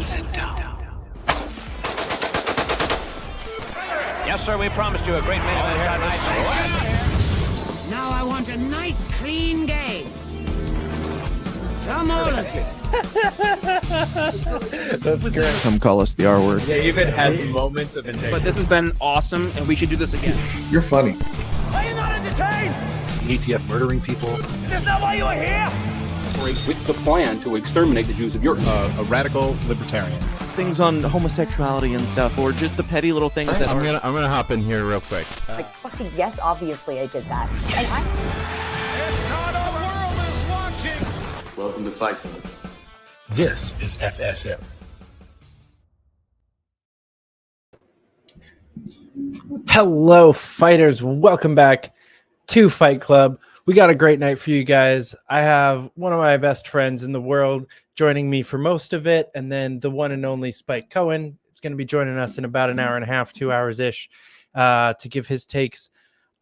Sit down. Yes, sir, we promised you a great main event here tonight. Now I want a nice, clean game. Come all of you. That's great. Come call us the R word. Yeah, even has moments of integrity. But this has been awesome, and we should do this again. You're funny. Are you not entertained? ATF murdering people. Is this not why you were here? With the plan to exterminate the Jews of Europe. A radical libertarian. Things on homosexuality and stuff, or just the petty little things that I'm gonna hop in here real quick. Like, fucking yes, obviously I did that. And It's not a world is watching. Welcome to Fite. This is FSM. Hello, fighters. Welcome back to Fight Club. We got a great night for you guys. I have one of my best friends in the world joining me for most of it, and then the one and only Spike Cohen is going to be joining us in about an hour and a half, 2 hours-ish, to give his takes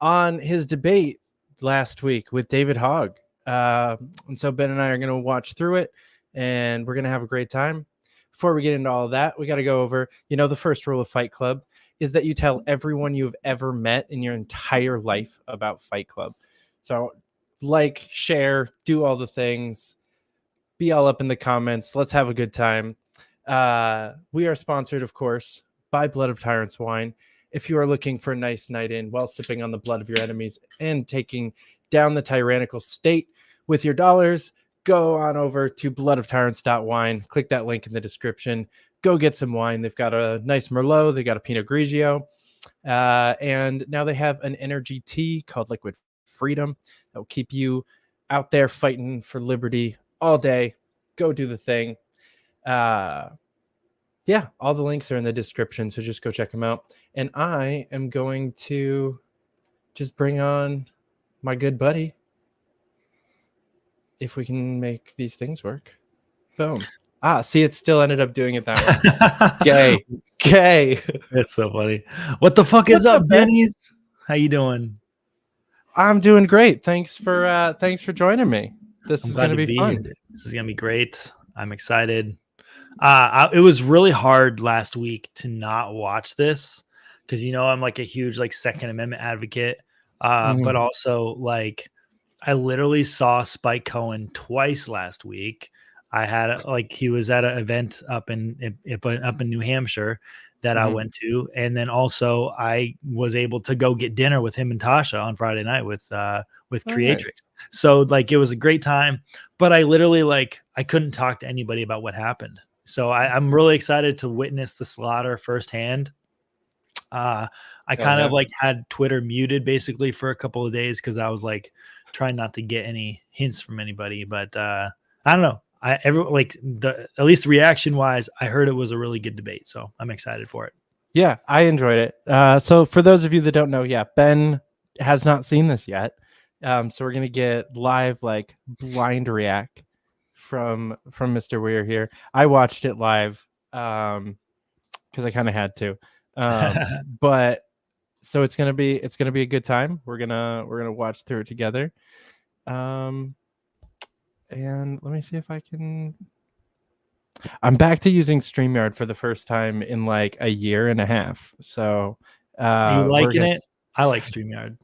on his debate last week with David Hogg. And so Ben and I are going to watch through it, and we're going to have a great time. Before we get into all of that, we got to go over, the first rule of Fight Club is that you tell everyone you've ever met in your entire life about Fight Club. So like, share, do all the things, be all up in the comments. Let's have a good time. We are sponsored, of course, by Blood of Tyrants Wine. If you are looking for a nice night in while sipping on the blood of your enemies and taking down the tyrannical state with your dollars, go on over to bloodoftyrants.wine. Click that link in the description. Go get some wine. They've got a nice Merlot. They got a Pinot Grigio. And now they have an energy tea called Liquid Freedom that will keep you out there fighting for liberty all day. Go do the thing. All the links are in the description, so just go check them out. And I am going to just bring on my good buddy, if we can make these things work. Boom. See, it still ended up doing it that way. Gay. That's so funny. What the fuck is up, Bennies? How you doing? I'm doing great. Thanks for joining me. This is going to be fun. This is going to be great. I'm excited. It was really hard last week to not watch this because I'm like a huge Second Amendment advocate, but also I literally saw Spike Cohen twice last week. I had he was at an event up in New Hampshire that I went to, and then also I was able to go get dinner with him and Tasha on Friday night with Creatrix. Right. So it was a great time, but I literally I couldn't talk to anybody about what happened. So I'm really excited to witness the slaughter firsthand. I kind of had Twitter muted basically for a couple of days because I was trying not to get any hints from anybody, but I don't know. At least reaction wise, I heard it was a really good debate, so I'm excited for it. Yeah, I enjoyed it. So for those of you that don't know, Ben has not seen this yet. So we're gonna get live blind react from Mr. Weir here. I watched it live because I kind of had to. But so it's gonna be a good time. We're gonna watch through it together. And let me see if I can. I'm back to using StreamYard for the first time in a year and a half. So, are you liking it? I like StreamYard.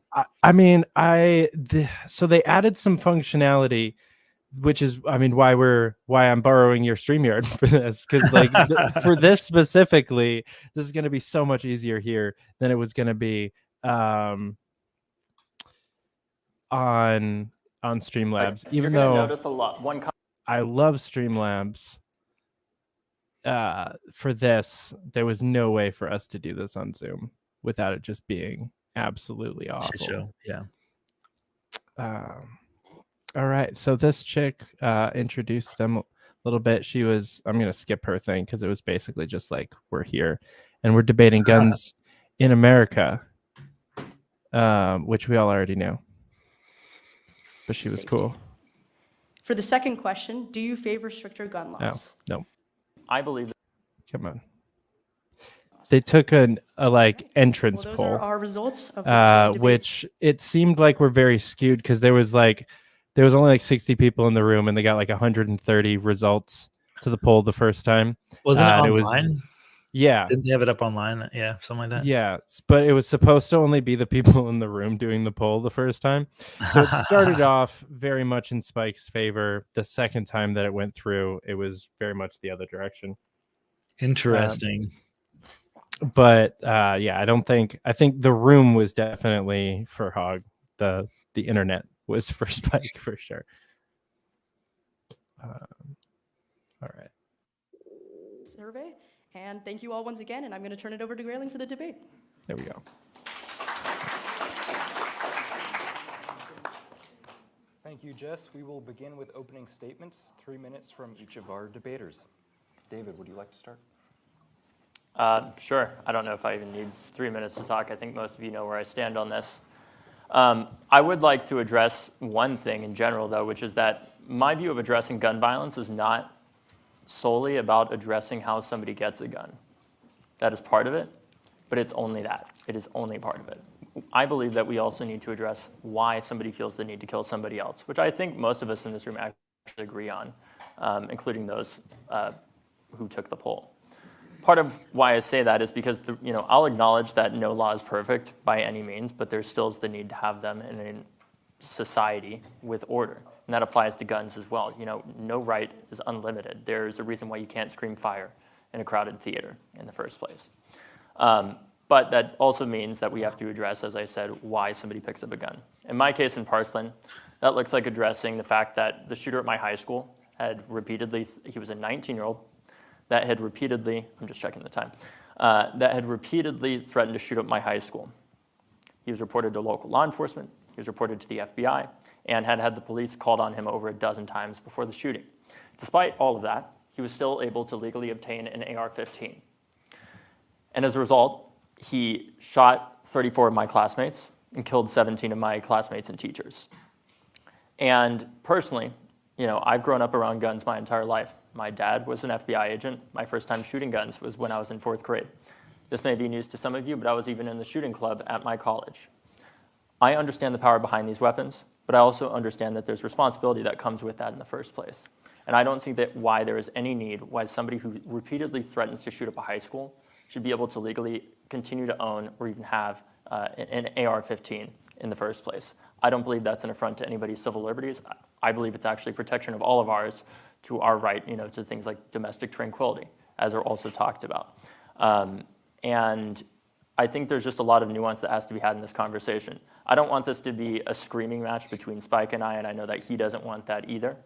So they added some functionality, which is, why I'm borrowing your StreamYard for this, because for this specifically, this is going to be so much easier here than it was going to be on Streamlabs, even though notice a lot. I love Streamlabs. For this, there was no way for us to do this on Zoom without it just being absolutely awful. Show. Yeah. All right. So this chick introduced them a little bit. I'm going to skip her thing because it was basically just we're here and we're debating guns in America, which we all already know. But she was cool. For the second question, do you favor stricter gun laws? No. I believe. Come on. They took an entrance those poll. Are our results of which it seemed like were very skewed because there was only 60 people in the room and they got 130 results to the poll the first time. Wasn't it and online? Yeah. Didn't they have it up online? Yeah, something like that. Yeah, but it was supposed to only be the people in the room doing the poll the first time. So it started off very much in Spike's favor. The second time that it went through, it was very much the other direction. Interesting. But yeah, I think the room was definitely for Hogg. The internet was for Spike for sure. All right. Survey. And thank you all once again, and I'm going to turn it over to Grayling for the debate. There we go. Thank you, Jess. We will begin with opening statements, 3 minutes from each of our debaters. David, would you like to start? Sure. I don't know if I even need 3 minutes to talk. I think most of you know where I stand on this. I would like to address one thing in general, though, which is that my view of addressing gun violence is not solely about addressing how somebody gets a gun. That is part of it, but it's only that. It is only part of it. I believe that we also need to address why somebody feels the need to kill somebody else, which I think most of us in this room actually agree on, including those who took the poll. Part of why I say that is because I'll acknowledge that no law is perfect by any means, but there still is the need to have them in a society with order. And that applies to guns as well. No right is unlimited. There's a reason why you can't scream fire in a crowded theater in the first place. But that also means that we have to address, as I said, why somebody picks up a gun. In my case in Parkland, that looks like addressing the fact that the shooter at my high school had repeatedly, he was a 19-year-old, that had repeatedly, I'm just checking the time, that had repeatedly threatened to shoot up my high school. He was reported to local law enforcement, he was reported to the FBI, and had had the police called on him over a dozen times before the shooting. Despite all of that, he was still able to legally obtain an AR-15. And as a result, he shot 34 of my classmates and killed 17 of my classmates and teachers. And personally, I've grown up around guns my entire life. My dad was an FBI agent. My first time shooting guns was when I was in 4th grade. This may be news to some of you, but I was even in the shooting club at my college. I understand the power behind these weapons, but I also understand that there's responsibility that comes with that in the first place. And I don't see that why there is any need why somebody who repeatedly threatens to shoot up a high school should be able to legally continue to own or even have an AR-15 in the first place. I don't believe that's an affront to anybody's civil liberties. I believe it's actually protection of all of ours to our right, to things like domestic tranquility, as are also talked about. And I think there's just a lot of nuance that has to be had in this conversation. I don't want this to be a screaming match between Spike and I know that he doesn't want that either.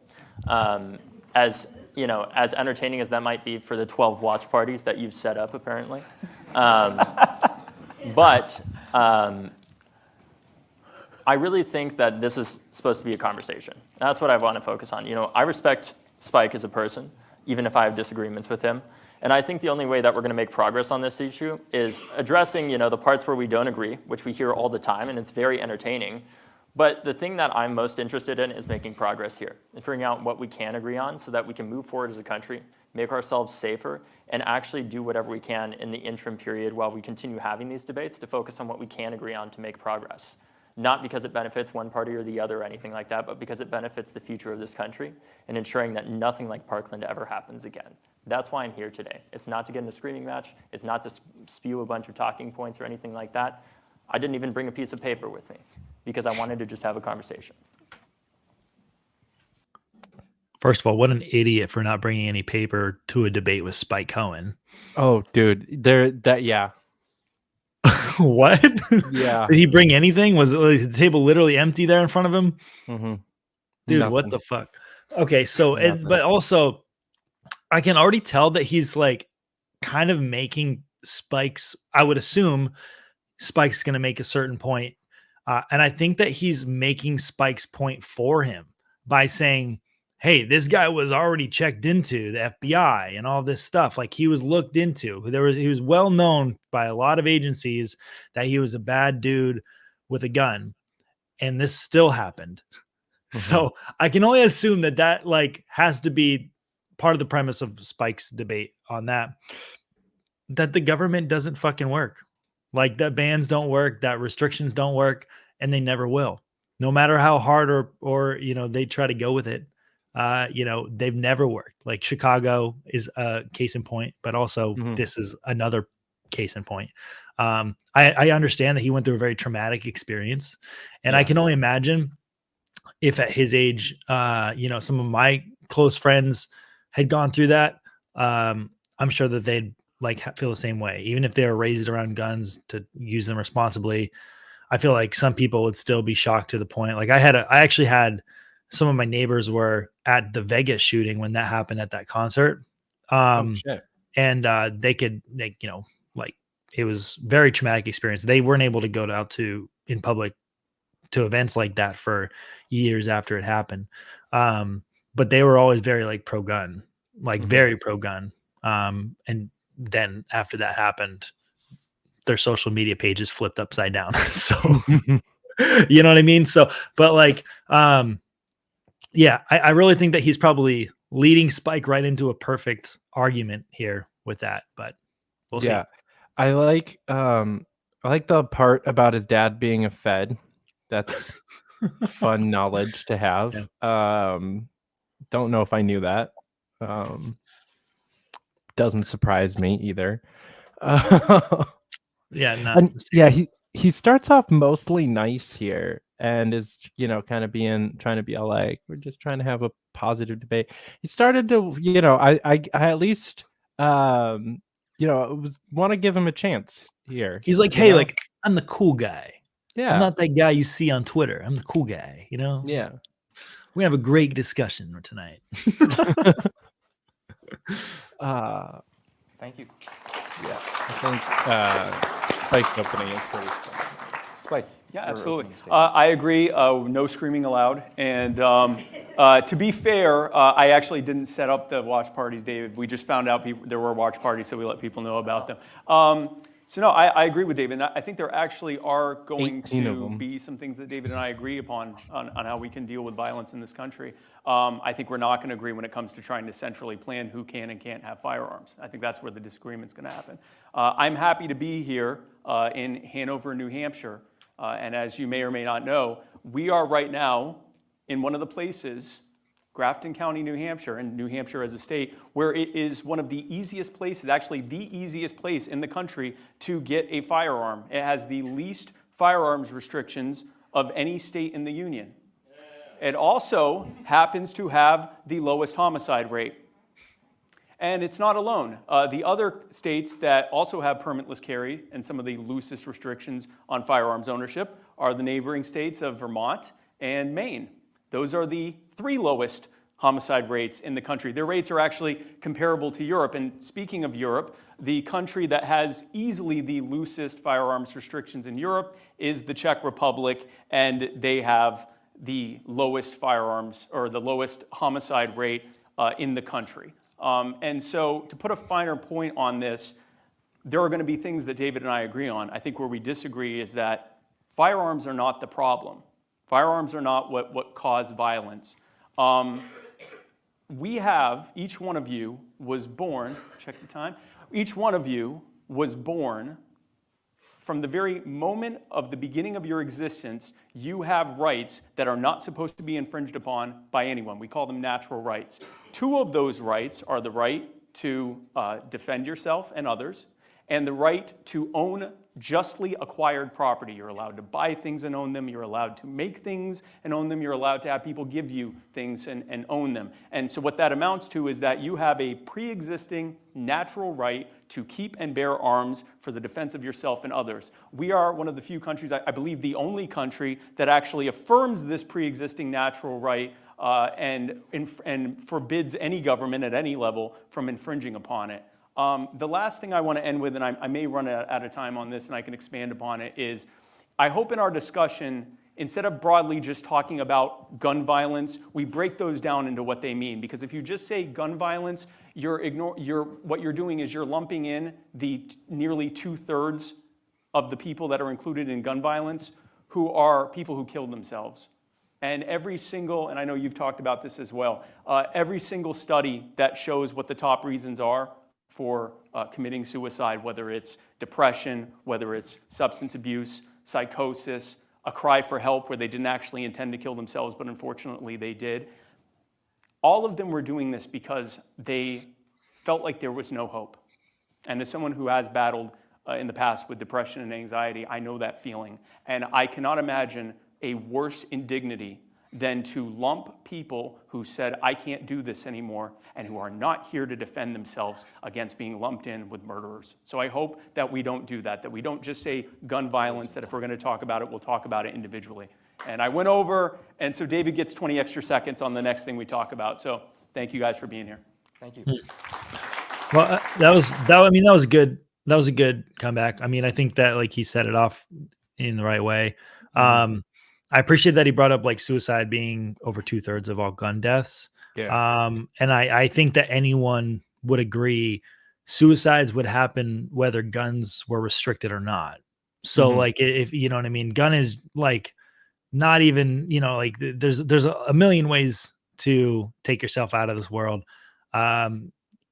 As entertaining as that might be for the 12 watch parties that you've set up, apparently. But I really think that this is supposed to be a conversation. That's what I want to focus on. I respect Spike as a person, even if I have disagreements with him. And I think the only way that we're going to make progress on this issue is addressing, the parts where we don't agree, which we hear all the time, and it's very entertaining. But the thing that I'm most interested in is making progress here and figuring out what we can agree on so that we can move forward as a country, make ourselves safer, and actually do whatever we can in the interim period while we continue having these debates to focus on what we can agree on to make progress. Not because it benefits one party or the other or anything like that, but because it benefits the future of this country and ensuring that nothing like Parkland ever happens again. That's why I'm here today. It's not to get in a screaming match. It's not to spew a bunch of talking points or anything like that. I didn't even bring a piece of paper with me because I wanted to just have a conversation. First of all, what an idiot for not bringing any paper to a debate with Spike Cohen. Oh, dude, yeah. What? Yeah. Did he bring anything? Was the table literally empty there in front of him? Mm-hmm. Dude, Nothing. What the fuck? Okay, so but also, I can already tell that he's like kind of making Spike's. I would assume Spike's going to make a certain point, and I think that he's making Spike's point for him by saying, hey, this guy was already checked into the FBI and all this stuff. Like he was looked into. He was well known by a lot of agencies that he was a bad dude with a gun. And this still happened. Mm-hmm. So I can only assume that like has to be part of the premise of Spike's debate on that the government doesn't fucking work. Like that bans don't work, that restrictions don't work, and they never will. No matter how hard or they try to go with it. they've never worked. Like Chicago is a case in point, but also this is another case in point. I understand that he went through a very traumatic experience, and I can only imagine if at his age, some of my close friends had gone through that. I'm sure that they'd feel the same way, even if they were raised around guns to use them responsibly. I feel like some people would still be shocked to the point. Like I actually had some of my neighbors were at the Vegas shooting when that happened at that concert. And it was very traumatic experience. They weren't able to go out in public to events like that for years after it happened. But they were always very pro gun, very pro gun. And then after that happened, their social media pages flipped upside down. So, you know what I mean? So, but I really think that he's probably leading Spike right into a perfect argument here with that, but we'll see. I like the part about his dad being a Fed. That's fun knowledge to have. Yeah. Don't know if I knew that. Doesn't surprise me either. He starts off mostly nice here and is kind of trying to be like, we're just trying to have a positive debate. He started to I at least want to give him a chance here. He's like, hey, I'm the cool guy. Yeah, I'm not that guy you see on Twitter. I'm the cool guy. Yeah, we have a great discussion tonight. Thank you. Yeah, I think Spike's opening is pretty strong. Spike. Yeah, absolutely. I agree. No screaming allowed. And to be fair, I actually didn't set up the watch parties, David. We just found out there were watch parties, so we let people know about them. I agree with David. I think there actually are going to be some things that David and I agree upon on how we can deal with violence in this country. I think we're not going to agree when it comes to trying to centrally plan who can and can't have firearms. I think that's where the disagreement's going to happen. I'm happy to be here in Hanover, New Hampshire. And as you may or may not know, we are right now in one of the places, Grafton County, New Hampshire, and New Hampshire as a state, where it is one of the easiest places, actually the easiest place in the country to get a firearm. It has the least firearms restrictions of any state in the union. It also happens to have the lowest homicide rate. And it's not alone. The other states that also have permitless carry and some of the loosest restrictions on firearms ownership are the neighboring states of Vermont and Maine. Those are the 3 lowest homicide rates in the country. Their rates are actually comparable to Europe. And speaking of Europe, the country that has easily the loosest firearms restrictions in Europe is the Czech Republic, and they have the lowest firearms or the lowest homicide rate in the country. And so to put a finer point on this, there are going to be things that David and I agree on. I think where we disagree is that firearms are not the problem. Firearms are not what cause violence. Each one of you was born, check the time, each one of you was born from the very moment of the beginning of your existence. You have rights that are not supposed to be infringed upon by anyone. We call them natural rights. 2 of those rights are the right to defend yourself and others, and the right to own justly acquired property. You're allowed to buy things and own them. You're allowed to make things and own them. You're allowed to have people give you things and own them. And so what that amounts to is that you have a pre-existing natural right to keep and bear arms for the defense of yourself and others. We are one of the few countries, I believe the only country, that actually affirms this pre-existing natural right and forbids any government at any level from infringing upon it. The last thing I want to end with, and I may run out of time on this and I can expand upon it, is I hope in our discussion, instead of broadly just talking about gun violence, we break those down into what they mean. Because if you just say gun violence, what you're doing is you're lumping in the nearly 2/3 of the people that are included in gun violence who are people who killed themselves. And every single, and I know you've talked about this as well, every single study that shows what the top reasons are for committing suicide, whether it's depression, whether it's substance abuse, psychosis, a cry for help where they didn't actually intend to kill themselves, but unfortunately they did. all of them were doing this because they felt like there was no hope. And as someone who has battled in the past with depression and anxiety, I know that feeling. And I cannot imagine a worse indignity than to lump people who said, I can't do this anymore, and who are not here to defend themselves against being lumped in with murderers. So I hope that we don't do that we don't just say gun violence, that if we're going to talk about it, we'll talk about it individually. And I went over, and so David gets 20 extra seconds on the next thing we talk about. So thank you guys for being here. Thank you. Well, that was a good. That was a good comeback. I mean, I think that like he set it off in the right way. I appreciate that he brought up like suicide being over 2/3 of all gun deaths. Yeah. And I think that anyone would agree suicides would happen whether guns were restricted or not. So like if you know what I mean, gun is like not even, you know, like there's a million ways to take yourself out of this world.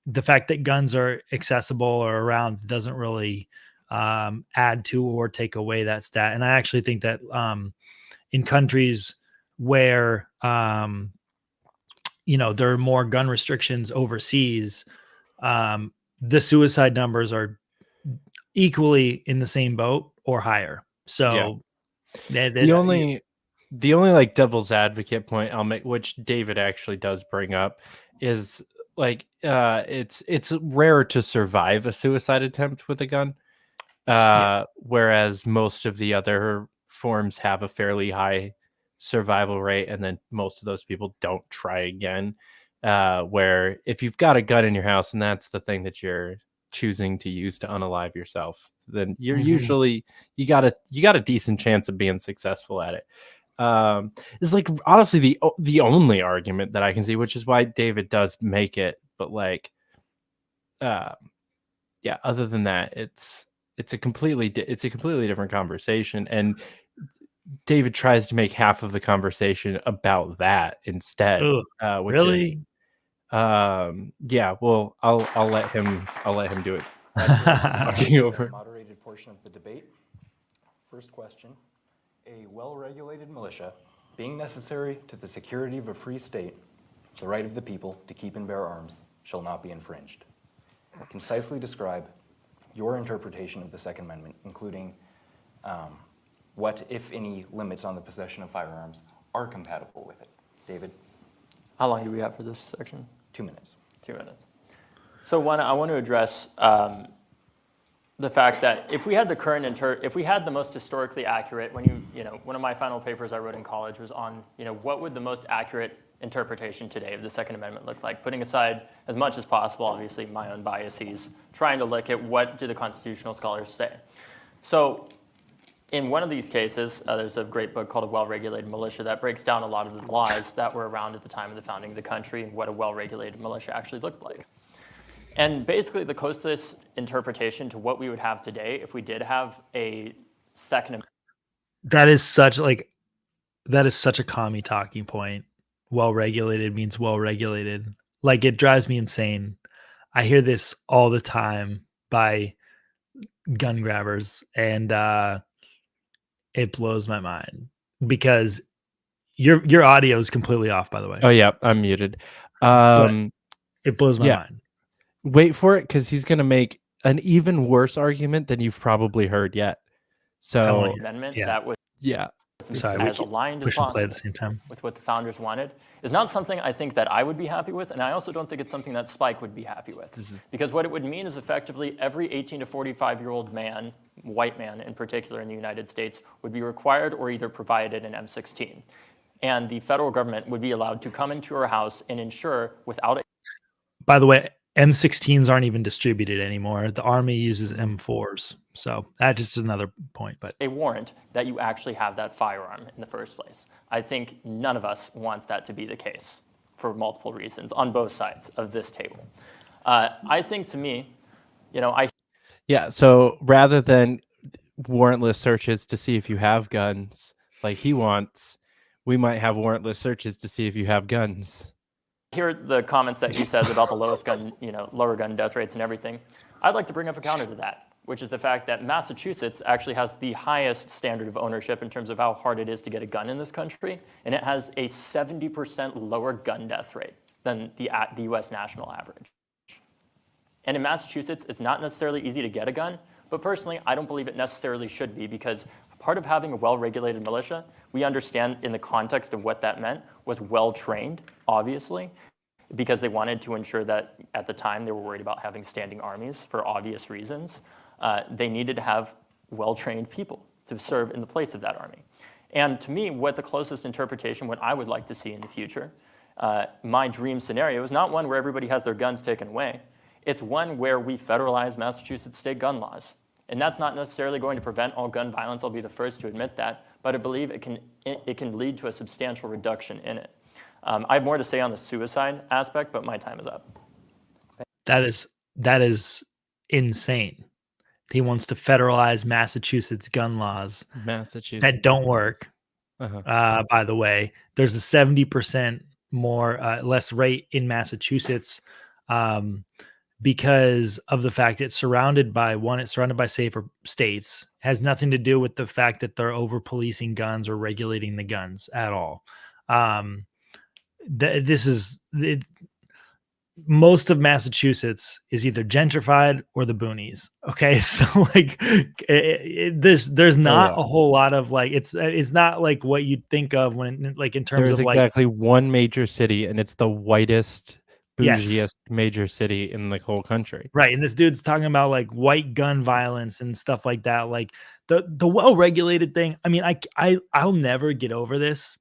The fact that guns are accessible or around doesn't really add to or take away that stat. And I actually think that in countries where you know, there are more gun restrictions overseas, the suicide numbers are equally in the same boat or higher. So the only like devil's advocate point I'll make, which David actually does bring up, is like it's rare to survive a suicide attempt with a gun, whereas most of the other forms have a fairly high survival rate, and then most of those people don't try again. Where if you've got a gun in your house and that's the thing that you're choosing to use to unalive yourself, then you're usually you got a decent chance of being successful at it. Is like honestly the only argument that I can see, which is why David does make it. But like, other than that, it's a completely different conversation, and David tries to make half of the conversation about that instead. Which really? Is, well, I'll let him do it. Moderated portion of the debate. First question: a well-regulated militia, being necessary to the security of a free state, the right of the people to keep and bear arms, shall not be infringed. Concisely describe your interpretation of the Second Amendment, including what, if any, limits on the possession of firearms are compatible with it. David? How long do we have for this section? 2 minutes. 2 minutes. So one, I want to address the fact that if we had the most historically accurate, one of my final papers I wrote in college was on, what would the most accurate interpretation today of the Second Amendment look like, putting aside as much as possible, obviously, my own biases, trying to look at what do the constitutional scholars say. So in one of these cases, there's a great book called A Well-Regulated Militia that breaks down a lot of the laws that were around at the time of the founding of the country and what a well-regulated militia actually looked like. And basically the closest interpretation to what we would have today if we did have a Second Amendment. That is such a commie talking point. Well-regulated means well-regulated. Like, it drives me insane. I hear this all the time by gun grabbers, and it blows my mind because your audio is completely off, by the way. Oh yeah, I'm muted. It blows my mind. Wait for it, because he's gonna make an even worse argument than you've probably heard yet. So amendment that was as aligned as possible play at the same time with what the founders wanted is not something I think that I would be happy with, and I also don't think it's something that Spike would be happy with. Because what it would mean is effectively every 18 to 45-year-old man, white man in particular in the United States, would be required or either provided an M16. And the federal government would be allowed to come into our house and ensure without a... By the way, M16s aren't even distributed anymore. The Army uses M4s. So that just is another point. But a warrant that you actually have that firearm in the first place. I think none of us wants that to be the case for multiple reasons on both sides of this table. I think, to me, so rather than warrantless searches to see if you have guns like he wants, we might have warrantless searches to see if you have guns. Hear the comments that he says about the lower gun death rates and everything. I'd like to bring up a counter to that, which is the fact that Massachusetts actually has the highest standard of ownership in terms of how hard it is to get a gun in this country, and it has a 70% lower gun death rate than the US national average. And in Massachusetts, it's not necessarily easy to get a gun, but personally, I don't believe it necessarily should be, because part of having a well-regulated militia, we understand in the context of what that meant, was well-trained, obviously, because they wanted to ensure that at the time they were worried about having standing armies for obvious reasons. They needed to have well-trained people to serve in the place of that army. And to me, what the closest interpretation, what I would like to see in the future, my dream scenario is not one where everybody has their guns taken away. It's one where we federalize Massachusetts state gun laws. And that's not necessarily going to prevent all gun violence, I'll be the first to admit that, but I believe it can lead to a substantial reduction in it. I have more to say on the suicide aspect, but my time is up. That is insane. He wants to federalize Massachusetts gun laws that don't work. By the way, there's a 70% less rate in Massachusetts because of the fact it's surrounded by safer states. It has nothing to do with the fact that they're over policing guns or regulating the guns at all. Most of Massachusetts is either gentrified or the boonies. Okay, so like there's not a whole lot of like it's not like what you'd think of when like in terms There's of exactly one major city, and it's the whitest, bougiest major city in the whole country. Right, and this dude's talking about like white gun violence and stuff like that. Like the well-regulated thing. I mean, I'll never get over this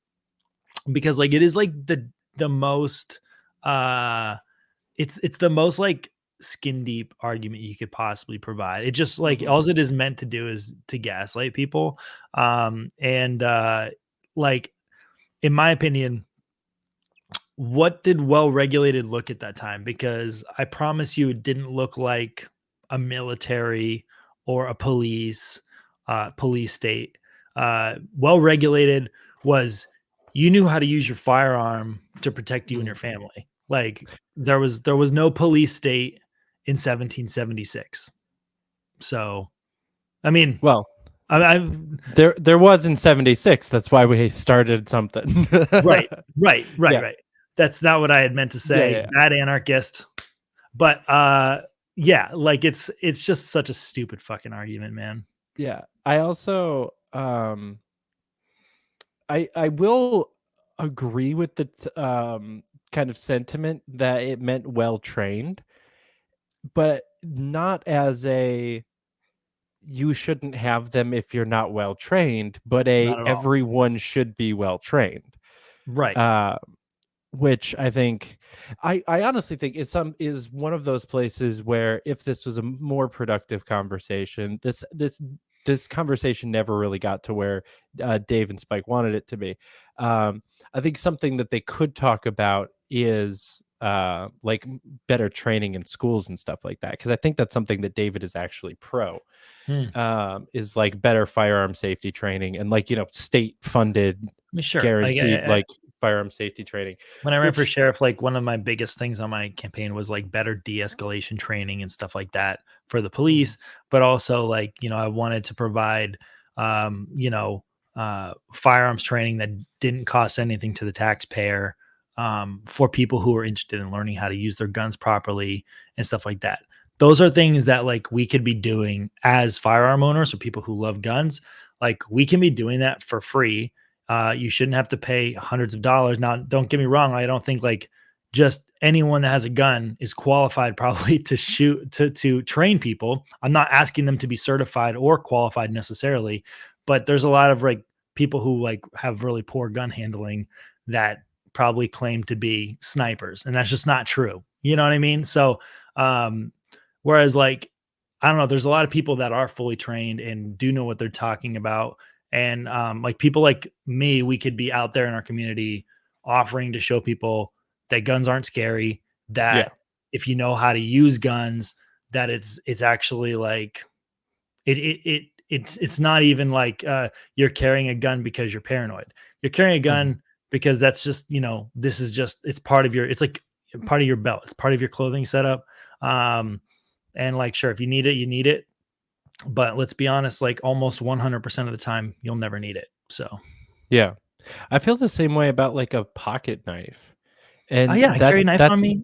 because like it is like the most it's the most like skin deep argument you could possibly provide. It just like all it is meant to do is to gaslight people. Like in my opinion, what did well-regulated look at that time? Because I promise you it didn't look like a military or a police state. Well-regulated was you knew how to use your firearm to protect you and your family. Like there was no police state in 1776. So, I mean, well, there was in 76. That's why we started something. Right. That's not what I had meant to say. Bad anarchist. But like it's just such a stupid fucking argument, man. Yeah. I also I will agree with the kind of sentiment that it meant well trained, but not as a you shouldn't have them if you're not well trained, but everyone should be well trained. Right. Which I think I honestly think is one of those places where if this was a more productive conversation, this conversation never really got to where Dave and Spike wanted it to be. I think something that they could talk about is like better training in schools and stuff like that, because I think that's something that David is actually pro. Is like better firearm safety training and like state funded, guaranteed like firearm safety training. When I ran for sheriff, like one of my biggest things on my campaign was like better de-escalation training and stuff like that for the police, but also like I wanted to provide firearms training that didn't cost anything to the taxpayer for people who are interested in learning how to use their guns properly and stuff like that. Those are things that like we could be doing as firearm owners or people who love guns. Like we can be doing that for free. You shouldn't have to pay hundreds of dollars. Now, don't get me wrong. I don't think like just anyone that has a gun is qualified probably to shoot, to train people. I'm not asking them to be certified or qualified necessarily, but there's a lot of like people who like have really poor gun handling that probably claim to be snipers, and that's just not true. You know what I mean? So, whereas like, I don't know, there's a lot of people that are fully trained and do know what they're talking about. And like people like me, we could be out there in our community offering to show people that guns aren't scary, that if you know how to use guns, that it's actually like it's not even like you're carrying a gun because you're paranoid. You're carrying a gun because that's just, this is just, it's part of it's like part of your belt. It's part of your clothing setup. And like, sure, if you need it, you need it. But let's be honest, like almost 100% of the time, you'll never need it. So, yeah, I feel the same way about like a pocket knife. And Oh yeah, I carry a knife on me.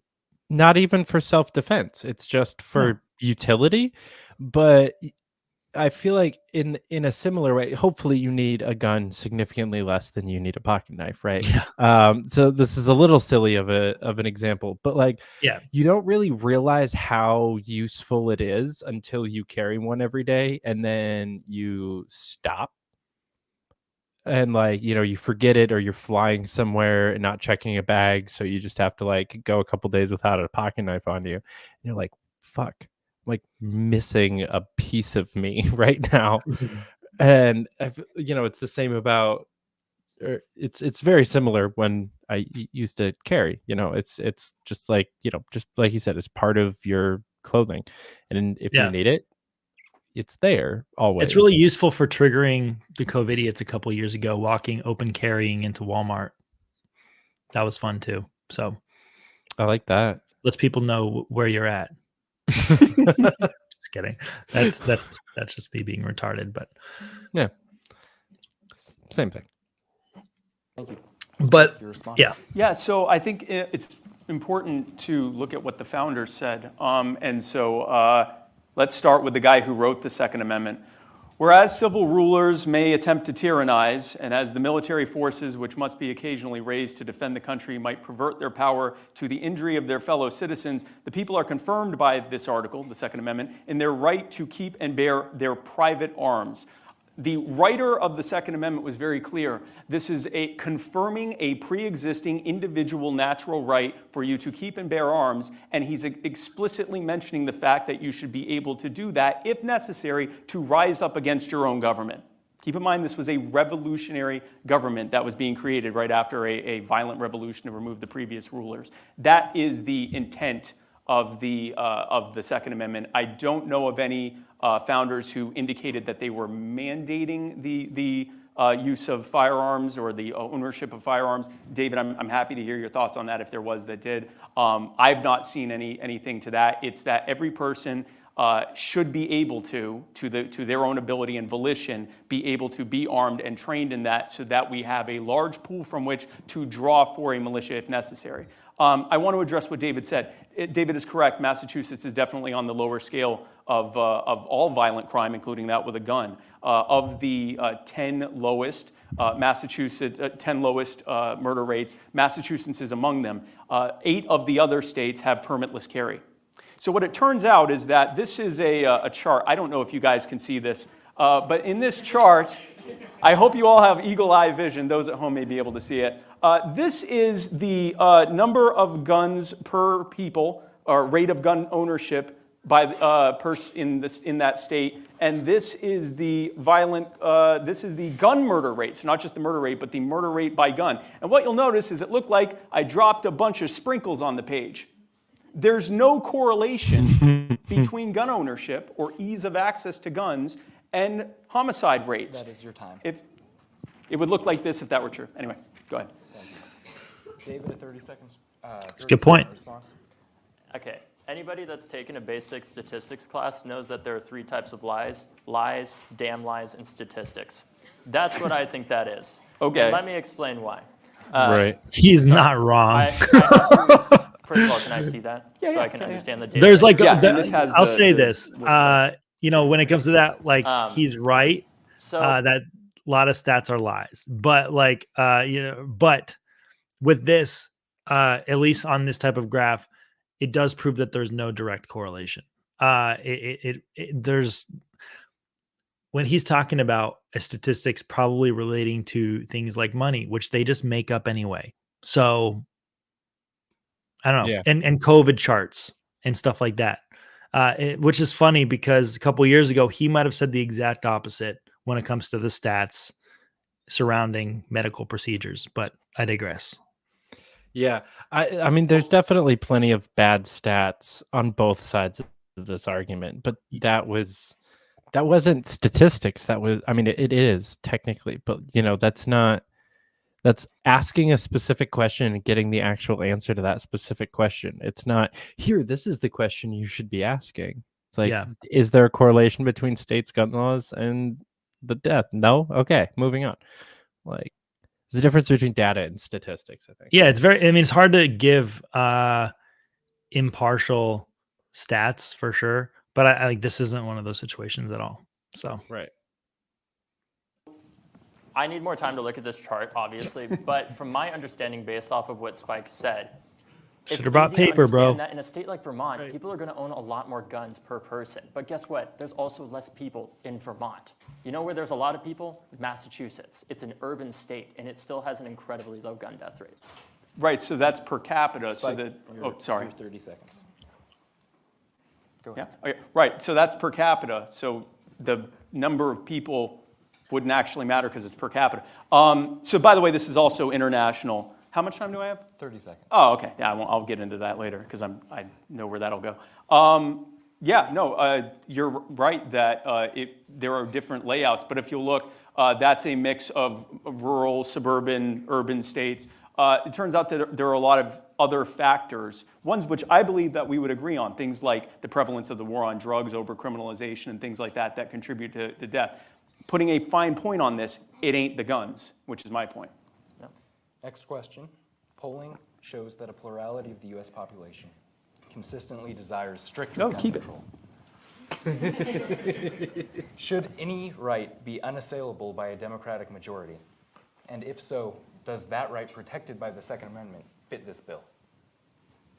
Not even for self-defense. It's just for utility. But I feel like in a similar way, hopefully you need a gun significantly less than you need a pocket knife, right? So this is a little silly of an example, but like, you don't really realize how useful it is until you carry one every day, and then you stop. And like, you forget it, or you're flying somewhere and not checking a bag, so you just have to like go a couple days without a pocket knife on you. And you're like, fuck, I'm like missing a piece of me right now. And it's the same about, it's very similar when I used to carry. It's just like, just like you said, it's part of your clothing, and if you need it, it's there always. It's really useful for triggering the COVIDiots a couple years ago, walking open carrying into Walmart. That was fun too. So I like that. Lets people know where you're at. Just kidding. That's just me being retarded, but yeah, same thing. Thank you. But your response. Yeah. So I think it's important to look at what the founders said, and so. Let's start with the guy who wrote the Second Amendment. Whereas civil rulers may attempt to tyrannize, and as the military forces, which must be occasionally raised to defend the country, might pervert their power to the injury of their fellow citizens, the people are confirmed by this article, the Second Amendment, in their right to keep and bear their private arms. The writer of the Second Amendment was very clear. This is confirming a pre-existing individual natural right for you to keep and bear arms, and he's explicitly mentioning the fact that you should be able to do that, if necessary, to rise up against your own government. Keep in mind, this was a revolutionary government that was being created right after a violent revolution to remove the previous rulers. That is the intent of the Second Amendment. I don't know of any founders who indicated that they were mandating the use of firearms or the ownership of firearms. David, I'm happy to hear your thoughts on that if there was that did. I've not seen anything to that. It's that every person should be able to their own ability and volition, be able to be armed and trained in that, so that we have a large pool from which to draw for a militia if necessary. I want to address what David said. David is correct. Massachusetts is definitely on the lower scale of all violent crime, including that with a gun. Of the 10 lowest murder rates, Massachusetts is among them. 8 of the other states have permitless carry. So what it turns out is that this is a chart. I don't know if you guys can see this, but in this chart, I hope you all have eagle eye vision. Those at home may be able to see it. This is the number of guns per people, or rate of gun ownership by in that state, and this is the gun murder rate. So not just the murder rate, but the murder rate by gun. And what you'll notice is it looked like I dropped a bunch of sprinkles on the page. There's no correlation between gun ownership or ease of access to guns and homicide rates. That is your time. If it would look like this if that were true. Anyway, go ahead. David, a 30 seconds. That's a good point. Response. Okay. Anybody that's taken a basic statistics class knows that there are 3 types of lies: lies, damn lies, and statistics. That's what I think that is. Okay. And let me explain why. Right. He's not wrong. First of all, can I see that so I can understand the data? There's like, I'll say this. When it comes to that, like he's right. So that a lot of stats are lies, but like but with this, at least on this type of graph, it does prove that there's no direct correlation. There's, when he's talking about statistics probably relating to things like money, which they just make up anyway. So I don't know. Yeah. And COVID charts and stuff like that, which is funny because a couple of years ago, he might've said the exact opposite when it comes to the stats surrounding medical procedures, but I digress. Yeah. I mean, there's definitely plenty of bad stats on both sides of this argument, but that wasn't statistics. That was, I mean, it is technically, but that's asking a specific question and getting the actual answer to that specific question. It's not here. This is the question you should be asking. It's like, is there a correlation between states' gun laws and the death? No. Okay. Moving on. Like, There's a difference between data and statistics, I think. Yeah, it's very. I mean, it's hard to give impartial stats for sure, but I like this isn't one of those situations at all. So right. I need more time to look at this chart, obviously, but from my understanding, based off of what Spike said, should have brought paper, bro. That in a state like Vermont, people are going to own a lot more guns per person. But guess what? There's also less people in Vermont. You know where there's a lot of people? Massachusetts. It's an urban state, and it still has an incredibly low gun death rate. Right, so that's per capita. Spike, so that, oh, sorry. 30 seconds. Go ahead. Yeah, okay. Right, so that's per capita. So the number of people wouldn't actually matter because it's per capita. So by the way, this is also international. How much time do I have? 30 seconds. Oh, okay. Yeah, I'll get into that later because I know where that'll go. Yeah, no, you're right that there are different layouts. But if you look, that's a mix of rural, suburban, urban states. It turns out that there are a lot of other factors, ones which I believe that we would agree on, things like the prevalence of the war on drugs, over-criminalization, and things like that that contribute to death. Putting a fine point on this, it ain't the guns, which is my point. Next question. Polling shows that a plurality of the U.S. population consistently desires stricter gun control. Should any right be unassailable by a Democratic majority? And if so, does that right protected by the Second Amendment fit this bill?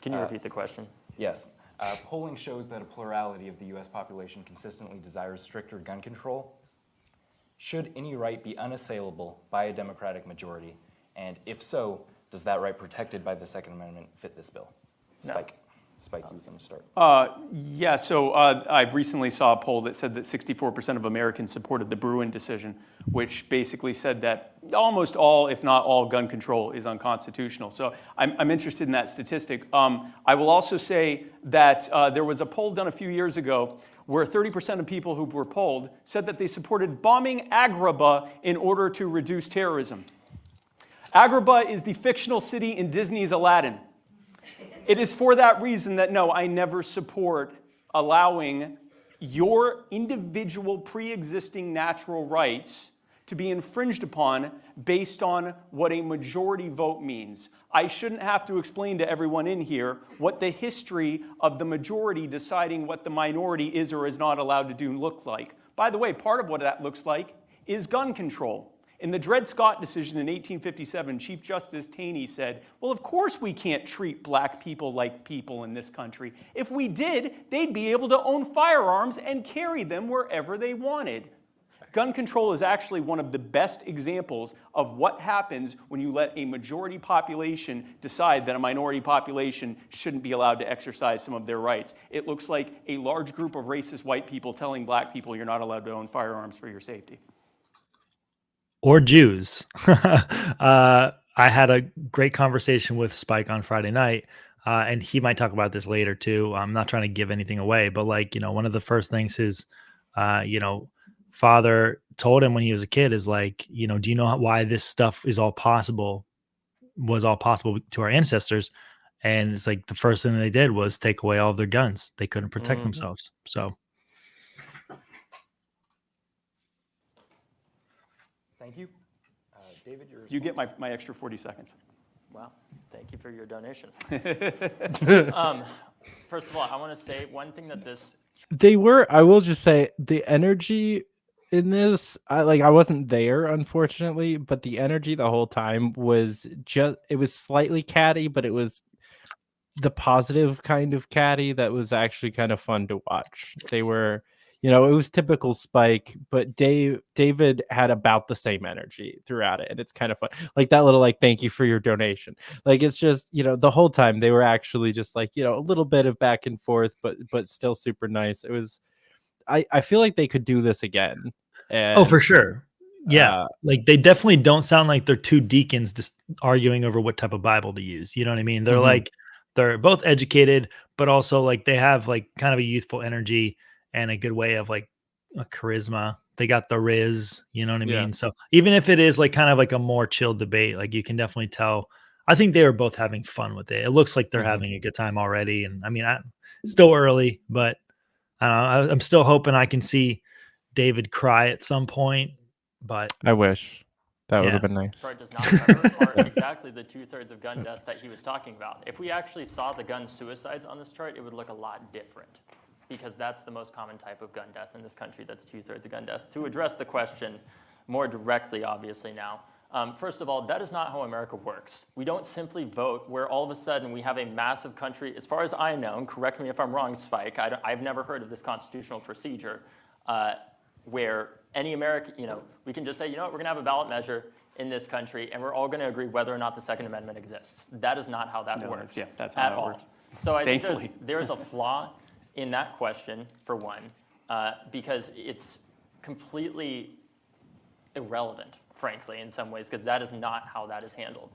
Can you repeat the question? Yes. Polling shows that a plurality of the U.S. population consistently desires stricter gun control. Should any right be unassailable by a Democratic majority? And if so, does that right protected by the Second Amendment fit this bill? Spike. No. Spike, you can start. Yeah, so I recently saw a poll that said that 64% of Americans supported the Bruin decision, which basically said that almost all, if not all, gun control is unconstitutional. So I'm interested in that statistic. I will also say that there was a poll done a few years ago where 30% of people who were polled said that they supported bombing Agrabah in order to reduce terrorism. Agrabah is the fictional city in Disney's Aladdin. It is for that reason that, no, I never support allowing your individual pre-existing natural rights to be infringed upon based on what a majority vote means. I shouldn't have to explain to everyone in here what the history of the majority deciding what the minority is or is not allowed to do look like. By the way, part of what that looks like is gun control. In the Dred Scott decision in 1857, Chief Justice Taney said, well, of course we can't treat black people like people in this country. If we did, they'd be able to own firearms and carry them wherever they wanted. Gun control is actually one of the best examples of what happens when you let a majority population decide that a minority population shouldn't be allowed to exercise some of their rights. It looks like a large group of racist white people telling black people you're not allowed to own firearms for your safety. Or Jews. I had a great conversation with Spike on Friday night, and he might talk about this later too. I'm not trying to give anything away, but one of the first things his, father told him when he was a kid is like, do you know why this stuff was all possible to our ancestors? And it's like the first thing they did was take away all of their guns. They couldn't protect themselves. So. Thank you. David, you get my extra 40 seconds. Wow. Thank you for your donation. First of all, I want to say one thing that I will just say the energy in this, I wasn't there, unfortunately, but the energy the whole time was it was slightly catty, but it was the positive kind of catty that was actually kind of fun to watch. They were, it was typical Spike, but David had about the same energy throughout it. And it's kind of fun. Like that little, thank you for your donation. It's just, the whole time they were actually just a little bit of back and forth, but still super nice. It was, I feel like they could do this again. And, for sure. Yeah. They definitely don't sound like they're two deacons just arguing over what type of Bible to use. You know what I mean? They're they're both educated, but also they have kind of a youthful energy and a good way of a charisma. They got the Riz, you know what I mean? So even if it is kind of a more chill debate, you can definitely tell. I think they were both having fun with it. It looks like they're having a good time already. And I mean, it's still early, but I don't know, I'm still hoping I can see David cry at some point, but I wish. That would have been nice. Chart does not cover are exactly the 2/3 of gun deaths that he was talking about. If we actually saw the gun suicides on this chart, it would look a lot different, because that's the most common type of gun death in this country. That's 2/3 of gun deaths. To address the question more directly, obviously now, first of all, that is not how America works. We don't simply vote where all of a sudden we have a massive country. As far as I know, and correct me if I'm wrong, Spike, I've never heard of this constitutional procedure where any American, we can just say, we're going to have a ballot measure in this country, and we're all going to agree whether or not the Second Amendment exists. That is not how that works. Yeah, that's how that works. So I think there's a flaw in that question, for one, because it's completely irrelevant, frankly, in some ways, because that is not how that is handled.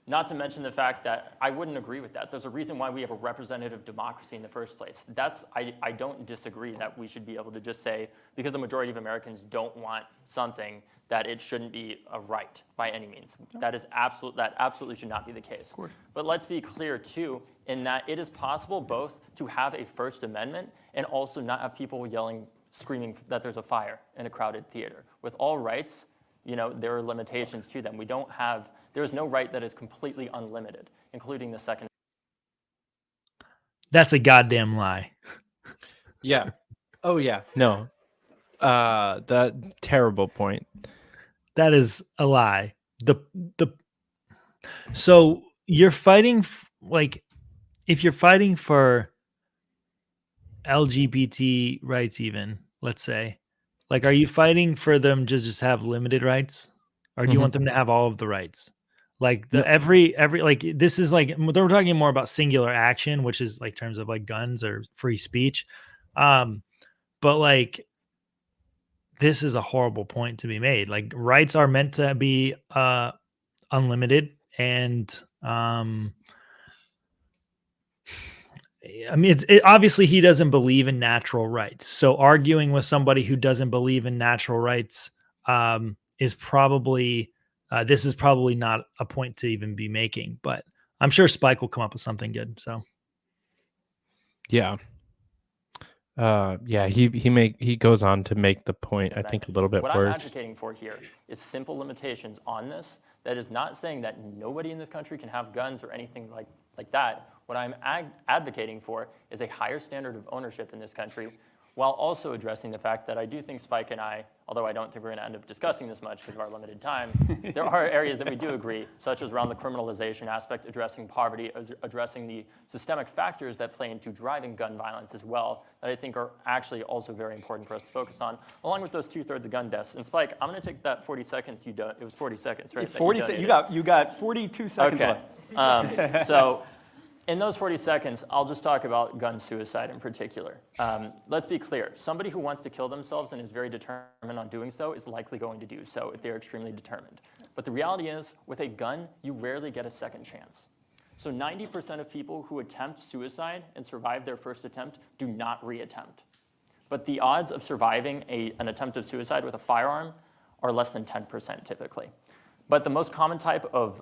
Not to mention the fact that I wouldn't agree with that. There's a reason why we have a representative democracy in the first place. I don't disagree that we should be able to just say, because the majority of Americans don't want something, that it shouldn't be a right by any means. That absolutely should not be the case. But let's be clear, too, in that it is possible both to have a First Amendment and also not have people yelling, screaming that there's a fire in a crowded theater. With all rights, there are limitations to them. There is no right that is completely unlimited, including the Second. That's a goddamn lie. Yeah. Oh yeah. No. That terrible point. That is a lie. So you're fighting if you're fighting for LGBT rights, even, let's say, are you fighting for them to just have limited rights, or do you want them to have all of the rights? This is we're talking more about singular action, which is terms of guns or free speech. But this is a horrible point to be made. Rights are meant to be unlimited, and obviously he doesn't believe in natural rights. So arguing with somebody who doesn't believe in natural rights is probably this is probably not a point to even be making. But I'm sure Spike will come up with something good. So yeah. He goes on to make the point, I think, a little bit worse. What I'm advocating for here is simple limitations on this. That is not saying that nobody in this country can have guns or anything like that. What I'm advocating for is a higher standard of ownership in this country, while also addressing the fact that I do think Spike and I, although I don't think we're going to end up discussing this much because of our limited time, there are areas that we do agree, such as around the criminalization aspect, addressing poverty, addressing the systemic factors that play into driving gun violence as well, that I think are actually also very important for us to focus on, along with those 2/3 of gun deaths. And Spike, I'm going to take that 40 seconds it was 40 seconds, right? 40 you got 42 seconds left. So in those 40 seconds, I'll just talk about gun suicide in particular. Let's be clear. Somebody who wants to kill themselves and is very determined on doing so is likely going to do so if they're extremely determined. But the reality is, with a gun, you rarely get a second chance. So 90% of people who attempt suicide and survive their first attempt do not reattempt. But the odds of surviving an attempt of suicide with a firearm are less than 10% typically. But the most common type of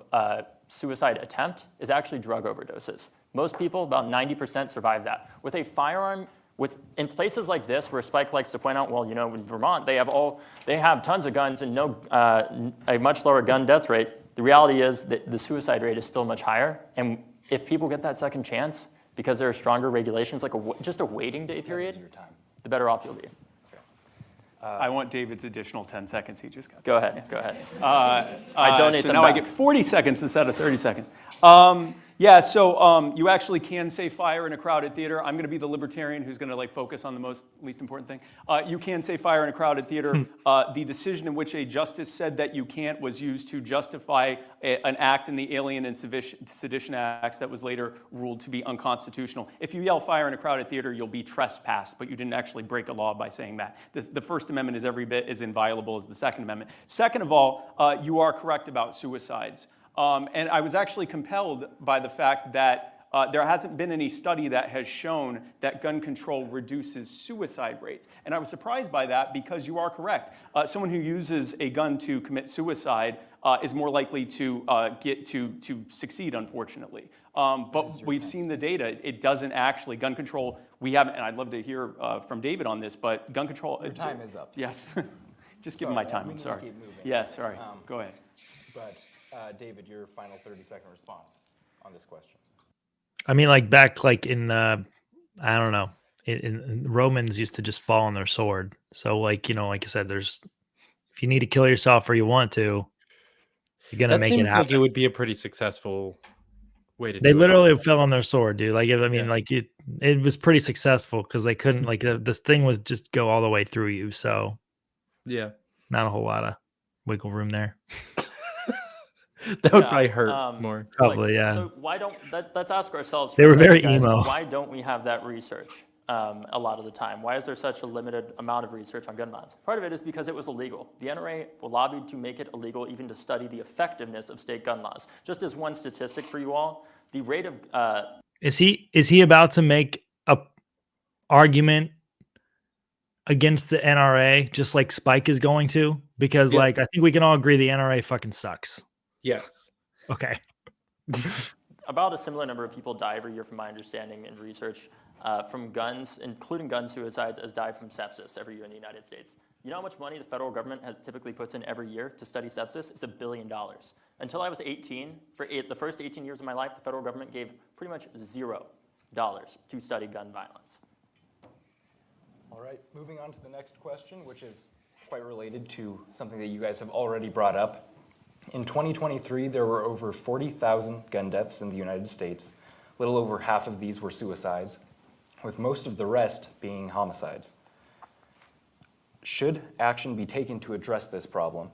suicide attempt is actually drug overdoses. Most people, about 90%, survive that. With a firearm, in places like this, where Spike likes to point out, well, in Vermont, they have tons of guns and a much lower gun death rate. The reality is that the suicide rate is still much higher. And if people get that second chance, because there are stronger regulations, just a waiting day period, the better off you'll be. I want David's additional 10 seconds he just got. Go ahead. I donate so them now back. I get 40 seconds instead of 30 seconds. You actually can say fire in a crowded theater. I'm going to be the libertarian who's going to focus on the least important thing. You can say fire in a crowded theater. The decision in which a justice said that you can't was used to justify an act in the Alien and Sedition Acts that was later ruled to be unconstitutional. If you yell fire in a crowded theater, you'll be trespassed, but you didn't actually break a law by saying that. The First Amendment is every bit as inviolable as the Second Amendment. Second of all, you are correct about suicides. And I was actually compelled by the fact that there hasn't been any study that has shown that gun control reduces suicide rates. And I was surprised by that because you are correct. Someone who uses a gun to commit suicide is more likely to to succeed, unfortunately. But we've seen the data. It doesn't actually, gun control, we haven't, and I'd love to hear from David on this, but gun control. Your time is up. Yes. Just give him my time, I'm sorry. Keep moving. Yes, sorry. Go ahead. But David, your final 30-second response on this question. I mean, like back like in I don't know, in Romans used to just fall on their sword. So like, like I said, if you need to kill yourself or you want to, you're gonna That make it seems happen. like it would be a pretty successful way to They do it. literally fell on their sword, dude. Like, like it was pretty successful because they couldn't like this thing was just go all the way through you. So yeah, not a whole lot of wiggle room there. That would probably hurt more. Probably, yeah. So why don't let's ask ourselves? They For were a second, very guys, emo. Why don't we have that research a lot of the time? Why is there such a limited amount of research on gun violence? Part of it is because it was illegal. The NRA lobbied to make it illegal, even to study the effectiveness of state gun laws. Just as one statistic for you all, the rate of Is he about to make a argument against the NRA, just like Spike is going to? Because like I think we can all agree the NRA fucking sucks. Yes. Okay. About a similar number of people die every year, from my understanding and research, from guns, including gun suicides, as die from sepsis every year in the United States. You know how much money the federal government typically puts in every year to study sepsis? It's $1 billion. Until I was 18, for the first 18 years of my life, the federal government gave pretty much $0 to study gun violence. All right, moving on to the next question, which is quite related to something that you guys have already brought up. In 2023, there were over 40,000 gun deaths in the United States. A little over half of these were suicides, with most of the rest being homicides. Should action be taken to address this problem?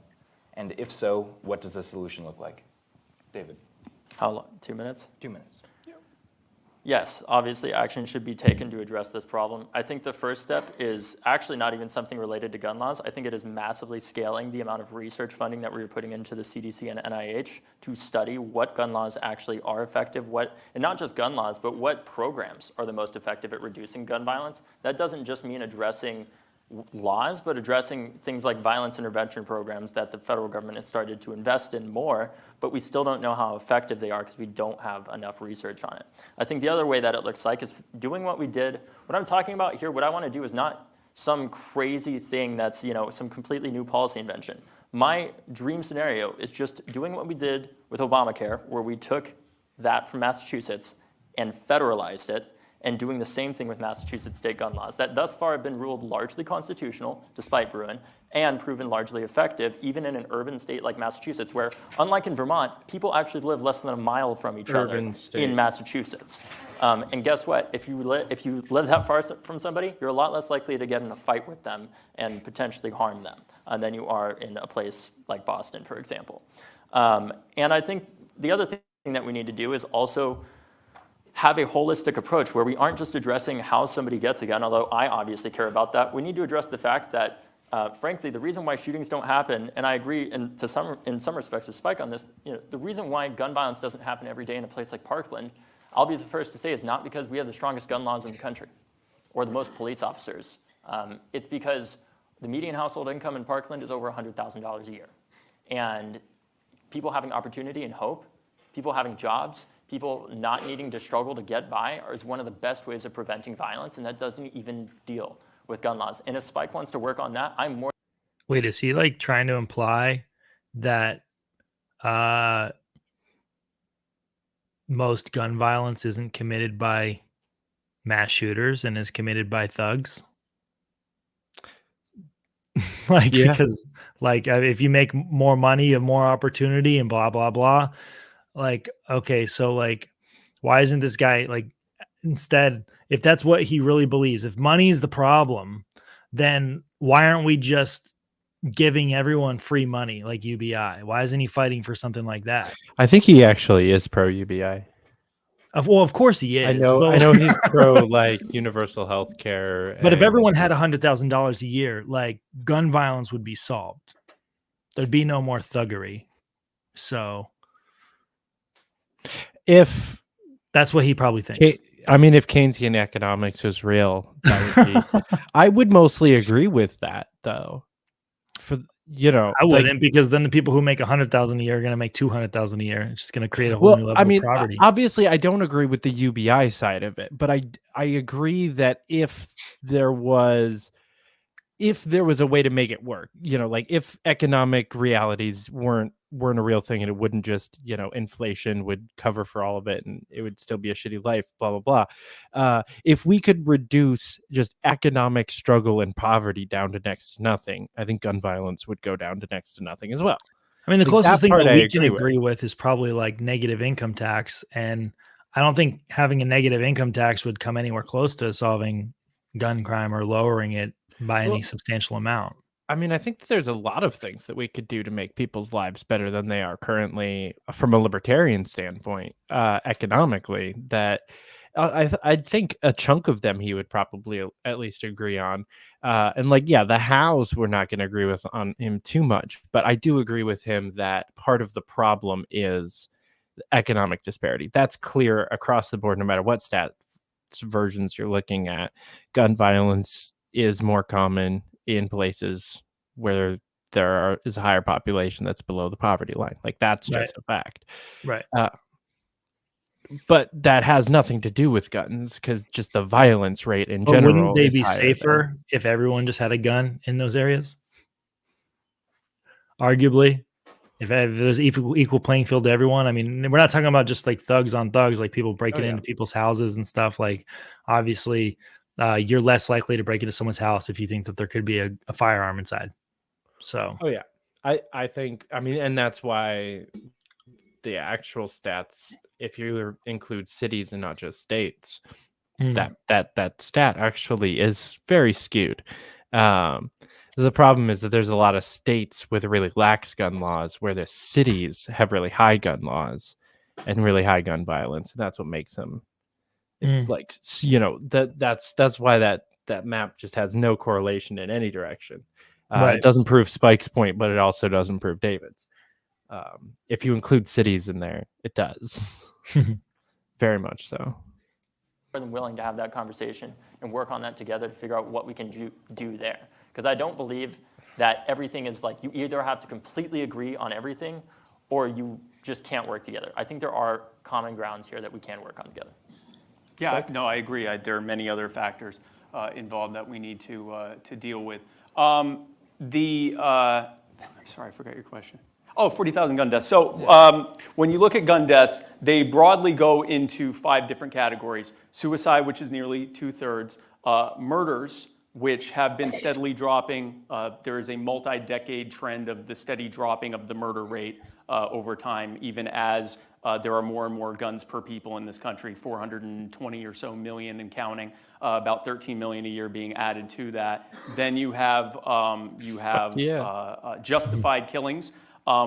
And if so, what does the solution look like? David. How long? 2 minutes? 2 minutes. Yes, obviously action should be taken to address this problem. I think the first step is actually not even something related to gun laws. I think it is massively scaling the amount of research funding that we're putting into the CDC and NIH to study what gun laws actually are effective, and not just gun laws, but what programs are the most effective at reducing gun violence. That doesn't just mean addressing laws, but addressing things like violence intervention programs that the federal government has started to invest in more, but we still don't know how effective they are because we don't have enough research on it. I think the other way that it looks like is doing what we did. What I'm talking about here, what I want to do is not some crazy thing that's, some completely new policy invention. My dream scenario is just doing what we did with Obamacare, where we took that from Massachusetts and federalized it, and doing the same thing with Massachusetts state gun laws that thus far have been ruled largely constitutional, despite Bruin, and proven largely effective, even in an urban state like Massachusetts, where, unlike in Vermont, people actually live less than a mile from each other in Massachusetts. And guess what? If you live that far from somebody, you're a lot less likely to get in a fight with them and potentially harm them than you are in a place like Boston, for example. And I think the other thing that we need to do is also have a holistic approach where we aren't just addressing how somebody gets a gun, although I obviously care about that. We need to address the fact that, frankly, the reason why shootings don't happen, and I agree in some respects with Spike on this, the reason why gun violence doesn't happen every day in a place like Parkland, I'll be the first to say, is not because we have the strongest gun laws in the country or the most police officers. It's because the median household income in Parkland is over $100,000 a year. And people having opportunity and hope, people having jobs, people not needing to struggle to get by is one of the best ways of preventing violence, and that doesn't even deal with gun laws. And if Spike wants to work on that, I'm more... Wait, is he like trying to imply that most gun violence isn't committed by mass shooters and is committed by thugs? Because if you make more money, you have more opportunity and blah, blah, blah. Like, okay, so like, why isn't this guy like, instead, if that's what he really believes, if money is the problem, then why aren't we just giving everyone free money like UBI? Why isn't he fighting for something like that? I think he actually is pro UBI. Well, of course he is. I know he's pro like universal health care. But if everyone had $100,000 a year, like gun violence would be solved. There'd be no more thuggery. So if that's what he probably thinks. I mean, if Keynesian economics is real, that would be, I would mostly agree with that, though. I wouldn't, because then the people who make $100,000 a year are going to make $200,000 a year. It's just going to create a whole new level of poverty. Obviously, I don't agree with the UBI side of it, but I agree that if there was a way to make it work, like if economic realities weren't weren't a real thing and it wouldn't just, inflation would cover for all of it and it would still be a shitty life, blah, blah, blah. If we could reduce just economic struggle and poverty down to next to nothing, I think gun violence would go down to next to nothing as well. I mean, the closest thing that we can agree agree with is probably like negative income tax. And I don't think having a negative income tax would come anywhere close to solving gun crime or lowering it by any substantial amount. I mean, I think that there's a lot of things that we could do to make people's lives better than they are currently from a libertarian standpoint, economically, that I think a chunk of them he would probably at least agree on. And the hows we're not going to agree with on him too much, but I do agree with him that part of the problem is economic disparity. That's clear across the board, no matter what stats versions you're looking at. Gun violence is more common in places where there is a higher population that's below the poverty line. Like that's just a fact. Right. But that has nothing to do with guns because just the violence rate in general. Wouldn't they be safer if everyone just had a gun in those areas? Arguably, if there's equal playing field to everyone. I mean, we're not talking about just like thugs on thugs, like people breaking into people's houses and stuff. Like, obviously, you're less likely to break into someone's house if you think that there could be a firearm inside. So, I think, and that's why the actual stats, if you include cities and not just states, that stat actually is very skewed. The problem is that there's a lot of states with really lax gun laws where the cities have really high gun laws and really high gun violence. And that's what makes them that's why that map just has no correlation in any direction. It doesn't prove Spike's point, but it also doesn't prove David's. If you include cities in there, it does. Very much so. More than willing to have that conversation and work on that together to figure out what we can do there. Because I don't believe that everything is like you either have to completely agree on everything or you just can't work together. I think there are common grounds here that we can work on together. Yeah, no, I agree. There are many other factors involved that we need to deal with. I'm sorry, I forgot your question. Oh, 40,000 gun deaths. So when you look at gun deaths, they broadly go into 5 different categories. Suicide, which is nearly 2/3. Murders, which have been steadily dropping. There is a multi-decade trend of the steady dropping of the murder rate over time, even as there are more and more guns per people in this country, 420 or so million and counting, about 13 million a year being added to that. Then you have justified killings,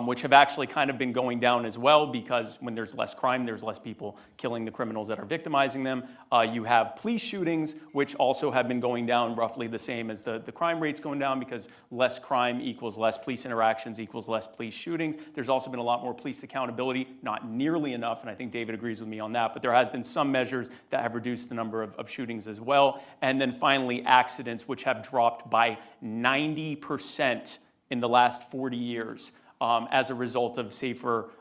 which have actually kind of been going down as well, because when there's less crime, there's less people killing the criminals that are victimizing them. You have police shootings, which also have been going down roughly the same as the crime rates going down, because less crime equals less police interactions equals less police shootings. There's also been a lot more police accountability, not nearly enough, and I think David agrees with me on that, but there has been some measures that have reduced the number of shootings as well. And then finally, accidents, which have dropped by 90% in the last 40 years. As a result of safer,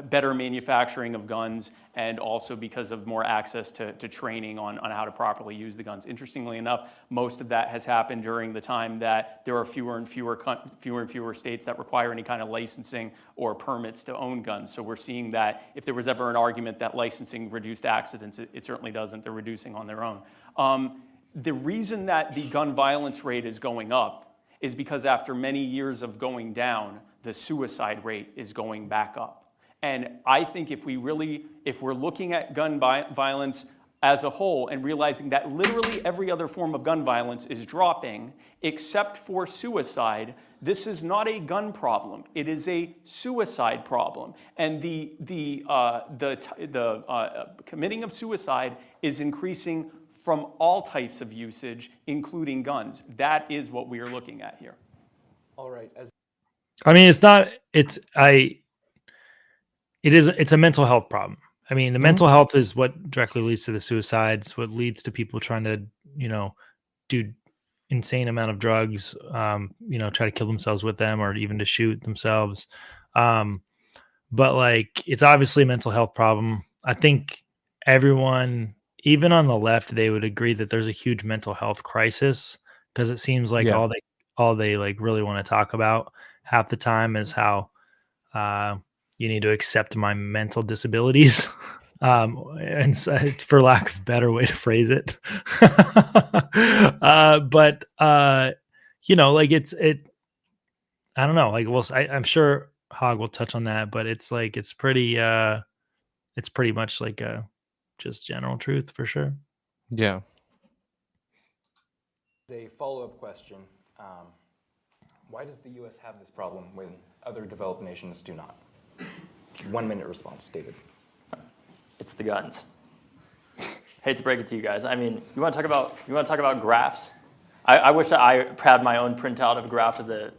better manufacturing of guns, and also because of more access to training on how to properly use the guns. Interestingly enough, most of that has happened during the time that there are fewer and fewer states that require any kind of licensing or permits to own guns. So we're seeing that if there was ever an argument that licensing reduced accidents, it certainly doesn't. They're reducing on their own. The reason that the gun violence rate is going up is because after many years of going down, the suicide rate is going back up. And I think if we're looking at gun violence as a whole and realizing that literally every other form of gun violence is dropping except for suicide, this is not a gun problem. It is a suicide problem. And the committing of suicide is increasing from all types of usage, including guns. That is what we are looking at here. All right. It's a mental health problem. I mean, the mental health is what directly leads to the suicides, what leads to people trying to, do insane amount of drugs, try to kill themselves with them or even to shoot themselves. But it's obviously a mental health problem. I think everyone, even on the left, they would agree that there's a huge mental health crisis, because it seems like all they really want to talk about half the time is how you need to accept my mental disabilities. And so, for lack of a better way to phrase it. But like I don't know, like, I'm sure Hogg will touch on that, but it's like, it's pretty much like just general truth for sure. Yeah. A follow-up question. Why does the U.S. have this problem when other developed nations do not? 1 minute response, David. It's the guns. Hate to break it to you guys. I mean, you want to talk about graphs? I wish that I had my own printout of a graph of the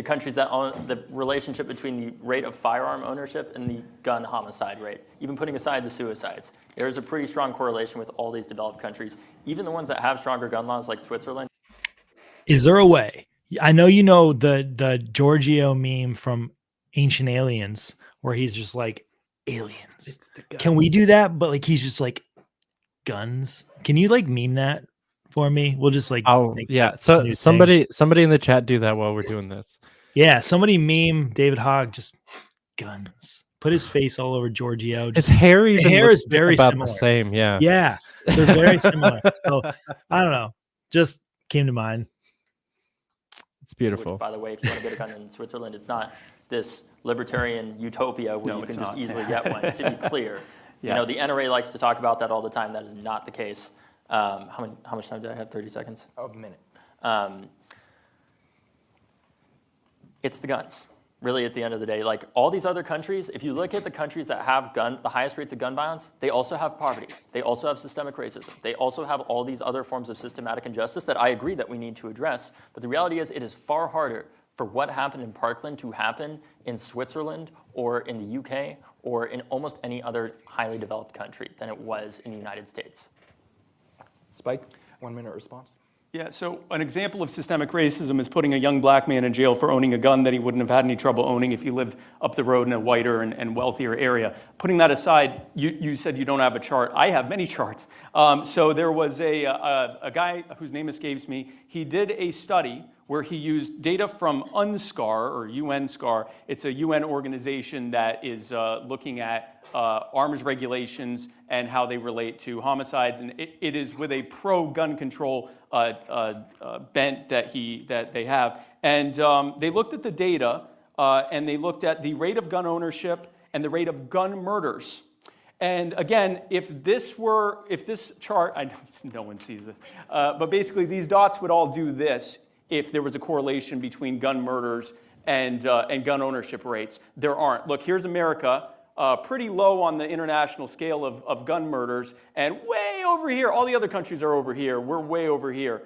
countries that own the relationship between the rate of firearm ownership and the gun homicide rate, even putting aside the suicides. There's a pretty strong correlation with all these developed countries, even the ones that have stronger gun laws like Switzerland. Is there a way? I know you know the Giorgio meme from Ancient Aliens where he's just like, aliens. Can we do that? But like, he's just like, guns. Can you like meme that for me? We'll just like, yeah. So somebody in the chat do that while we're doing this. Yeah, somebody meme David Hogg, just guns. Put his face all over Giorgio. His hair is very about similar. the same. Yeah. Yeah, they're very similar. So I don't know. Just came to mind. It's beautiful. Which, by the way, if you want to get a gun in Switzerland, it's not this libertarian utopia where you can just easily get one. To be clear, you know, the NRA likes to talk about that all the time. That is not the case. How much time do I have? 30 seconds? A minute. It's the guns. Really, at the end of the day, like all these other countries, if you look at the countries that have the highest rates of gun violence, they also have poverty. They also have systemic racism. They also have all these other forms of systematic injustice that I agree that we need to address. But the reality is it is far harder for what happened in Parkland to happen in Switzerland or in the UK or in almost any other highly developed country than it was in the United States. Spike, 1 minute response. Yeah, so an example of systemic racism is putting a young black man in jail for owning a gun that he wouldn't have had any trouble owning if he lived up the road in a whiter and wealthier area. Putting that aside, you said you don't have a chart. I have many charts. So there was a guy whose name escapes me. He did a study where he used data from UNSCAR, or UNSCAR. It's a UN organization that is looking at arms regulations and how they relate to homicides, and it is with a pro-gun control bent that they have. And they looked at the data, and they looked at the rate of gun ownership and the rate of gun murders. And again, if this chart, I know no one sees it, but basically these dots would all do this if there was a correlation between gun murders and gun ownership rates. There aren't. Look, here's America. Pretty low on the international scale of gun murders, and way over here. All the other countries are over here. We're way over here.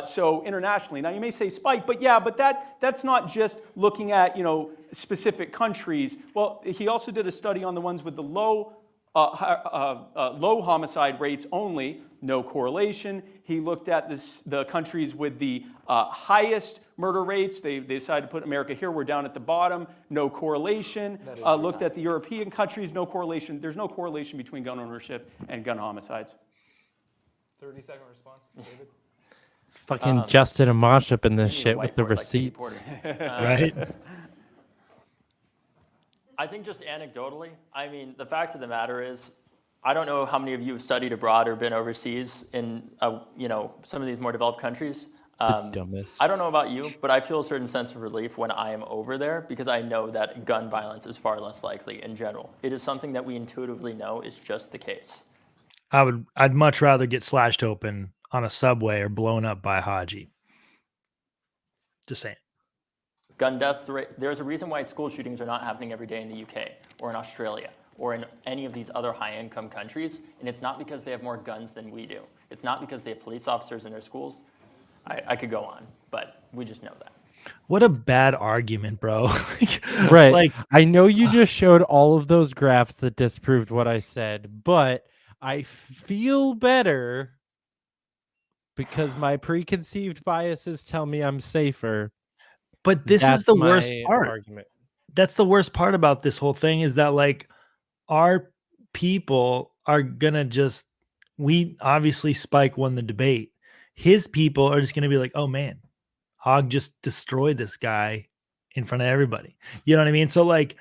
So internationally, now you may say, Spike, but that's not just looking at specific countries. Well, he also did a study on the ones with the low homicide rates only, no correlation. He looked at the countries with the highest murder rates. They decided to put America here. We're down at the bottom, no correlation. Looked at the European countries, no correlation. There's no correlation between gun ownership and gun homicides. 30-second response, David. Fucking Justin Amash up in this shit with the receipts. Right? I think just anecdotally, I mean, the fact of the matter is, I don't know how many of you have studied abroad or been overseas in, some of these more developed countries. The dumbest. I don't know about you, but I feel a certain sense of relief when I am over there because I know that gun violence is far less likely in general. It is something that we intuitively know is just the case. I'd much rather get slashed open on a subway or blown up by Haji. Just saying. Gun deaths, there's a reason why school shootings are not happening every day in the UK or in Australia or in any of these other high-income countries, and it's not because they have more guns than we do. It's not because they have police officers in their schools. I could go on, but we just know that. What a bad argument, bro. Right. Like, I know you just showed all of those graphs that disproved what I said, but I feel better because my preconceived biases tell me I'm safer. But this is the worst part. Argument. That's the worst part about this whole thing is that like our people are gonna we obviously Spike won the debate. His people are just gonna be like, oh man, Hogg just destroyed this guy in front of everybody. You know what I mean? So like,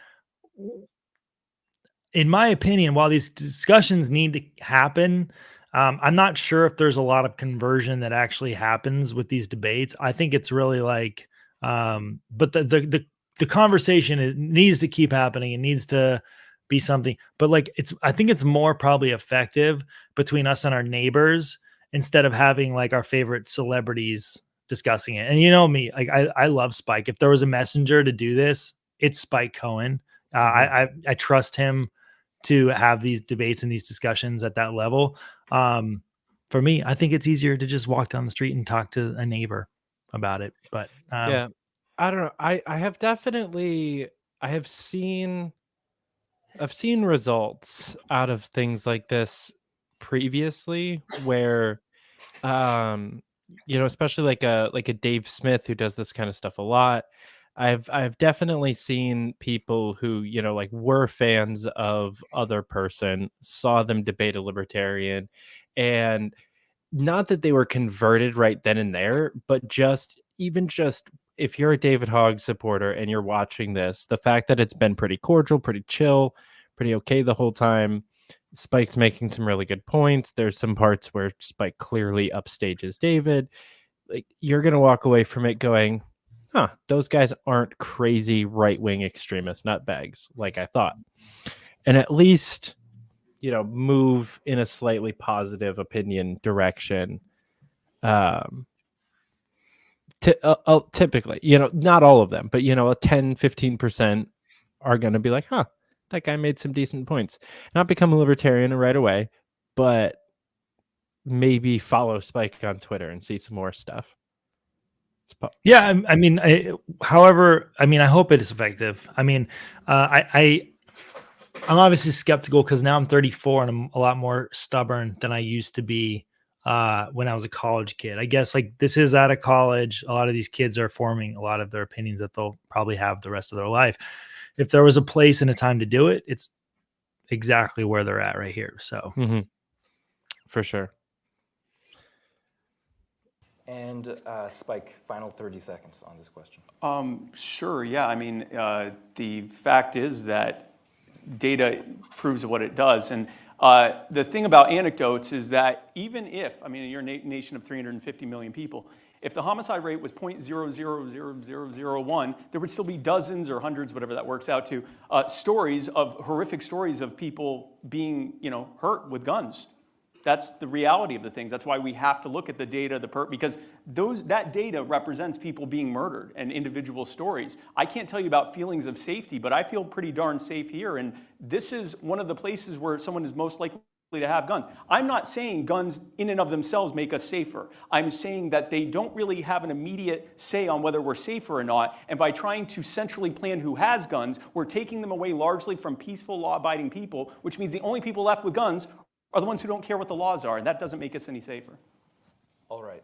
in my opinion, while these discussions need to happen, I'm not sure if there's a lot of conversion that actually happens with these debates. I think it's really like, but the conversation, it needs to keep happening. It needs to be something, but like I think it's more probably effective between us and our neighbors instead of having like our favorite celebrities discussing it. And you know me, like I love Spike. If there was a messenger to do this, it's Spike Cohen. I trust him to have these debates and these discussions at that level. For me, I think it's easier to just walk down the street and talk to a neighbor about it. But yeah, I don't know. I've seen results out of things like this previously where especially like a Dave Smith who does this kind of stuff a lot. I've definitely seen people who, like were fans of other person, saw them debate a libertarian, and not that they were converted right then and there, but just if you're a David Hogg supporter and you're watching this, the fact that it's been pretty cordial, pretty chill, pretty okay the whole time. Spike's making some really good points. There's some parts where Spike clearly upstages David. Like, you're going to walk away from it going, those guys aren't crazy right-wing extremist nutbags like I thought. And at least, move in a slightly positive opinion direction. Typically, not all of them, but, a 10, 15% are going to be like, that guy made some decent points. Not become a libertarian right away, but maybe follow Spike on Twitter and see some more stuff. Yeah, I mean, I hope it is effective. I mean, I'm obviously skeptical because now I'm 34 and I'm a lot more stubborn than I used to be when I was a college kid. I guess like this is out of college. A lot of these kids are forming a lot of their opinions that they'll probably have the rest of their life. If there was a place and a time to do it, it's exactly where they're at right here. So for sure. And Spike, final 30 seconds on this question. Sure, yeah. I mean, the fact is that data proves what it does. And the thing about anecdotes is that even if, you're a nation of 350 million people, if the homicide rate was 0.000001, there would still be dozens or hundreds, whatever that works out to, horrific stories of people being, hurt with guns. That's the reality of the things. That's why we have to look at the data, because that data represents people being murdered and individual stories. I can't tell you about feelings of safety, but I feel pretty darn safe here. And this is one of the places where someone is most likely to have guns. I'm not saying guns in and of themselves make us safer. I'm saying that they don't really have an immediate say on whether we're safer or not. And by trying to centrally plan who has guns, we're taking them away largely from peaceful, law-abiding people, which means the only people left with guns are the ones who don't care what the laws are, and that doesn't make us any safer. All right.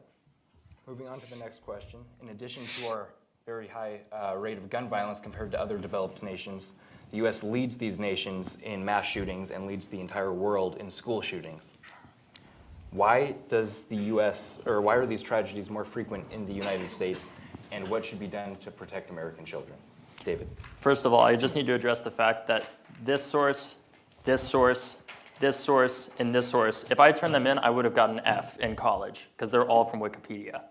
Moving on to the next question. In addition to our very high rate of gun violence compared to other developed nations, the U.S. leads these nations in mass shootings and leads the entire world in school shootings. Why are these tragedies more frequent in the United States, and what should be done to protect American children? David. First of all, I just need to address the fact that this source, and this source, if I turned them in, I would have gotten an F in college, because they're all from Wikipedia.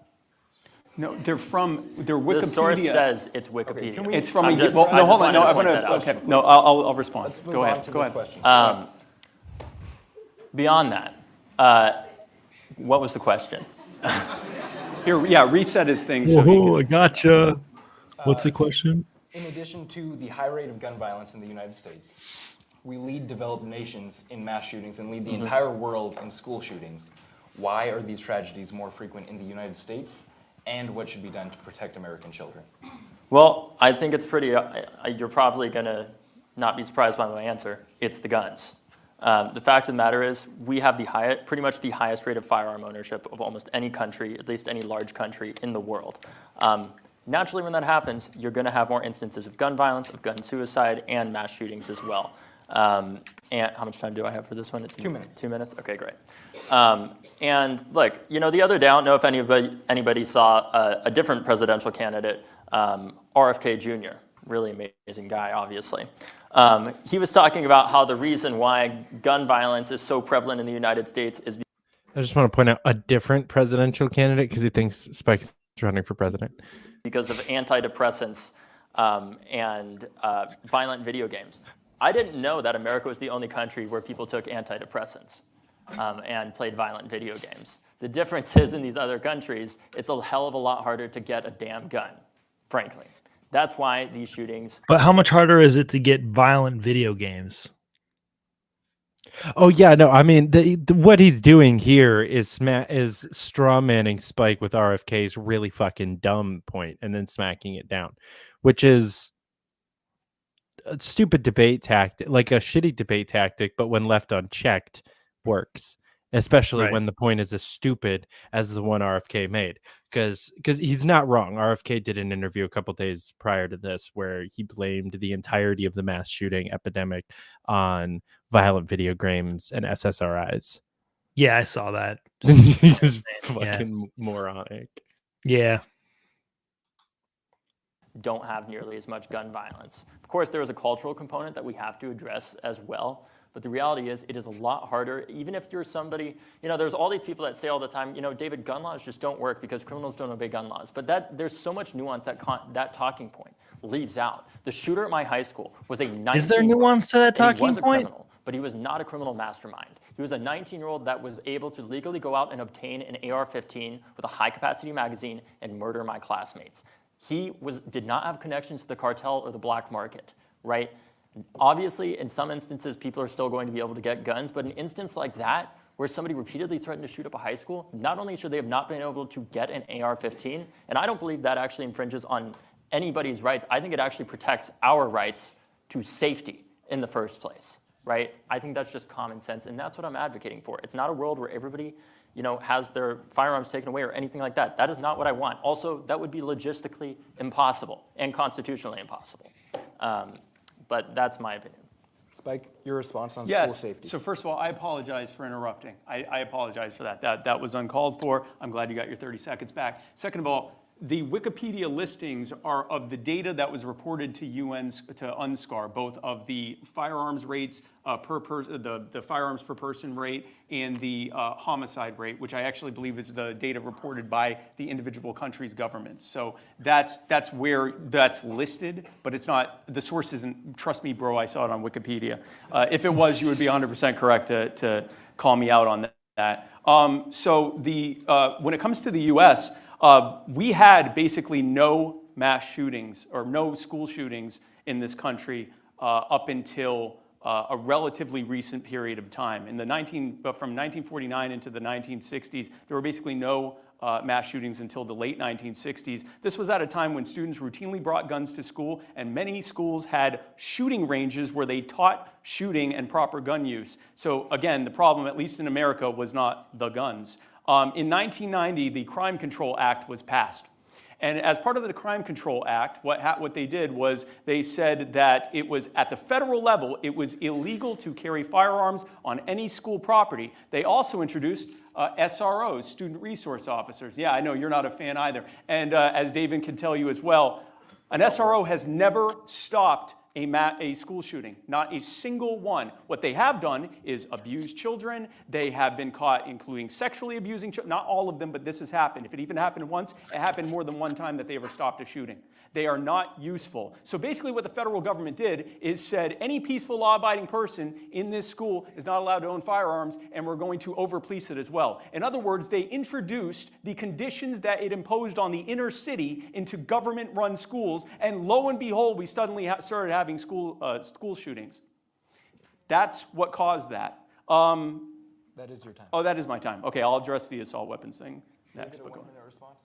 No, they're Wikipedia. The source says it's Wikipedia. Okay, it's from hold on. No, I'll respond. Go ahead. Beyond that, what was the question? Reset his thing. I gotcha. What's the question? In addition to the high rate of gun violence in the United States, we lead developed nations in mass shootings and lead the entire world in school shootings. Why are these tragedies more frequent in the United States? And what should be done to protect American children? Well, I think it's pretty, you're probably going to not be surprised by my answer. It's the guns. The fact of the matter is we have pretty much the highest rate of firearm ownership of almost any country, at least any large country in the world. Naturally, when that happens, you're going to have more instances of gun violence, of gun suicide, and mass shootings as well. And how much time do I have for this one? It's 2 minutes. 2 minutes? Okay, great. And look, the other day, I don't know if anybody saw a different presidential candidate RFK Jr., really amazing guy, obviously. He was talking about how the reason why gun violence is so prevalent in the United States is I just want to point out a different presidential candidate because he thinks Spike's running for president. Because of antidepressants and violent video games. I didn't know that America was the only country where people took antidepressants and played violent video games. The difference is in these other countries, it's a hell of a lot harder to get a damn gun, frankly. That's why these shootings... But how much harder is it to get violent video games? Oh yeah, no, I mean what he's doing here is straw manning Spike with RFK's really fucking dumb point and then smacking it down, which is a stupid debate tactic, like a shitty debate tactic, but when left unchecked, works. Especially when the point is as stupid as the one RFK made, because he's not wrong. RFK did an interview a couple days prior to this where he blamed the entirety of the mass shooting epidemic on violent video games and SSRIs. Yeah, I saw that. He's fucking moronic. Yeah. Don't have nearly as much gun violence. Of course, there is a cultural component that we have to address as well. But the reality is it is a lot harder, even if you're somebody, there's all these people that say all the time, David, gun laws just don't work because criminals don't obey gun laws. But there's so much nuance that talking point leaves out. The shooter at my high school was a 19-year-old. Is there nuance to that talking point? He was a point? criminal, but he was not a criminal mastermind. He was a 19-year-old that was able to legally go out and obtain an AR-15 with a high-capacity magazine and murder my classmates. He did not have connections to the cartel or the black market, right? Obviously, in some instances, people are still going to be able to get guns, but an instance like that, where somebody repeatedly threatened to shoot up a high school, not only should they have not been able to get an AR-15, and I don't believe that actually infringes on anybody's rights. I think it actually protects our rights to safety in the first place, right? I think that's just common sense, and that's what I'm advocating for. It's not a world where everybody, has their firearms taken away or anything like that. That is not what I want. Also, that would be logistically impossible and constitutionally impossible. But that's my opinion. Spike, your response on school safety. So first of all, I apologize for interrupting. I apologize for that. That was uncalled for. I'm glad you got your 30 seconds back. Second of all, the Wikipedia listings are of the data that was reported to UNSCAR, both of the firearms rates per person, the firearms per person rate, and the homicide rate, which I actually believe is the data reported by the individual country's governments. So that's where that's listed, but it's not. The source isn't. Trust me, bro. I saw it on Wikipedia. If it was, you would be 100% correct to call me out on that. So when it comes to the U.S. We had basically no mass shootings or no school shootings in this country up until a relatively recent period of time. From 1949 into the 1960s, there were basically no mass shootings until the late 1960s. This was at a time when students routinely brought guns to school, and many schools had shooting ranges where they taught shooting and proper gun use. So again, the problem, at least in America, was not the guns. In 1990, the Crime Control Act was passed. And as part of the Crime Control Act, what they did was they said that it was at the federal level, it was illegal to carry firearms on any school property. They also introduced SROs, student resource officers. Yeah, I know you're not a fan either. And as David can tell you as well, an SRO has never stopped a school shooting, not a single one. What they have done is abuse children. They have been caught including sexually abusing children. Not all of them, but this has happened. If it even happened once, it happened more than one time that they ever stopped a shooting. They are not useful. So basically what the federal government did is said any peaceful law-abiding person in this school is not allowed to own firearms, and we're going to over-police it as well. In other words, they introduced the conditions that it imposed on the inner city into government-run schools, and lo and behold, we suddenly started having school shootings. That's what caused that. That is your time. Oh, that is my time. Okay, I'll address the assault weapons thing next. Can I get a 1-minute response?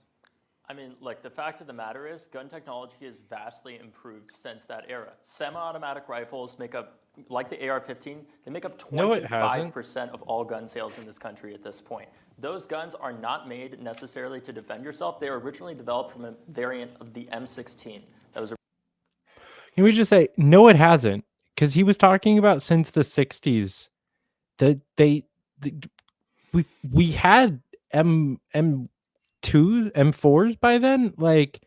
I mean, the fact of the matter is gun technology has vastly improved since that era. Semi-automatic rifles make up, like the AR-15, they make up 25% of all gun sales in this country at this point. Those guns are not made necessarily to defend yourself. They were originally developed from a variant of the M16. That was. Can we just say, no, it hasn't? Because he was talking about since the 60s that we had M2s, M4s by then. Like,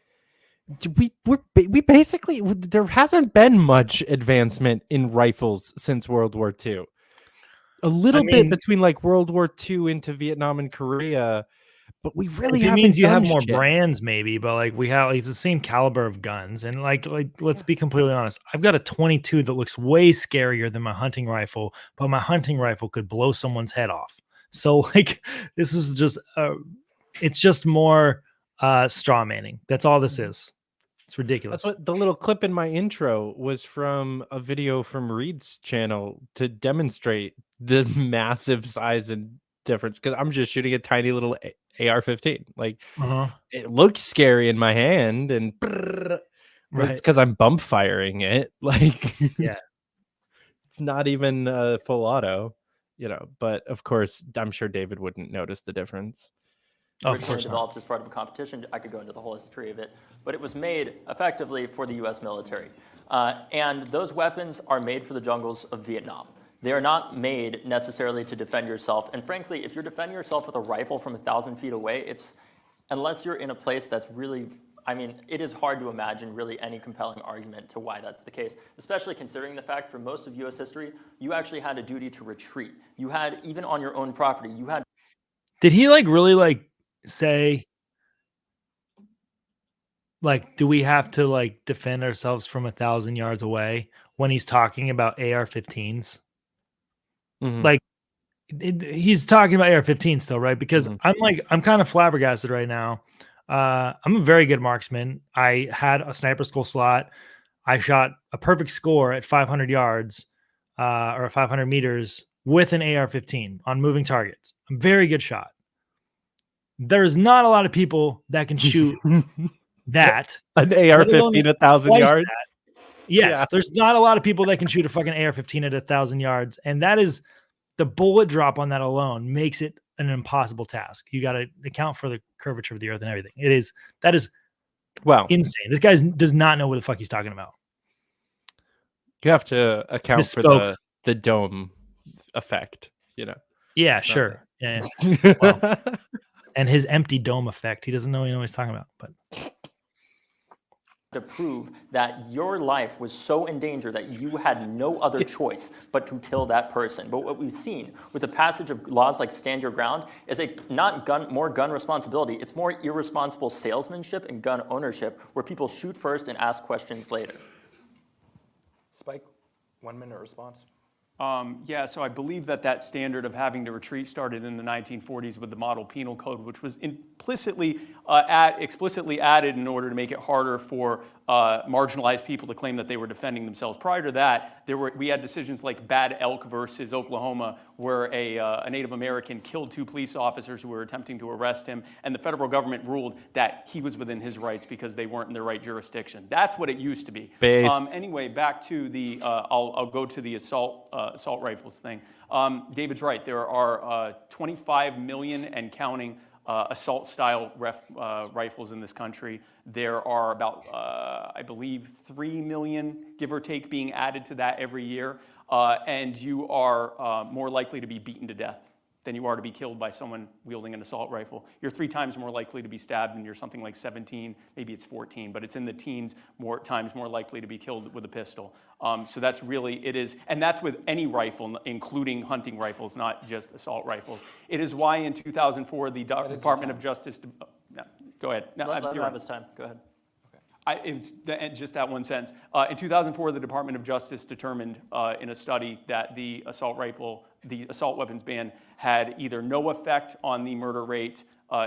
we basically, there hasn't been much advancement in rifles since World War II. A little bit between like World War II into Vietnam and Korea, but we really it haven't means you have done more shit. brands maybe, but like we have like the same caliber of guns, and like let's be completely honest, I've got a 22 that looks way scarier than my hunting rifle, but my hunting rifle could blow someone's head off. So like this is just it's just more straw manning. That's all this is. It's ridiculous. That's what the little clip in my intro was from, a video from Reed's channel to demonstrate the massive size and difference, because I'm just shooting a tiny little AR-15. Like it looks scary in my hand, and but it's because I'm bump firing it. Like yeah, it's not even full auto, you know. But of course, I'm sure David wouldn't notice the difference. Originally developed as part of a competition. I could go into the whole history of it, but it was made effectively for the U.S. military. And those weapons are made for the jungles of Vietnam. They are not made necessarily to defend yourself. And frankly, if you're defending yourself with a rifle from 1,000 feet away, unless you're in a place that's really, I mean, it is hard to imagine really any compelling argument to why that's the case, especially considering the fact for most of U.S. history, you actually had a duty to retreat. You had, even on your own property, you had. Did he like really like say, like, do we have to like defend ourselves from 1,000 yards away when he's talking about AR-15s? Like he's talking about AR-15 still, right? Because I'm kind of flabbergasted right now. I'm a very good marksman. I had a sniper school slot. I shot a perfect score at 500 yards or 500 meters with an AR-15 on moving targets. I'm a very good shot. There's not a lot of people that can shoot that. An AR-15 1,000 yards? Yes, there's not a lot of people that can shoot a fucking AR-15 at 1,000 yards. And that is, the bullet drop on that alone makes it an impossible task. You got to account for the curvature of the earth and everything. That is insane. This guy does not know what the fuck he's talking about. You have to account for the dome effect, you know? Yeah, sure. Yeah. And his empty dome effect. He doesn't know what he's talking about. But to prove that your life was so in danger that you had no other choice but to kill that person. But what we've seen with the passage of laws like Stand Your Ground is more gun responsibility. It's more irresponsible salesmanship and gun ownership, where people shoot first and ask questions later. Spike, 1 minute response. Yeah, so I believe that standard of having to retreat started in the 1940s with the Model Penal Code, which was explicitly added in order to make it harder for marginalized people to claim that they were defending themselves. Prior to that, we had decisions like Bad Elk versus Oklahoma, where a Native American killed 2 police officers who were attempting to arrest him, and the federal government ruled that he was within his rights because they weren't in the right jurisdiction. That's what it used to be. Anyway, back to the, I'll go to the assault rifles thing. David's right. There are 25 million and counting assault-style rifles in this country. There are about, I believe, 3 million, give or take, being added to that every year. And you are more likely to be beaten to death than you are to be killed by someone wielding an assault rifle. You're 3 times more likely to be stabbed, and you're something like 17, maybe it's 14, but it's in the teens, times more likely to be killed with a pistol. So that's really, it is, and that's with any rifle, including hunting rifles, not just assault rifles. It is why in 2004, the Department of Justice, go ahead. No, let him have his time, go ahead. It's just that one sentence. In 2004, the Department of Justice determined in a study that the assault weapons ban had either no effect on the murder rate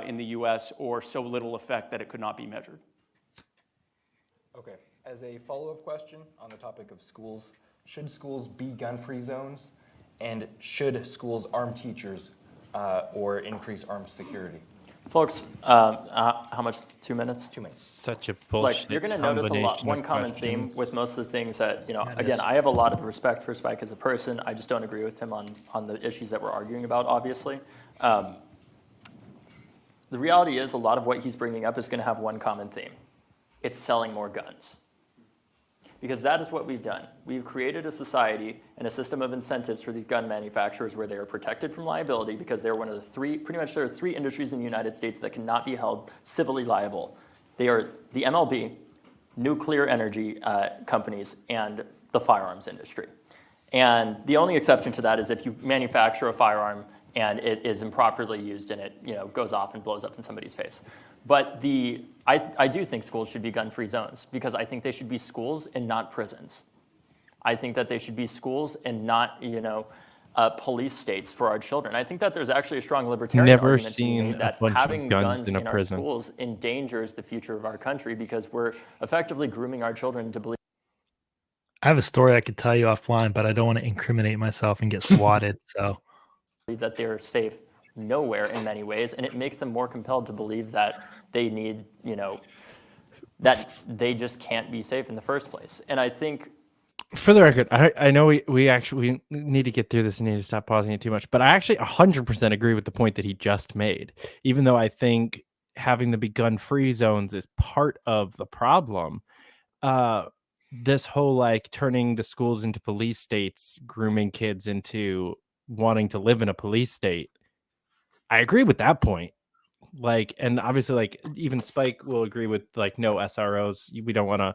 in the U.S. or so little effect that it could not be measured. Okay, as a follow-up question on the topic of schools, should schools be gun-free zones? And should schools arm teachers or increase armed security? Folks, how much? 2 minutes? 2 minutes. Such a bullshit. Like, you're going to notice a lot. One common theme with most of the things that, again, I have a lot of respect for Spike as a person. I just don't agree with him on the issues that we're arguing about, obviously. The reality is a lot of what he's bringing up is going to have one common theme. It's selling more guns. Because that is what we've done. We've created a society and a system of incentives for these gun manufacturers where they are protected from liability because they're one of the pretty much there are 3 industries in the United States that cannot be held civilly liable. They are the MLB, nuclear energy companies and the firearms industry. And the only exception to that is if you manufacture a firearm and it is improperly used and it goes off and blows up in somebody's face. But I do think schools should be gun-free zones because I think they should be schools and not prisons. I think that they should be schools and not police states for our children. I think that there's actually a strong libertarian argument to be made that having guns in our schools endangers the future of our country because we're effectively grooming our children to believe. I have a story I could tell you offline, but I don't want to incriminate myself and get swatted. So that they're safe nowhere in many ways, and it makes them more compelled to believe that they need, that they just can't be safe in the first place. And I think, for the record, I know we actually need to get through this and need to stop pausing it too much, but I actually 100% agree with the point that he just made, even though I think having the be gun-free zones is part of the problem. This whole turning the schools into police states, grooming kids into wanting to live in a police state, I agree with that point. And obviously even Spike will agree with no SROs. We don't want to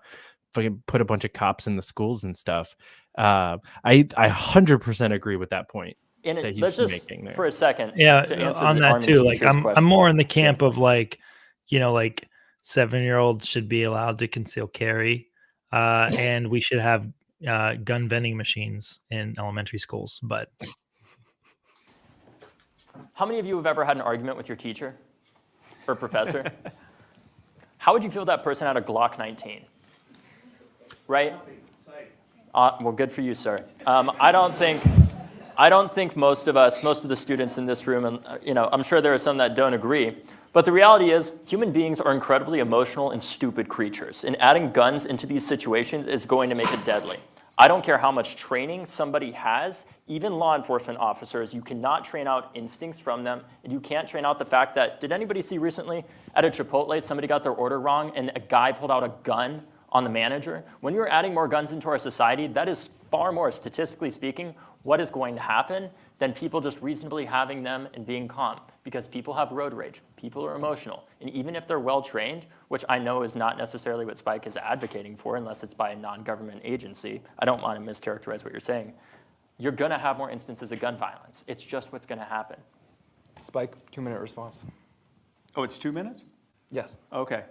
fucking put a bunch of cops in the schools and stuff. I 100% agree with that point. And that let's just making there. For a second, yeah, to answer on the that Armin too. teacher's question. I'm more in the camp of 7-year-olds should be allowed to conceal carry, and we should have gun vending machines in elementary schools. But how many of you have ever had an argument with your teacher or professor? How would you feel if that person had a Glock 19? Right? Well, good for you, sir. I don't think most of the students in this room, and I'm sure there are some that don't agree, but the reality is human beings are incredibly emotional and stupid creatures, and adding guns into these situations is going to make it deadly. I don't care how much training somebody has, even law enforcement officers, you cannot train out instincts from them, and you can't train out the fact that, did anybody see recently at a Chipotle, somebody got their order wrong and a guy pulled out a gun on the manager? When you're adding more guns into our society, that is far more, statistically speaking, what is going to happen than people just reasonably having them and being calm. Because people have road rage, people are emotional, and even if they're well-trained, which I know is not necessarily what Spike is advocating for unless it's by a non-government agency, I don't want to mischaracterize what you're saying, you're gonna have more instances of gun violence. It's just what's gonna happen. Spike, 2-minute response. Oh, it's 2 minutes? Yes. Okay.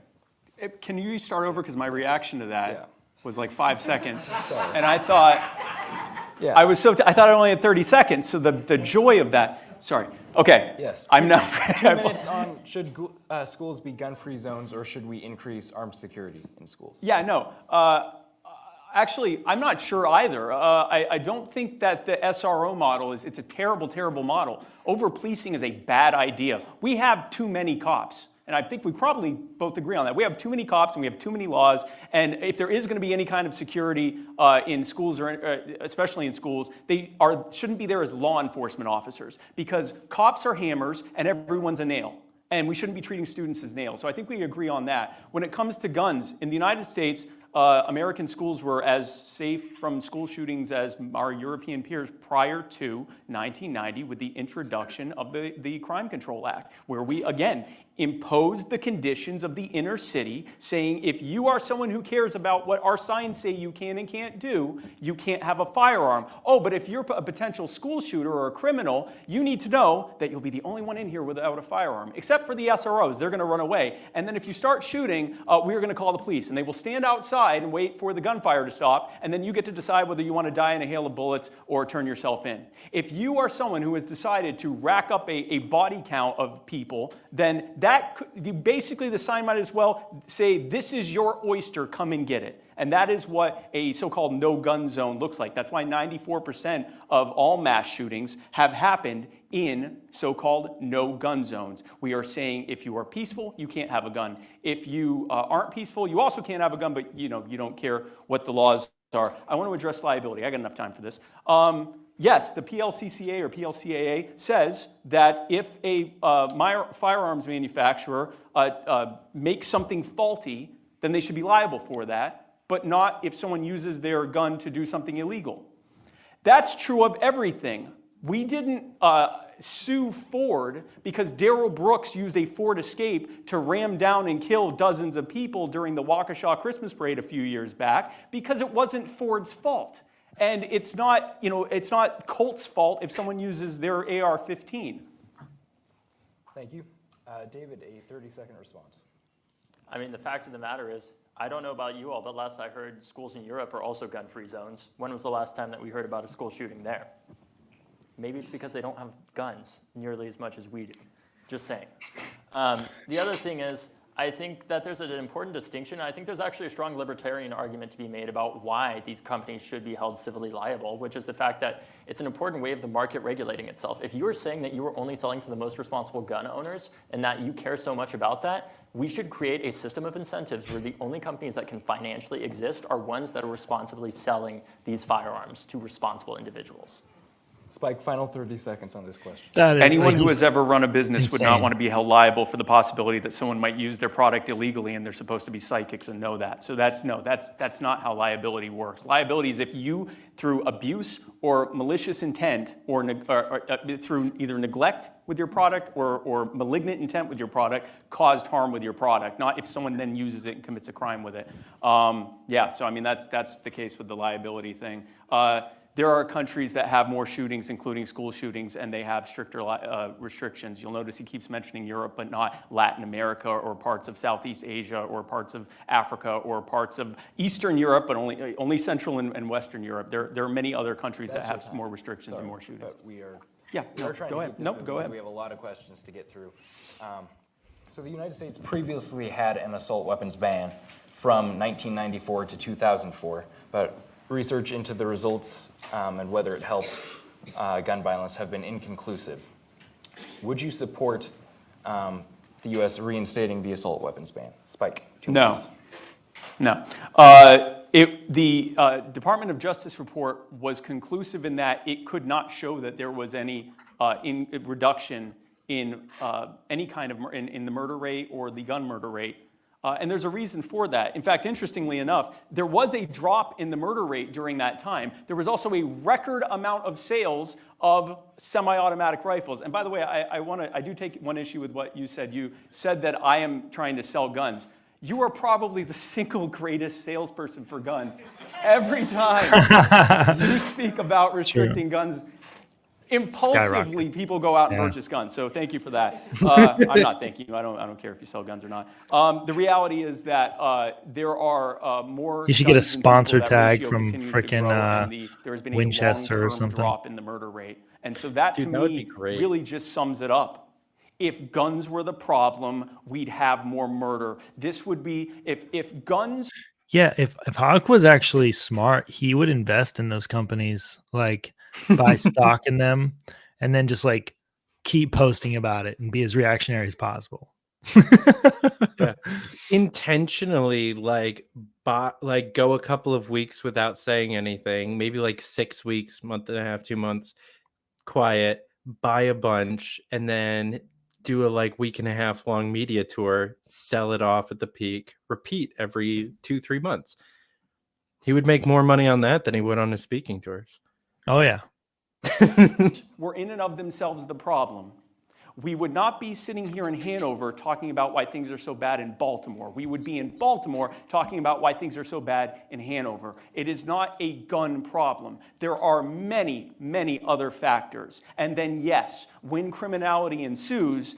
Can you start over? Because my reaction to that was 5 seconds. And I thought, I thought I only had 30 seconds. So the joy of that, sorry. Okay. Yes. I'm not. 2 minutes on should schools be gun-free zones or should we increase armed security in schools? Yeah, no. Actually, I'm not sure either. I don't think that the SRO model it's a terrible, terrible model. Over-policing is a bad idea. We have too many cops. And I think we probably both agree on that. We have too many cops and we have too many laws. And if there is going to be any kind of security in schools, or especially in schools, they shouldn't be there as law enforcement officers because cops are hammers and everyone's a nail. And we shouldn't be treating students as nails. So I think we agree on that. When it comes to guns, in the United States, American schools were as safe from school shootings as our European peers prior to 1990 with the introduction of the Crime Control Act, where we, again, imposed the conditions of the inner city, saying if you are someone who cares about what our signs say you can and can't do, you can't have a firearm. Oh, but if you're a potential school shooter or a criminal, you need to know that you'll be the only one in here without a firearm, except for the SROs. They're going to run away. And then if you start shooting, we're going to call the police. And they will stand outside and wait for the gunfire to stop, and then you get to decide whether you want to die in a hail of bullets or turn yourself in. If you are someone who has decided to rack up a body count of people, then basically the sign might as well say, this is your oyster, come and get it. And that is what a so-called no-gun zone looks like. That's why 94% of all mass shootings have happened in so-called no-gun zones. We are saying if you are peaceful, you can't have a gun. If you aren't peaceful, you also can't have a gun, but you don't care what the laws are. I want to address liability. I got enough time for this. Yes, the PLCCA or PLCAA says that if a firearms manufacturer makes something faulty, then they should be liable for that, but not if someone uses their gun to do something illegal. That's true of everything. We didn't sue Ford because Darrell Brooks used a Ford Escape to ram down and kill dozens of people during the Waukesha Christmas parade a few years back because it wasn't Ford's fault. And it's not, it's not Colt's fault if someone uses their AR-15. Thank you. David, a 30-second response. I mean, the fact of the matter is, I don't know about you all, but last I heard, schools in Europe are also gun-free zones. When was the last time that we heard about a school shooting there? Maybe it's because they don't have guns nearly as much as we do. Just saying. The other thing is, I think that there's an important distinction. I think there's actually a strong libertarian argument to be made about why these companies should be held civilly liable, which is the fact that it's an important way of the market regulating itself. If you were saying that you were only selling to the most responsible gun owners and that you care so much about that, we should create a system of incentives where the only companies that can financially exist are ones that are responsibly selling these firearms to responsible individuals. Spike, final 30 seconds on this question. Anyone who has ever run a business would not want to be held liable for the possibility that someone might use their product illegally, and they're supposed to be psychics and know that. So that's not how liability works. Liability is if you, through abuse or malicious intent, or through either neglect with your product or malignant intent with your product, caused harm with your product, not if someone then uses it and commits a crime with it. Yeah, so I mean, that's the case with the liability thing. There are countries that have more shootings, including school shootings, and they have stricter restrictions. You'll notice he keeps mentioning Europe, but not Latin America or parts of Southeast Asia or parts of Africa or parts of Eastern Europe, but only Central and Western Europe. There are many other countries that have more restrictions and more shootings. But we are go trying to ahead. keep this Nope, moving go because ahead. We have a lot of questions to get through. So the United States previously had an assault weapons ban from 1994 to 2004, but research into the results and whether it helped gun violence have been inconclusive. Would you support the U.S. reinstating the assault weapons ban? Spike? No. The Department of Justice report was conclusive in that it could not show that there was any reduction in any kind of in the murder rate or the gun murder rate. And there's a reason for that. In fact, interestingly enough, there was a drop in the murder rate during that time. There was also a record amount of sales of semi-automatic rifles. And by the way, I do take one issue with what you said. You said that I am trying to sell guns. You are probably the single greatest salesperson for guns. Every time you speak about restricting guns, impulsively people go out and purchase guns. So thank you for that. I'm not thanking you. I don't care if you sell guns or not. The reality is that there are more. You should get a sponsor tag from frickin' there has been Winchester a or something. drop in the murder rate, and so that to me really just sums it up. If guns were the problem, we'd have more murder. This would be if guns. Yeah, if Hogg was actually smart, he would invest in those companies, like buy stock in them, and then just like keep posting about it and be as reactionary as possible. Yeah. Intentionally, go a couple of weeks without saying anything, maybe like 6 weeks, month and a half, 2 months, quiet, buy a bunch, and then do a week and a half long media tour, sell it off at the peak, repeat every 2-3 months. He would make more money on that than he would on his speaking tours. Oh yeah. Were in and of themselves the problem. We would not be sitting here in Hanover talking about why things are so bad in Baltimore. We would be in Baltimore talking about why things are so bad in Hanover. It is not a gun problem. There are many, many other factors. And then, yes, when criminality ensues,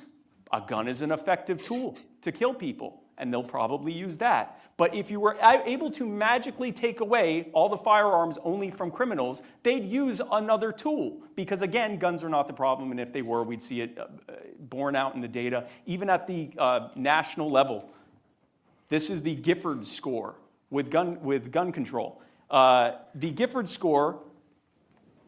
a gun is an effective tool to kill people, and they'll probably use that. But if you were able to magically take away all the firearms only from criminals, they'd use another tool. Because again, guns are not the problem, and if they were, we'd see it borne out in the data. Even at the national level, this is the Gifford score with gun control. The Gifford score,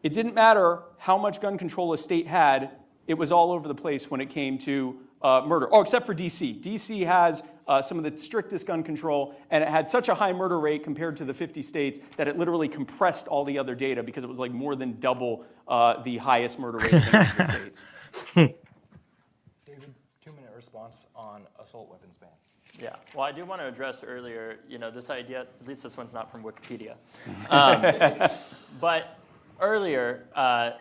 it didn't matter how much gun control a state had, it was all over the place when it came to murder. Oh, except for DC. DC has some of the strictest gun control, and it had such a high murder rate compared to the 50 states that it literally compressed all the other data because it was like more than double the highest murder rate in the states. David, 2-minute response on assault weapons ban. Yeah, well, I do want to address earlier, this idea, at least this one's not from Wikipedia. But earlier,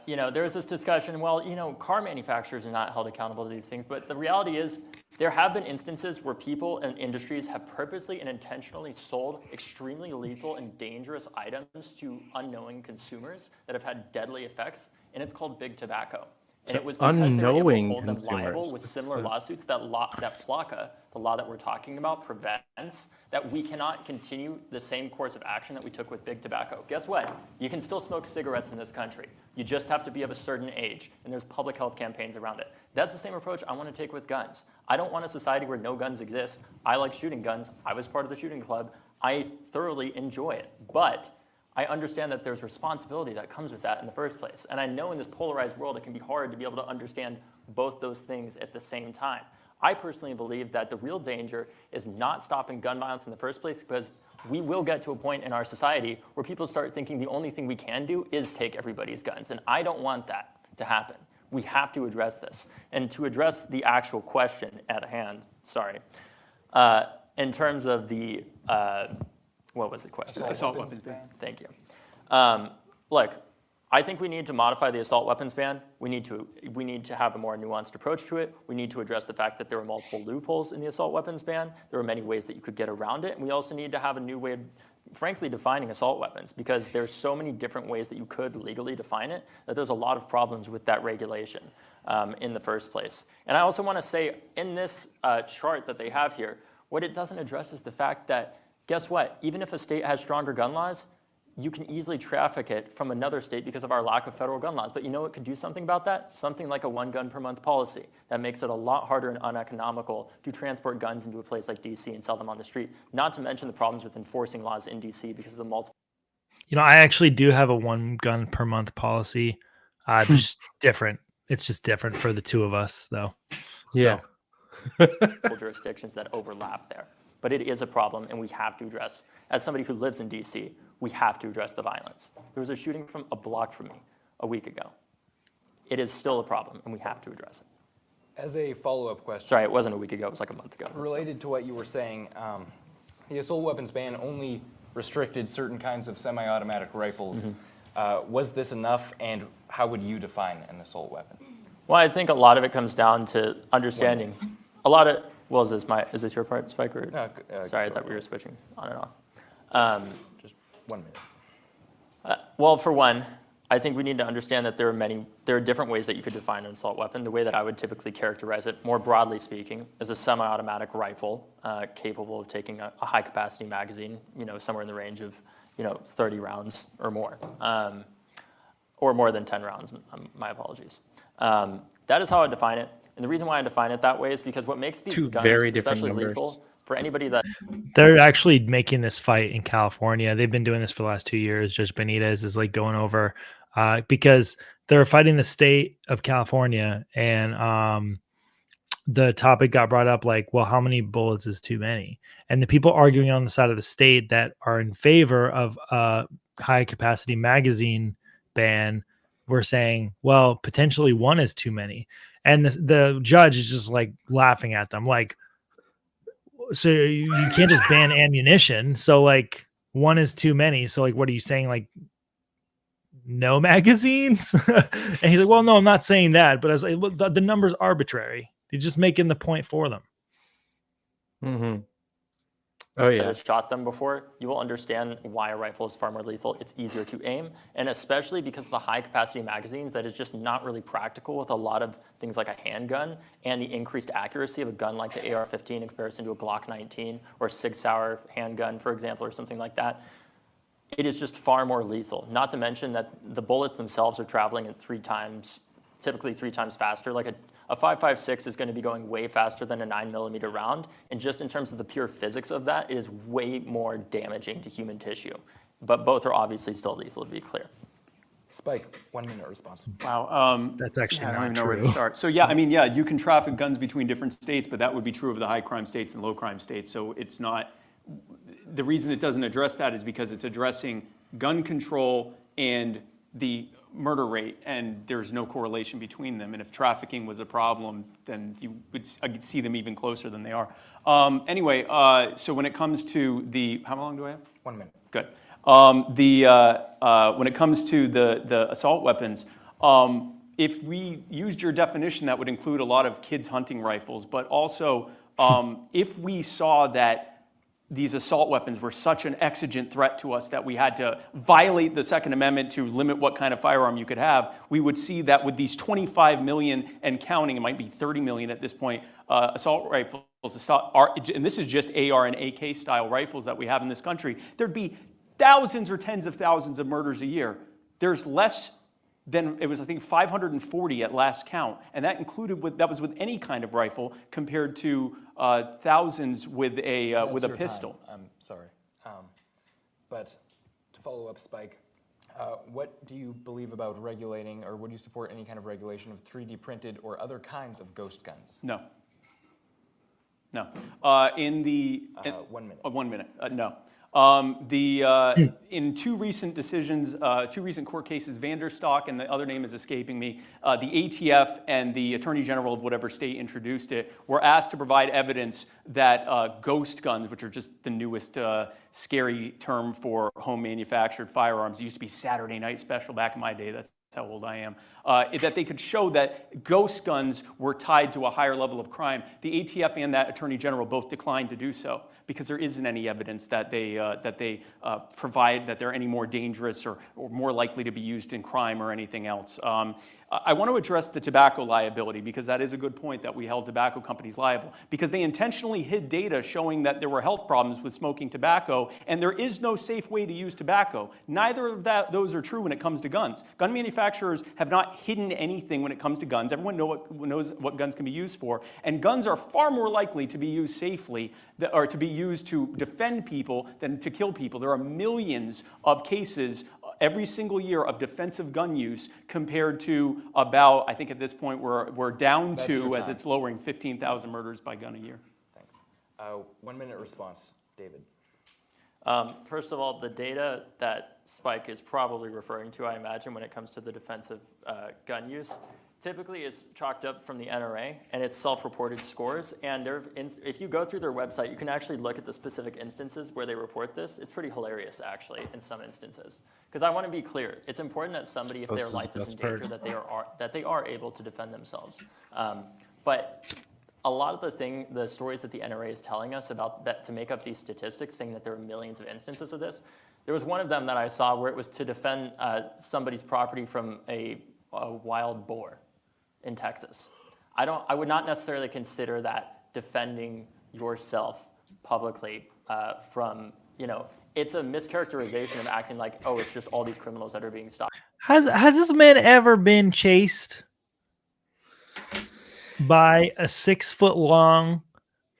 there was this discussion, well, car manufacturers are not held accountable to these things, but the reality is there have been instances where people and industries have purposely and intentionally sold extremely lethal and dangerous items to unknowing consumers that have had deadly effects, and it's called big tobacco. And it was because they were able to hold them liable with similar lawsuits that PLACA, the law that we're talking about, prevents, that we cannot continue the same course of action that we took with big tobacco. Guess what? You can still smoke cigarettes in this country. You just have to be of a certain age, and there's public health campaigns around it. That's the same approach I want to take with guns. I don't want a society where no guns exist. I like shooting guns. I was part of the shooting club. I thoroughly enjoy it. But I understand that there's responsibility that comes with that in the first place. And I know in this polarized world, it can be hard to be able to understand both those things at the same time. I personally believe that the real danger is not stopping gun violence in the first place, because we will get to a point in our society where people start thinking the only thing we can do is take everybody's guns. And I don't want that to happen. We have to address this. And to address the actual question at hand, in terms of the, what was the question? Assault weapons ban. Thank you. Look, I think we need to modify the assault weapons ban. We need to have a more nuanced approach to it. We need to address the fact that there are multiple loopholes in the assault weapons ban. There are many ways that you could get around it. And we also need to have a new way of, frankly, defining assault weapons, because there's so many different ways that you could legally define it that there's a lot of problems with that regulation in the first place. And I also want to say, in this chart that they have here, what it doesn't address is the fact that, guess what? Even if a state has stronger gun laws, you can easily traffic it from another state because of our lack of federal gun laws. But you know what could do something about that? Something like a 1 gun per month policy that makes it a lot harder and uneconomical to transport guns into a place like DC and sell them on the street. Not to mention the problems with enforcing laws in DC because of the multiple. I actually do have a 1 gun per month policy. Just different. It's just different for the two of us, though. Yeah. Jurisdictions that overlap there. But it is a problem, and we have to address. As somebody who lives in DC, we have to address the violence. There was a shooting from a block from me a week ago. It is still a problem, and we have to address it. As a follow-up question. Sorry, it wasn't a week ago. It was like a month ago. Related to what you were saying, the assault weapons ban only restricted certain kinds of semi-automatic rifles. Was this enough, and how would you define an assault weapon? Well, I think a lot of it comes down to understanding. A lot of, well, is this your part, Spike? Or, no, sorry, I thought we were switching on and off. Just 1 minute. Well, for one, I think we need to understand that there are different ways that you could define an assault weapon. The way that I would typically characterize it, more broadly speaking, is a semi-automatic rifle capable of taking a high-capacity magazine, somewhere in the range of, 30 rounds or more than 10 rounds. My apologies. That is how I define it. And the reason why I define it that way is because what makes these guns especially lethal for anybody that... They're actually making this fight in California. They've been doing this for the last 2 years. Judge Benitez is going over because they're fighting the state of California, and the topic got brought up well, how many bullets is too many? And the people arguing on the side of the state that are in favor of a high capacity magazine ban were saying, well, potentially 1 is too many. And the judge is just laughing at them, so you can't just ban ammunition. So 1 is too many. So what are you saying? No magazines? And he's like, well, no, I'm not saying that. But I was like, look, the number's arbitrary. You're just making the point for them. Mm-hmm. Oh, yeah. Has shot them before, you will understand why a rifle is far more lethal. It's easier to aim, and especially because of the high-capacity magazines, that is just not really practical with a lot of things like a handgun, and the increased accuracy of a gun like the AR-15 in comparison to a Glock 19 or a Sig Sauer handgun, for example, or something like that. It is just far more lethal. Not to mention that the bullets themselves are traveling at typically 3 times faster. A 5.56 is going to be going way faster than a 9mm round, and just in terms of the pure physics of that, it is way more damaging to human tissue. But both are obviously still lethal, to be clear. Spike, 1 minute response. Wow, that's actually I don't even not know where to true. start. So yeah, you can traffic guns between different states, but that would be true of the high crime states and low crime states. So it's not. The reason it doesn't address that is because it's addressing gun control and the murder rate, and there's no correlation between them. And if trafficking was a problem, then I could see them even closer than they are. Anyway, so when it comes to the, how long do I have? 1 minute. Good. When it comes to the assault weapons, if we used your definition, that would include a lot of kids hunting rifles, but also if we saw that these assault weapons were such an exigent threat to us that we had to violate the Second Amendment to limit what kind of firearm you could have, we would see that with these 25 million and counting, it might be 30 million at this point, assault rifles, and this is just AR and AK style rifles that we have in this country, there'd be thousands or tens of thousands of murders a year. There's less than, it was I think 540 at last count, and that included that was with any kind of rifle compared to thousands with a pistol. I'm sorry, but to follow up, Spike, what do you believe about regulating, or would you support any kind of regulation of 3D printed or other kinds of ghost guns? No. No. 1 minute. 1 minute. No. In two recent decisions, two recent court cases, Vanderstock and the other name is escaping me, the ATF and the Attorney General of whatever state introduced it were asked to provide evidence that ghost guns, which are just the newest scary term for home manufactured firearms, it used to be Saturday Night Special back in my day, that's how old I am, that they could show that ghost guns were tied to a higher level of crime. The ATF and that Attorney General both declined to do so because there isn't any evidence that they provide that they're any more dangerous or more likely to be used in crime or anything else. I want to address the tobacco liability because that is a good point that we held tobacco companies liable because they intentionally hid data showing that there were health problems with smoking tobacco, and there is no safe way to use tobacco. Neither of those are true when it comes to guns. Gun manufacturers have not hidden anything when it comes to guns. Everyone knows what guns can be used for, and guns are far more likely to be used safely or to be used to defend people than to kill people. There are millions of cases every single year of defensive gun use compared to about, I think at this point we're down to, as it's lowering, 15,000 murders by gun a year. Thanks. 1 minute response, David. First of all, the data that Spike is probably referring to, I imagine, when it comes to the defensive gun use, typically is chalked up from the NRA, and it's self-reported scores. And if you go through their website, you can actually look at the specific instances where they report this. It's pretty hilarious, actually, in some instances. Because I want to be clear, it's important that somebody, if their life is in danger, that they are able to defend themselves. But a lot of the stories that the NRA is telling us about that to make up these statistics, saying that there are millions of instances of this, there was one of them that I saw where it was to defend somebody's property from a wild boar in Texas. I would not necessarily consider that defending yourself publicly from, it's a mischaracterization of acting like, oh, it's just all these criminals that are being stopped. Has this man ever been chased by a 6 foot long,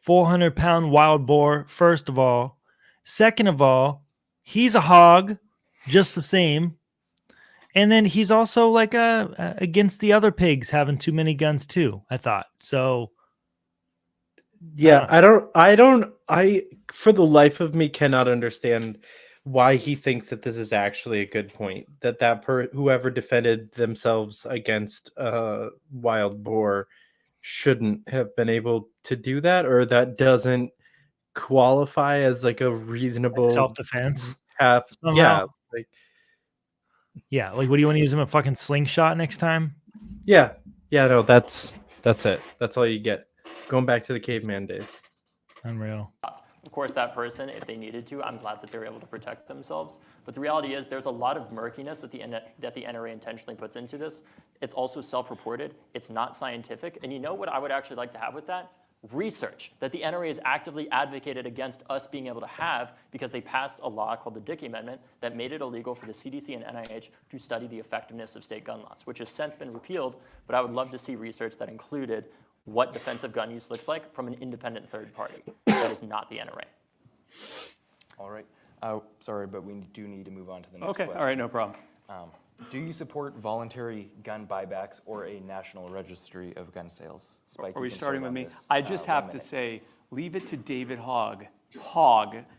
400-pound wild boar? First of all. Second of all, he's a hog, just the same. And then he's also like against the other pigs having too many guns too, I thought. So yeah, I for the life of me cannot understand why he thinks that this is actually a good point, that whoever defended themselves against a wild boar shouldn't have been able to do that, or that doesn't qualify as like a reasonable self-defense. Yeah, like what do you want to use him a fucking slingshot next time? Yeah, no, that's it. That's all you get. Going back to the caveman days. Unreal. Of course, that person, if they needed to, I'm glad that they were able to protect themselves. But the reality is there's a lot of murkiness that the NRA intentionally puts into this. It's also self-reported. It's not scientific. And you know what I would actually like to have with that? Research that the NRA has actively advocated against us being able to have because they passed a law called the Dickey Amendment that made it illegal for the CDC and NIH to study the effectiveness of state gun laws, which has since been repealed. But I would love to see research that included what defensive gun use looks like from an independent third party that is not the NRA. All right. Sorry, but we do need to move on to the next question. All right, no problem. Do you support voluntary gun buybacks or a national registry of gun sales? Spike, are we starting with me? This, I just have to say, leave it to David Hogg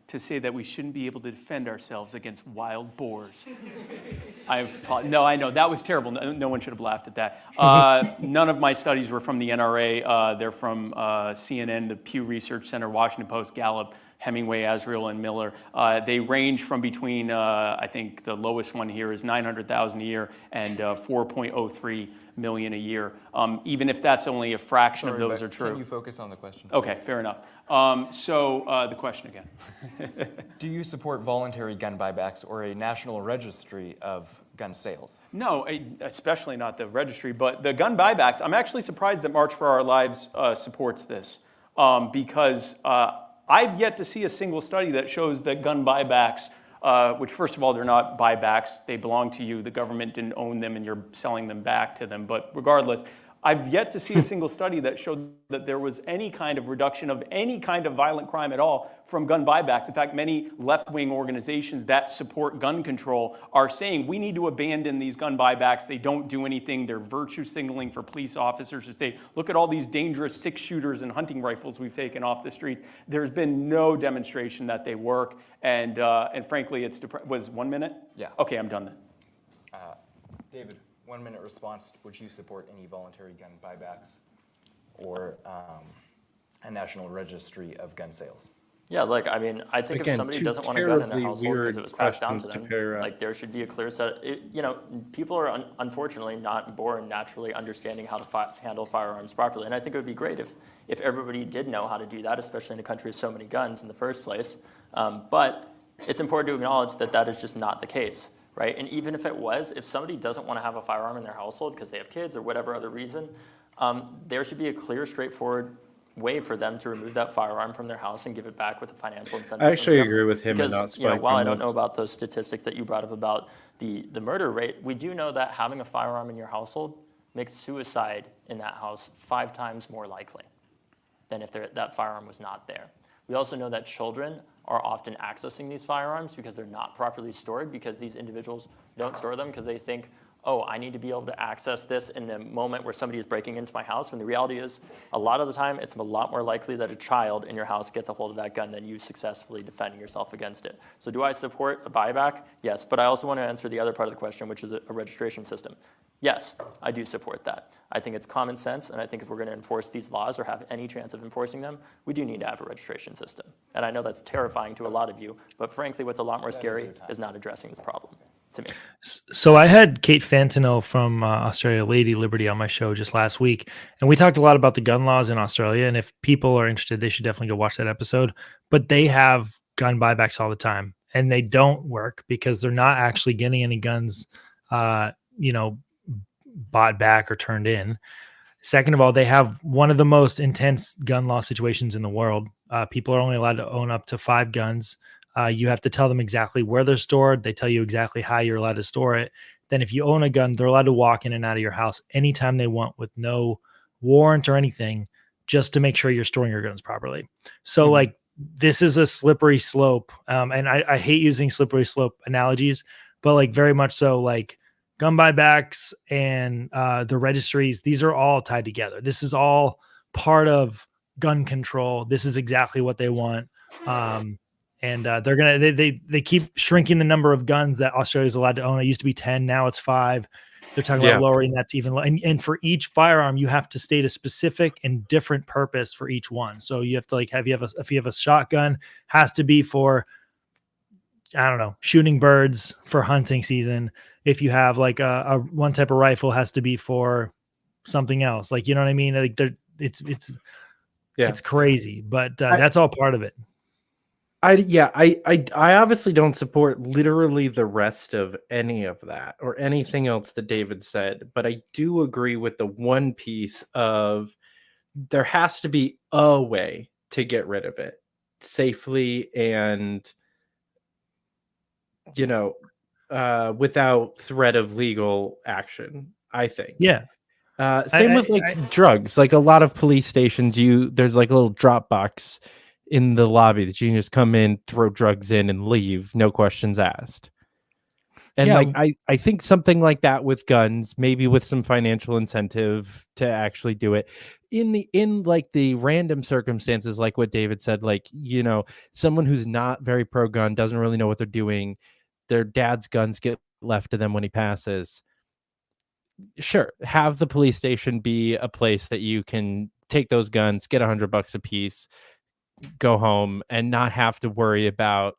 to say that we shouldn't be able to defend ourselves against wild boars. No, I know, that was terrible. No one should have laughed at that. None of my studies were from the NRA. They're from CNN, the Pew Research Center, Washington Post, Gallup, Hemingway, Azriel, and Miller. They range from between, I think the lowest one here is 900,000 a year and 4.03 million a year. Even if that's only a fraction of those are true. Can you focus on the question? Okay, fair enough. So the question again. Do you support voluntary gun buybacks or a national registry of gun sales? No, especially not the registry, but the gun buybacks. I'm actually surprised that March for Our Lives supports this because I've yet to see a single study that shows that gun buybacks, which first of all, they're not buybacks, they belong to you, the government didn't own them and you're selling them back to them, but regardless, I've yet to see a single study that showed that there was any kind of reduction of any kind of violent crime at all from gun buybacks. In fact, many left-wing organizations that support gun control are saying we need to abandon these gun buybacks. They don't do anything. They're virtue signaling for police officers to say, look at all these dangerous six-shooters and hunting rifles we've taken off the street. There's been no demonstration that they work. And frankly, it's was 1 minute? Yeah. Okay, I'm done then. David, 1 minute response. Would you support any voluntary gun buybacks or a national registry of gun sales? Yeah, look, I mean, I think if somebody doesn't want a gun in their household because it was passed down to them, like there should be a clear set. People are unfortunately not born naturally understanding how to handle firearms properly, and I think it would be great if everybody did know how to do that, especially in a country with so many guns in the first place. But it's important to acknowledge that that is just not the case, right? And even if it was, if somebody doesn't want to have a firearm in their household because they have kids or whatever other reason, there should be a clear, straightforward way for them to remove that firearm from their house and give it back with a financial incentive. I actually agree with him because, and not Spike. while I don't know about those statistics that you brought up about the murder rate, we do know that having a firearm in your household makes suicide in that house 5 times more likely than if that firearm was not there. We also know that children are often accessing these firearms because they're not properly stored, because these individuals don't store them because they think, oh, I need to be able to access this in the moment where somebody is breaking into my house, when the reality is a lot of the time it's a lot more likely that a child in your house gets a hold of that gun than you successfully defending yourself against it. So do I support a buyback? Yes, but I also want to answer the other part of the question, which is a registration system. Yes, I do support that. I think it's common sense, and I think if we're going to enforce these laws or have any chance of enforcing them, we do need to have a registration system. And I know that's terrifying to a lot of you, but frankly, what's a lot more scary is not addressing this problem. To me. So I had Kate Fantino from Australia Lady Liberty on my show just last week, and we talked a lot about the gun laws in Australia, and if people are interested, they should definitely go watch that episode. But they have gun buybacks all the time, and they don't work because they're not actually getting any guns, bought back or turned in. Second of all, they have one of the most intense gun law situations in the world. People are only allowed to own up to 5 guns. You have to tell them exactly where they're stored. They tell you exactly how you're allowed to store it. Then if you own a gun, they're allowed to walk in and out of your house anytime they want with no warrant or anything, just to make sure you're storing your guns properly. So like, this is a slippery slope. And I hate using slippery slope analogies, but like very much so, like gun buybacks and the registries, these are all tied together. This is all part of gun control. This is exactly what they want. And they keep shrinking the number of guns that Australia is allowed to own. It used to be 10, now it's 5. They're talking about lowering that to even low. And for each firearm, you have to state a specific and different purpose for each one. So you have to if you have a shotgun, has to be for, I don't know, shooting birds for hunting season. If you have like a one type of rifle, has to be for something else. Like, you know what I mean? Like it's crazy, but that's all part of it. I obviously don't support literally the rest of any of that or anything else that David said, but I do agree with the one piece of there has to be a way to get rid of it safely and, without threat of legal action, I think. Yeah. Same with drugs. Like a lot of police stations, there's like a little drop box in the lobby that you can just come in, throw drugs in, and leave, no questions asked. And Yeah. like I think something like that with guns, maybe with some financial incentive to actually do it in like the random circumstances, like what David said, like, you know, someone who's not very pro gun, doesn't really know what they're doing, their dad's guns get left to them when he passes. Sure, have the police station be a place that you can take those guns, get $100 a piece, go home, and not have to worry about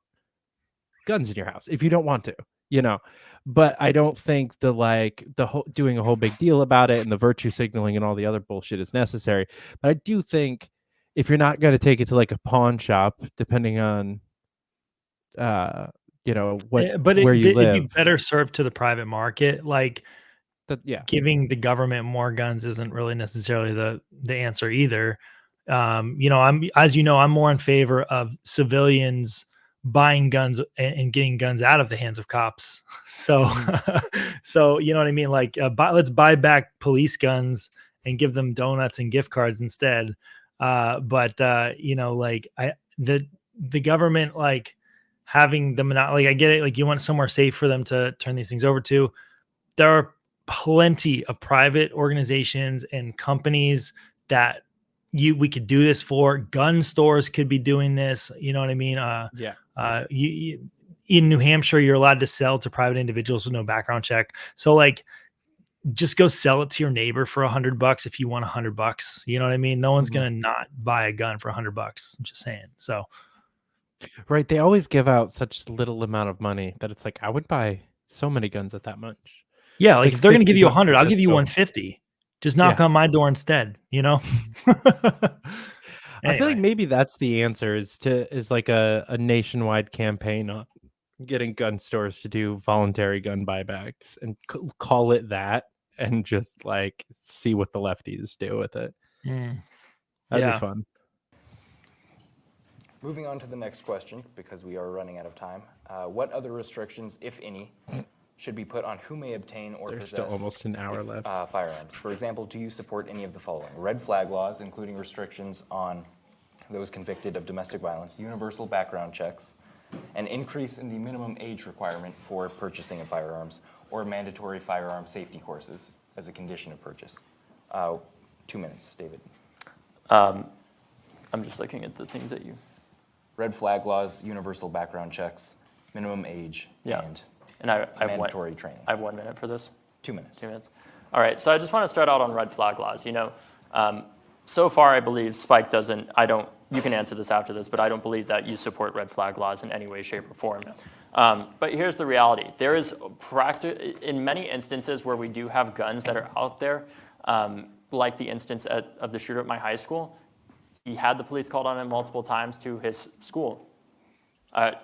guns in your house if you don't want to, you know. But I don't think the whole doing a whole big deal about it and the virtue signaling and all the other bullshit is necessary. But I do think if you're not going to take it to like a pawn shop, depending on you know where you it'd live, be better served to the private market. Like, giving the government more guns isn't really necessarily the answer either. You know, I'm more in favor of civilians buying guns and getting guns out of the hands of cops. So, so you know what I mean? Like, let's buy back police guns and give them donuts and gift cards instead. But you know, like the government, like having the monopoly, I get it. Like, you want somewhere safe for them to turn these things over to. There are plenty of private organizations and companies that we could do this for. Gun stores could be doing this. You know what I mean? You in New Hampshire, you're allowed to sell to private individuals with no background check. So like, just go sell it to your neighbor for $100 if you want $100. You know what I mean? No one's gonna not buy a gun for $100. I'm just saying. So, right? They always give out such little amount of money that it's like I would buy so many guns at that much. Yeah, It's like if they're going to give you 50 100, I'll give you go. 150. Just knock on my door instead, you know? I feel like maybe that's the answer is like a nationwide campaign on getting gun stores to do voluntary gun buybacks and call it that and just like see what the lefties do with it. That'd be fun. Moving on to the next question, because we are running out of time. What other restrictions, if any, should be put on who may obtain or There's possess still almost an hour left. Firearms? For example, do you support any of the following? Red flag laws, including restrictions on those convicted of domestic violence, universal background checks, an increase in the minimum age requirement for purchasing of firearms, or mandatory firearm safety courses as a condition of purchase. 2 minutes, David. I'm just looking at the things that you... Red flag laws, universal background checks, minimum age, and I have mandatory training. I have 1 minute for this. 2 minutes. 2 minutes. All right, so I just want to start out on red flag laws. You know, so far I believe Spike doesn't, you can answer this after this, but I don't believe that you support red flag laws in any way, shape, or form. But here's the reality. There is in many instances where we do have guns that are out there, like the instance of the shooter at my high school. He had the police called on him multiple times to his school,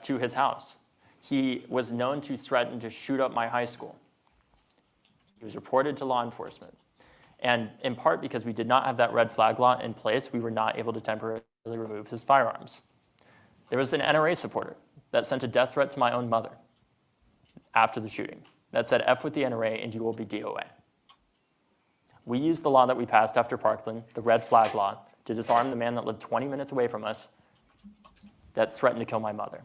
to his house. He was known to threaten to shoot up my high school. He was reported to law enforcement. And in part because we did not have that red flag law in place, we were not able to temporarily remove his firearms. There was an NRA supporter that sent a death threat to my own mother after the shooting that said, F with the NRA and you will be DOA. We used the law that we passed after Parkland, the red flag law, to disarm the man that lived 20 minutes away from us that threatened to kill my mother.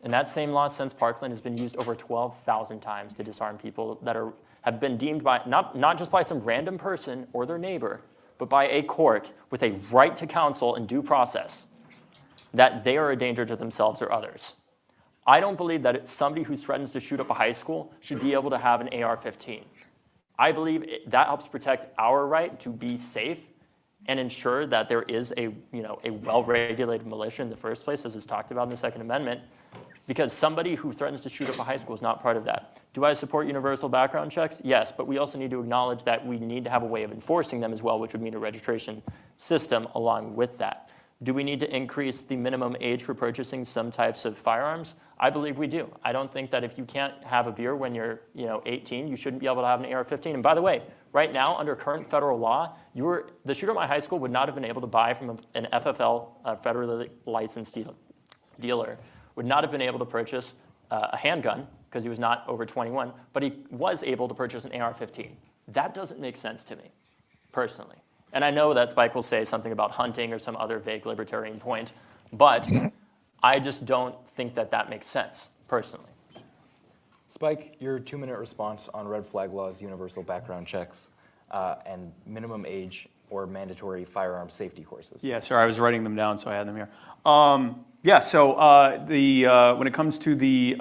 And that same law since Parkland has been used over 12,000 times to disarm people that have been deemed by, not just by some random person or their neighbor, but by a court with a right to counsel and due process, that they are a danger to themselves or others. I don't believe that somebody who threatens to shoot up a high school should be able to have an AR-15. I believe that helps protect our right to be safe and ensure that there is a well-regulated militia in the first place, as is talked about in the Second Amendment, because somebody who threatens to shoot up a high school is not part of that. Do I support universal background checks? Yes, but we also need to acknowledge that we need to have a way of enforcing them as well, which would mean a registration system along with that. Do we need to increase the minimum age for purchasing some types of firearms? I believe we do. I don't think that if you can't have a beer when you're 18, you shouldn't be able to have an AR-15. And by the way, right now, under current federal law, the shooter at my high school would not have been able to buy from an FFL, federally licensed dealer, would not have been able to purchase a handgun because he was not over 21, but he was able to purchase an AR-15. That doesn't make sense to me, personally. And I know that Spike will say something about hunting or some other vague libertarian point, but I just don't think that that makes sense, personally. Spike, your 2-minute response on red flag laws, universal background checks, and minimum age or mandatory firearm safety courses. Yeah, sir, I was writing them down, so I had them here. When it comes to the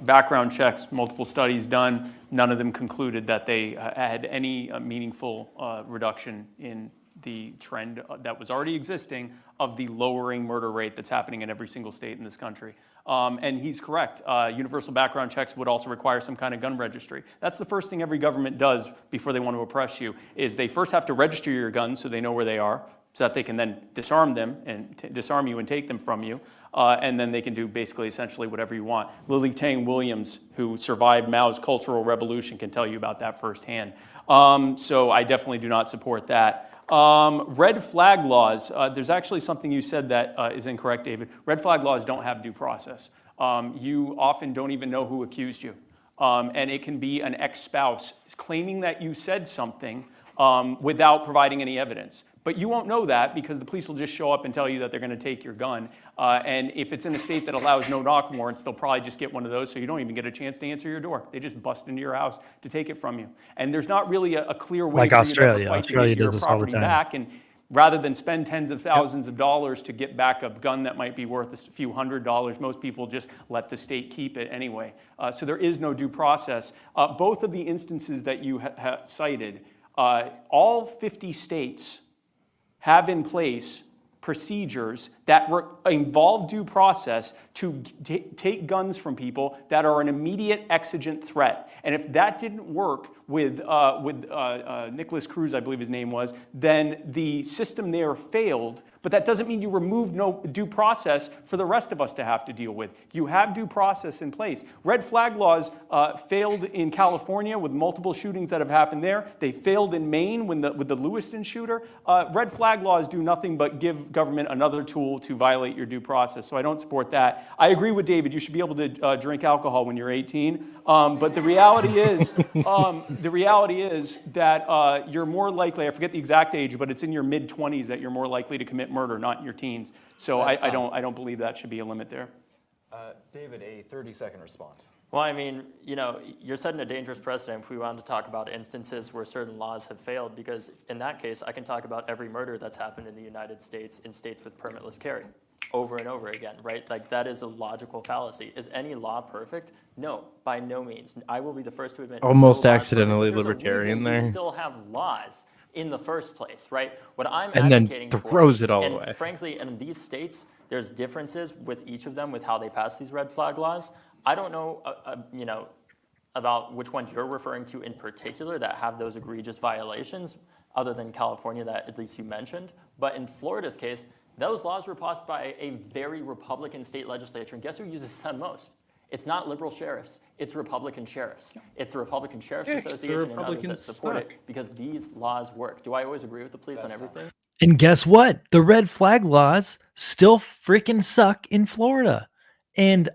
background checks, multiple studies done, none of them concluded that they had any meaningful reduction in the trend that was already existing of the lowering murder rate that's happening in every single state in this country. And he's correct. Universal background checks would also require some kind of gun registry. That's the first thing every government does before they want to oppress you, is they first have to register your guns so they know where they are, so that they can then disarm them and disarm you and take them from you. And then they can do basically essentially whatever you want. Lily Tang Williams, who survived Mao's Cultural Revolution, can tell you about that firsthand. So I definitely do not support that. Red flag laws, there's actually something you said that is incorrect, David. Red flag laws don't have due process. You often don't even know who accused you. And it can be an ex-spouse claiming that you said something without providing any evidence. But you won't know that because the police will just show up and tell you that they're going to take your gun. And if it's in a state that allows no knock warrants, they'll probably just get one of those so you don't even get a chance to answer your door. They just bust into your house to take it from you. And there's not really a clear way for Australia. you to fight Australia to get does your this all the property time. back. And rather than spend tens of thousands of dollars to get back a gun that might be worth a few $100s, most people just let the state keep it anyway. So there is no due process. Both of the instances that you cited, all 50 states have in place procedures that involve due process to take guns from people that are an immediate exigent threat. And if that didn't work with Nicholas Cruz, I believe his name was, then the system there failed. But that doesn't mean you remove no due process for the rest of us to have to deal with. You have due process in place. Red flag laws failed in California with multiple shootings that have happened there. They failed in Maine with the Lewiston shooter. Red flag laws do nothing but give government another tool to violate your due process. So I don't support that. I agree with David. You should be able to drink alcohol when you're 18. But the reality is, that you're more likely, I forget the exact age, but it's in your mid-20s that you're more likely to commit murder, not in your teens. So I don't believe that should be a limit there. David, a 30-second response. Well, I mean, you're setting a dangerous precedent if we wanted to talk about instances where certain laws have failed, because in that case, I can talk about every murder that's happened in the United States in states with permitless carry over and over again, right? Like, that is a logical fallacy. Is any law perfect? No, by no means. I will be the first to admit. Almost no accidentally There's libertarian a reason there. We still have laws in the first place, right? What I'm And then advocating throws for, it all and away. frankly, in these states, there's differences with each of them with how they pass these red flag laws. I don't know, about which ones you're referring to in particular that have those egregious violations, other than California that at least you mentioned. But in Florida's case, those laws were passed by a very Republican state legislature, and guess who uses them most? It's not liberal sheriffs, it's Republican sheriffs. It's the Republican Sheriff's Association and others that support it because these laws work. Do I always agree with the police on everything? And guess what? The red flag laws still freaking suck in Florida. And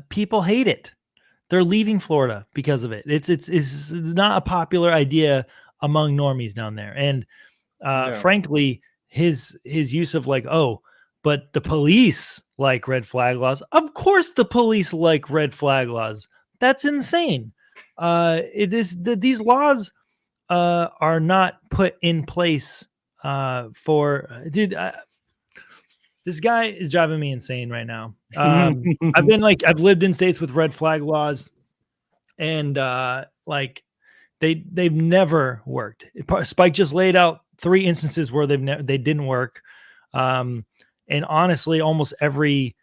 people hate it. They're leaving Florida because of it. It's not a popular idea among normies down there. And frankly, his use of like, oh, but the police like red flag laws. Of course the police like red flag laws. That's insane. It is these laws are not put in place for this guy is driving me insane right now. I've lived in states with red flag laws, and they've never worked. Spike just laid out 3 instances where they didn't work. And honestly, almost every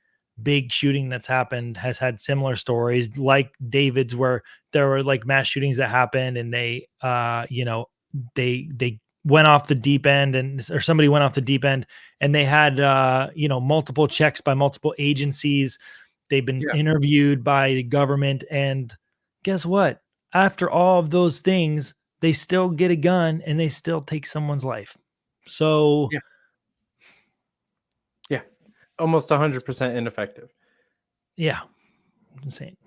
big shooting that's happened has had similar stories like David's, where there were like mass shootings that happened and they went off the deep end or somebody went off the deep end and they had, multiple checks by multiple agencies. They've been interviewed by the government, and guess what? After all of those things, they still get a gun and they still take someone's life. So almost 100% ineffective. Yeah. Insane.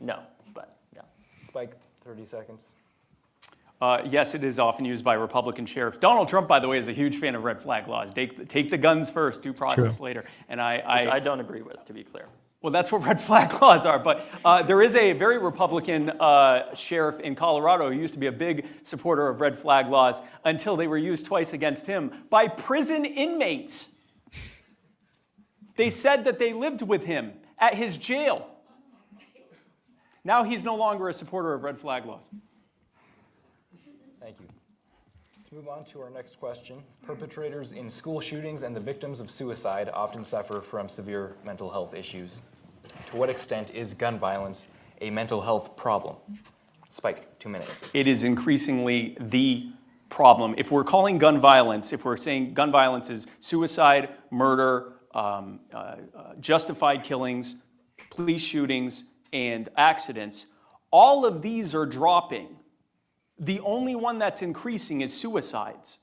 No, but yeah. Spike, 30 seconds. Yes, it is often used by Republican sheriffs. Donald Trump, by the way, is a huge fan of red flag laws. Take the guns first, due process later. And Which I don't agree with, to be clear. Well, that's what red flag laws are. But there is a very Republican sheriff in Colorado who used to be a big supporter of red flag laws until they were used twice against him by prison inmates. They said that they lived with him at his jail. Now he's no longer a supporter of red flag laws. Thank you. To move on to our next question, perpetrators in school shootings and the victims of suicide often suffer from severe mental health issues. To what extent is gun violence a mental health problem? Spike, 2 minutes. It is increasingly the problem. If we're calling gun violence, if we're saying gun violence is suicide, murder, justified killings, police shootings, and accidents, all of these are dropping. The only one that's increasing is suicides.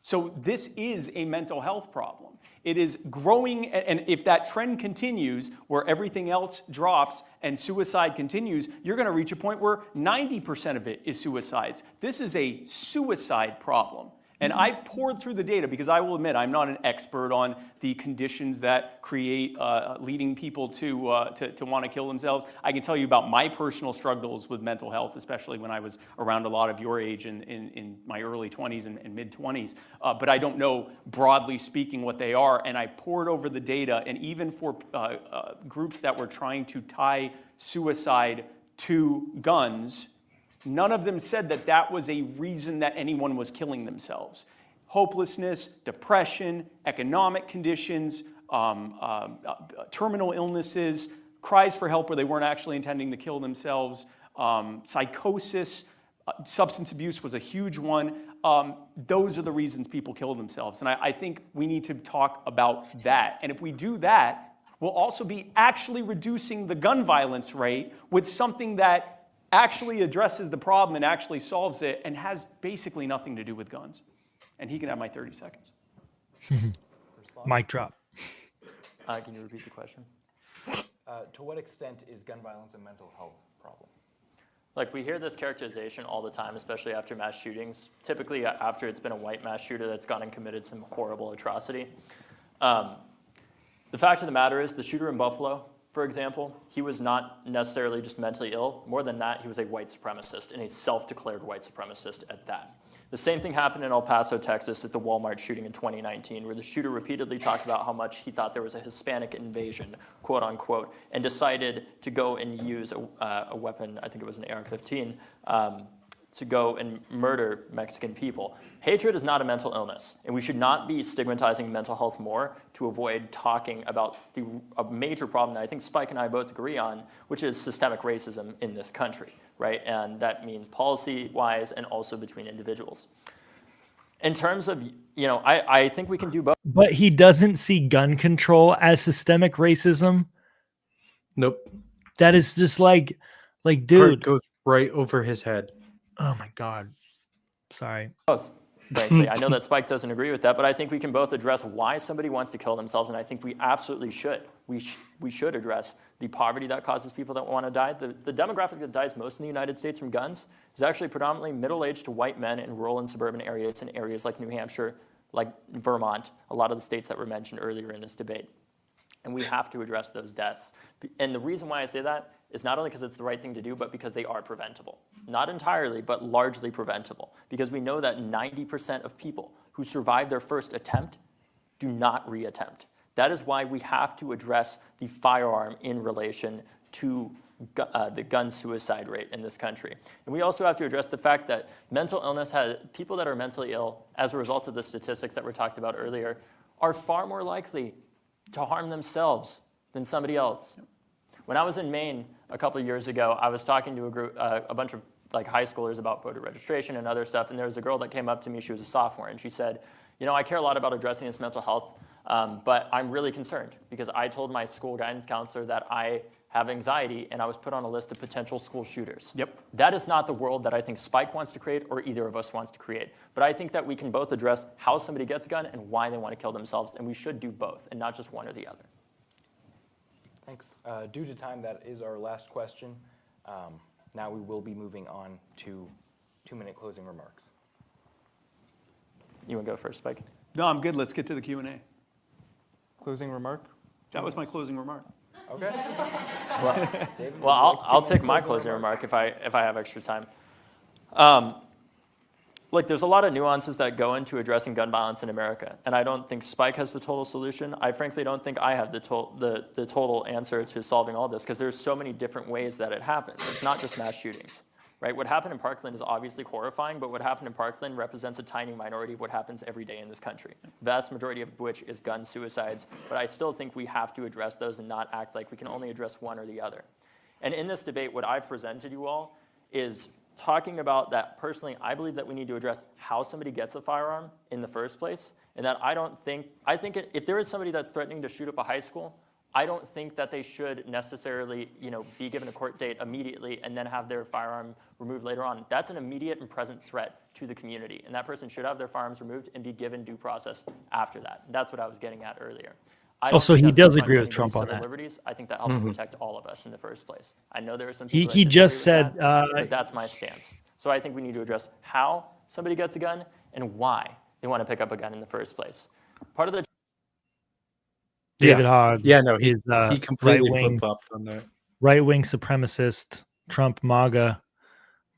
So this is a mental health problem. It is growing, and if that trend continues, where everything else drops and suicide continues, you're going to reach a point where 90% of it is suicides. This is a suicide problem. And I poured through the data because I will admit I'm not an expert on the conditions that create leading people to want to kill themselves. I can tell you about my personal struggles with mental health, especially when I was around a lot of your age in my early 20s and mid 20s. But I don't know, broadly speaking, what they are. And I poured over the data, and even for groups that were trying to tie suicide to guns, none of them said that that was a reason that anyone was killing themselves. Hopelessness, depression, economic conditions, terminal illnesses, cries for help where they weren't actually intending to kill themselves, psychosis, substance abuse was a huge one. Those are the reasons people kill themselves. And I think we need to talk about that. And if we do that, we'll also be actually reducing the gun violence rate with something that actually addresses the problem and actually solves it and has basically nothing to do with guns. And he can have my 30 seconds. Mic drop. Can you repeat the question? To what extent is gun violence a mental health problem? Like, we hear this characterization all the time, especially after mass shootings, typically after it's been a white mass shooter that's gone and committed some horrible atrocity. The fact of the matter is, the shooter in Buffalo, for example, he was not necessarily just mentally ill. More than that, he was a white supremacist, and a self-declared white supremacist at that. The same thing happened in El Paso, Texas at the Walmart shooting in 2019, where the shooter repeatedly talked about how much he thought there was a Hispanic invasion, quote unquote, and decided to go and use a weapon, I think it was an AR-15, to go and murder Mexican people. Hatred is not a mental illness, and we should not be stigmatizing mental health more to avoid talking about a major problem that I think Spike and I both agree on, which is systemic racism in this country, right? And that means policy-wise and also between individuals. In terms of, I think we can do both. But he doesn't see gun control as systemic racism. Nope. That is just like dude. Goes right over his head. Oh my God. Sorry. Both, frankly. I know that Spike doesn't agree with that, but I think we can both address why somebody wants to kill themselves, and I think we absolutely should. We should address the poverty that causes people that want to die. The demographic that dies most in the United States from guns is actually predominantly middle-aged to white men in rural and suburban areas, in areas like New Hampshire, like Vermont, a lot of the states that were mentioned earlier in this debate. And we have to address those deaths. And the reason why I say that is not only because it's the right thing to do, but because they are preventable. Not entirely, but largely preventable. Because we know that 90% of people who survive their first attempt do not reattempt. That is why we have to address the firearm in relation to the gun suicide rate in this country. And we also have to address the fact that mental illness people that are mentally ill, as a result of the statistics that were talked about earlier, are far more likely to harm themselves than somebody else. When I was in Maine a couple of years ago, I was talking to a bunch of high schoolers about voter registration and other stuff, and there was a girl that came up to me, she was a sophomore, and she said, I care a lot about addressing this mental health, but I'm really concerned because I told my school guidance counselor that I have anxiety, and I was put on a list of potential school shooters. Yep. That is not the world that I think Spike wants to create or either of us wants to create. But I think that we can both address how somebody gets a gun and why they want to kill themselves, and we should do both and not just one or the other. Thanks. Due to time, that is our last question. Now we will be moving on to 2-minute closing remarks. You want to go first, Spike? No, I'm good. Let's get to the Q&A. Closing remark? That was my closing remark. Okay. Well, I'll take my closing remark if I have extra time. Look, there's a lot of nuances that go into addressing gun violence in America, and I don't think Spike has the total solution. I frankly don't think I have the total answer to solving all this, because there's so many different ways that it happens. It's not just mass shootings, right? What happened in Parkland is obviously horrifying, but what happened in Parkland represents a tiny minority of what happens every day in this country, vast majority of which is gun suicides. But I still think we have to address those and not act like we can only address one or the other. And in this debate, what I've presented you all is talking about that. Personally, I believe that we need to address how somebody gets a firearm in the first place, and that I think if there is somebody that's threatening to shoot up a high school, I don't think that they should necessarily, be given a court date immediately and then have their firearm removed later on. That's an immediate and present threat to the community, and that person should have their firearms removed and be given due process after that. That's what I was getting at earlier. Also, he does agree with Trump on that. Liberties, I think that helps protect all of us in the first place. I know there are some He people that just disagree with said, that, but that's my stance. So I think we need to address how somebody gets a gun and why they want to pick up a gun in the first place. Part of the David Hogg. Yeah, no, he is completely flip-flopped on that. Right-wing supremacist, Trump MAGA,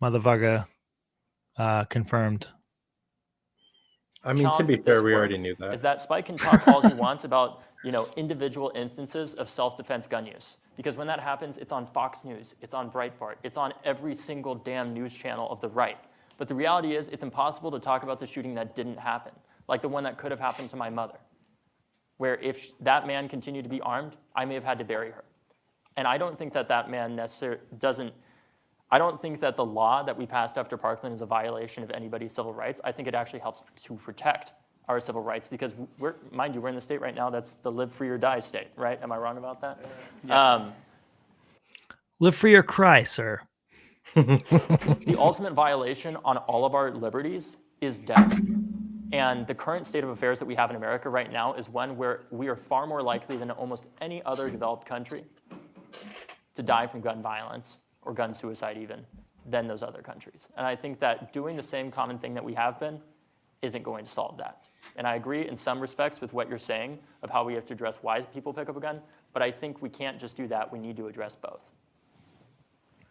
motherfucker, confirmed. I mean, to be fair, we already knew that. Is that Spike can talk all he wants about, individual instances of self-defense gun use. Because when that happens, it's on Fox News, it's on Breitbart, it's on every single damn news channel of the right. But the reality is, it's impossible to talk about the shooting that didn't happen, like the one that could have happened to my mother, where if that man continued to be armed, I may have had to bury her. And I don't think that that man necessarily I don't think that the law that we passed after Parkland is a violation of anybody's civil rights. I think it actually helps to protect our civil rights, because mind you, we're in the state right now that's the live free or die state, right? Am I wrong about that? Yeah. Live free or cry, sir. The ultimate violation on all of our liberties is death. And the current state of affairs that we have in America right now is one where we are far more likely than almost any other developed country to die from gun violence or gun suicide even than those other countries. And I think that doing the same common thing that we have been isn't going to solve that. And I agree in some respects with what you're saying of how we have to address why people pick up a gun, but I think we can't just do that. We need to address both.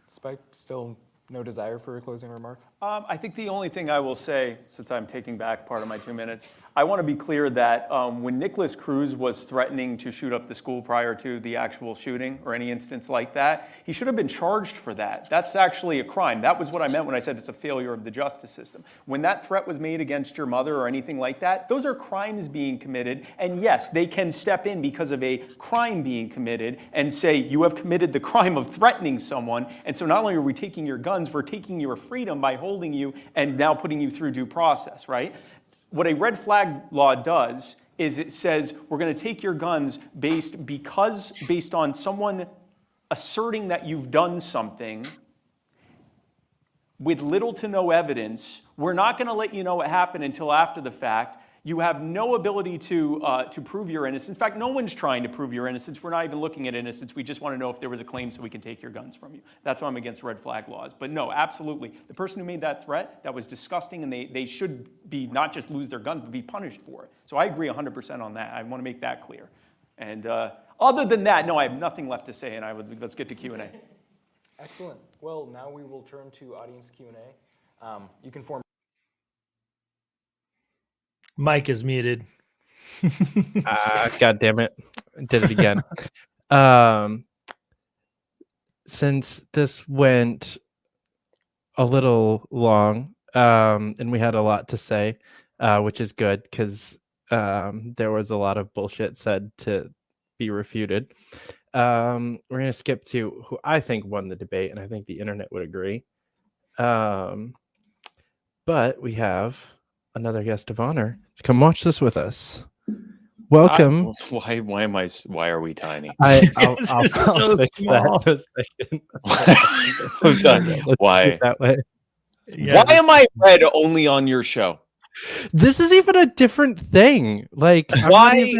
Spike, still no desire for a closing remark? I think the only thing I will say, since I'm taking back part of my 2 minutes, I want to be clear that when Nicholas Cruz was threatening to shoot up the school prior to the actual shooting or any instance like that, he should have been charged for that. That's actually a crime. That was what I meant when I said it's a failure of the justice system. When that threat was made against your mother or anything like that, those are crimes being committed. And yes, they can step in because of a crime being committed and say, you have committed the crime of threatening someone. And so not only are we taking your guns, we're taking your freedom by holding you and now putting you through due process, right? What a red flag law does is it says we're going to take your guns based on someone asserting that you've done something with little to no evidence. We're not going to let you know what happened until after the fact. You have no ability to prove your innocence. In fact, no one's trying to prove your innocence. We're not even looking at innocence. We just want to know if there was a claim so we can take your guns from you. That's why I'm against red flag laws. But no, absolutely. The person who made that threat, that was disgusting, and they should be not just lose their guns, but be punished for it. So I agree 100% on that. I want to make that clear. And other than that, no, I have nothing left to say, and let's get to Q&A. Excellent. Well, now we will turn to audience Q&A. You can form. Mike is muted. God damn it. Did it again. Since this went a little long, and we had a lot to say, which is good because there was a lot of bullshit said to be refuted. We're going to skip to who I think won the debate, and I think the internet would agree. But we have another guest of honor to come watch this with us. Welcome. Why are we tiny? I'll so fix small. that in a second. I'm done. Let's do Why? it that way. Yeah, Why am I red only on your show? This is even a different thing. Like, Why?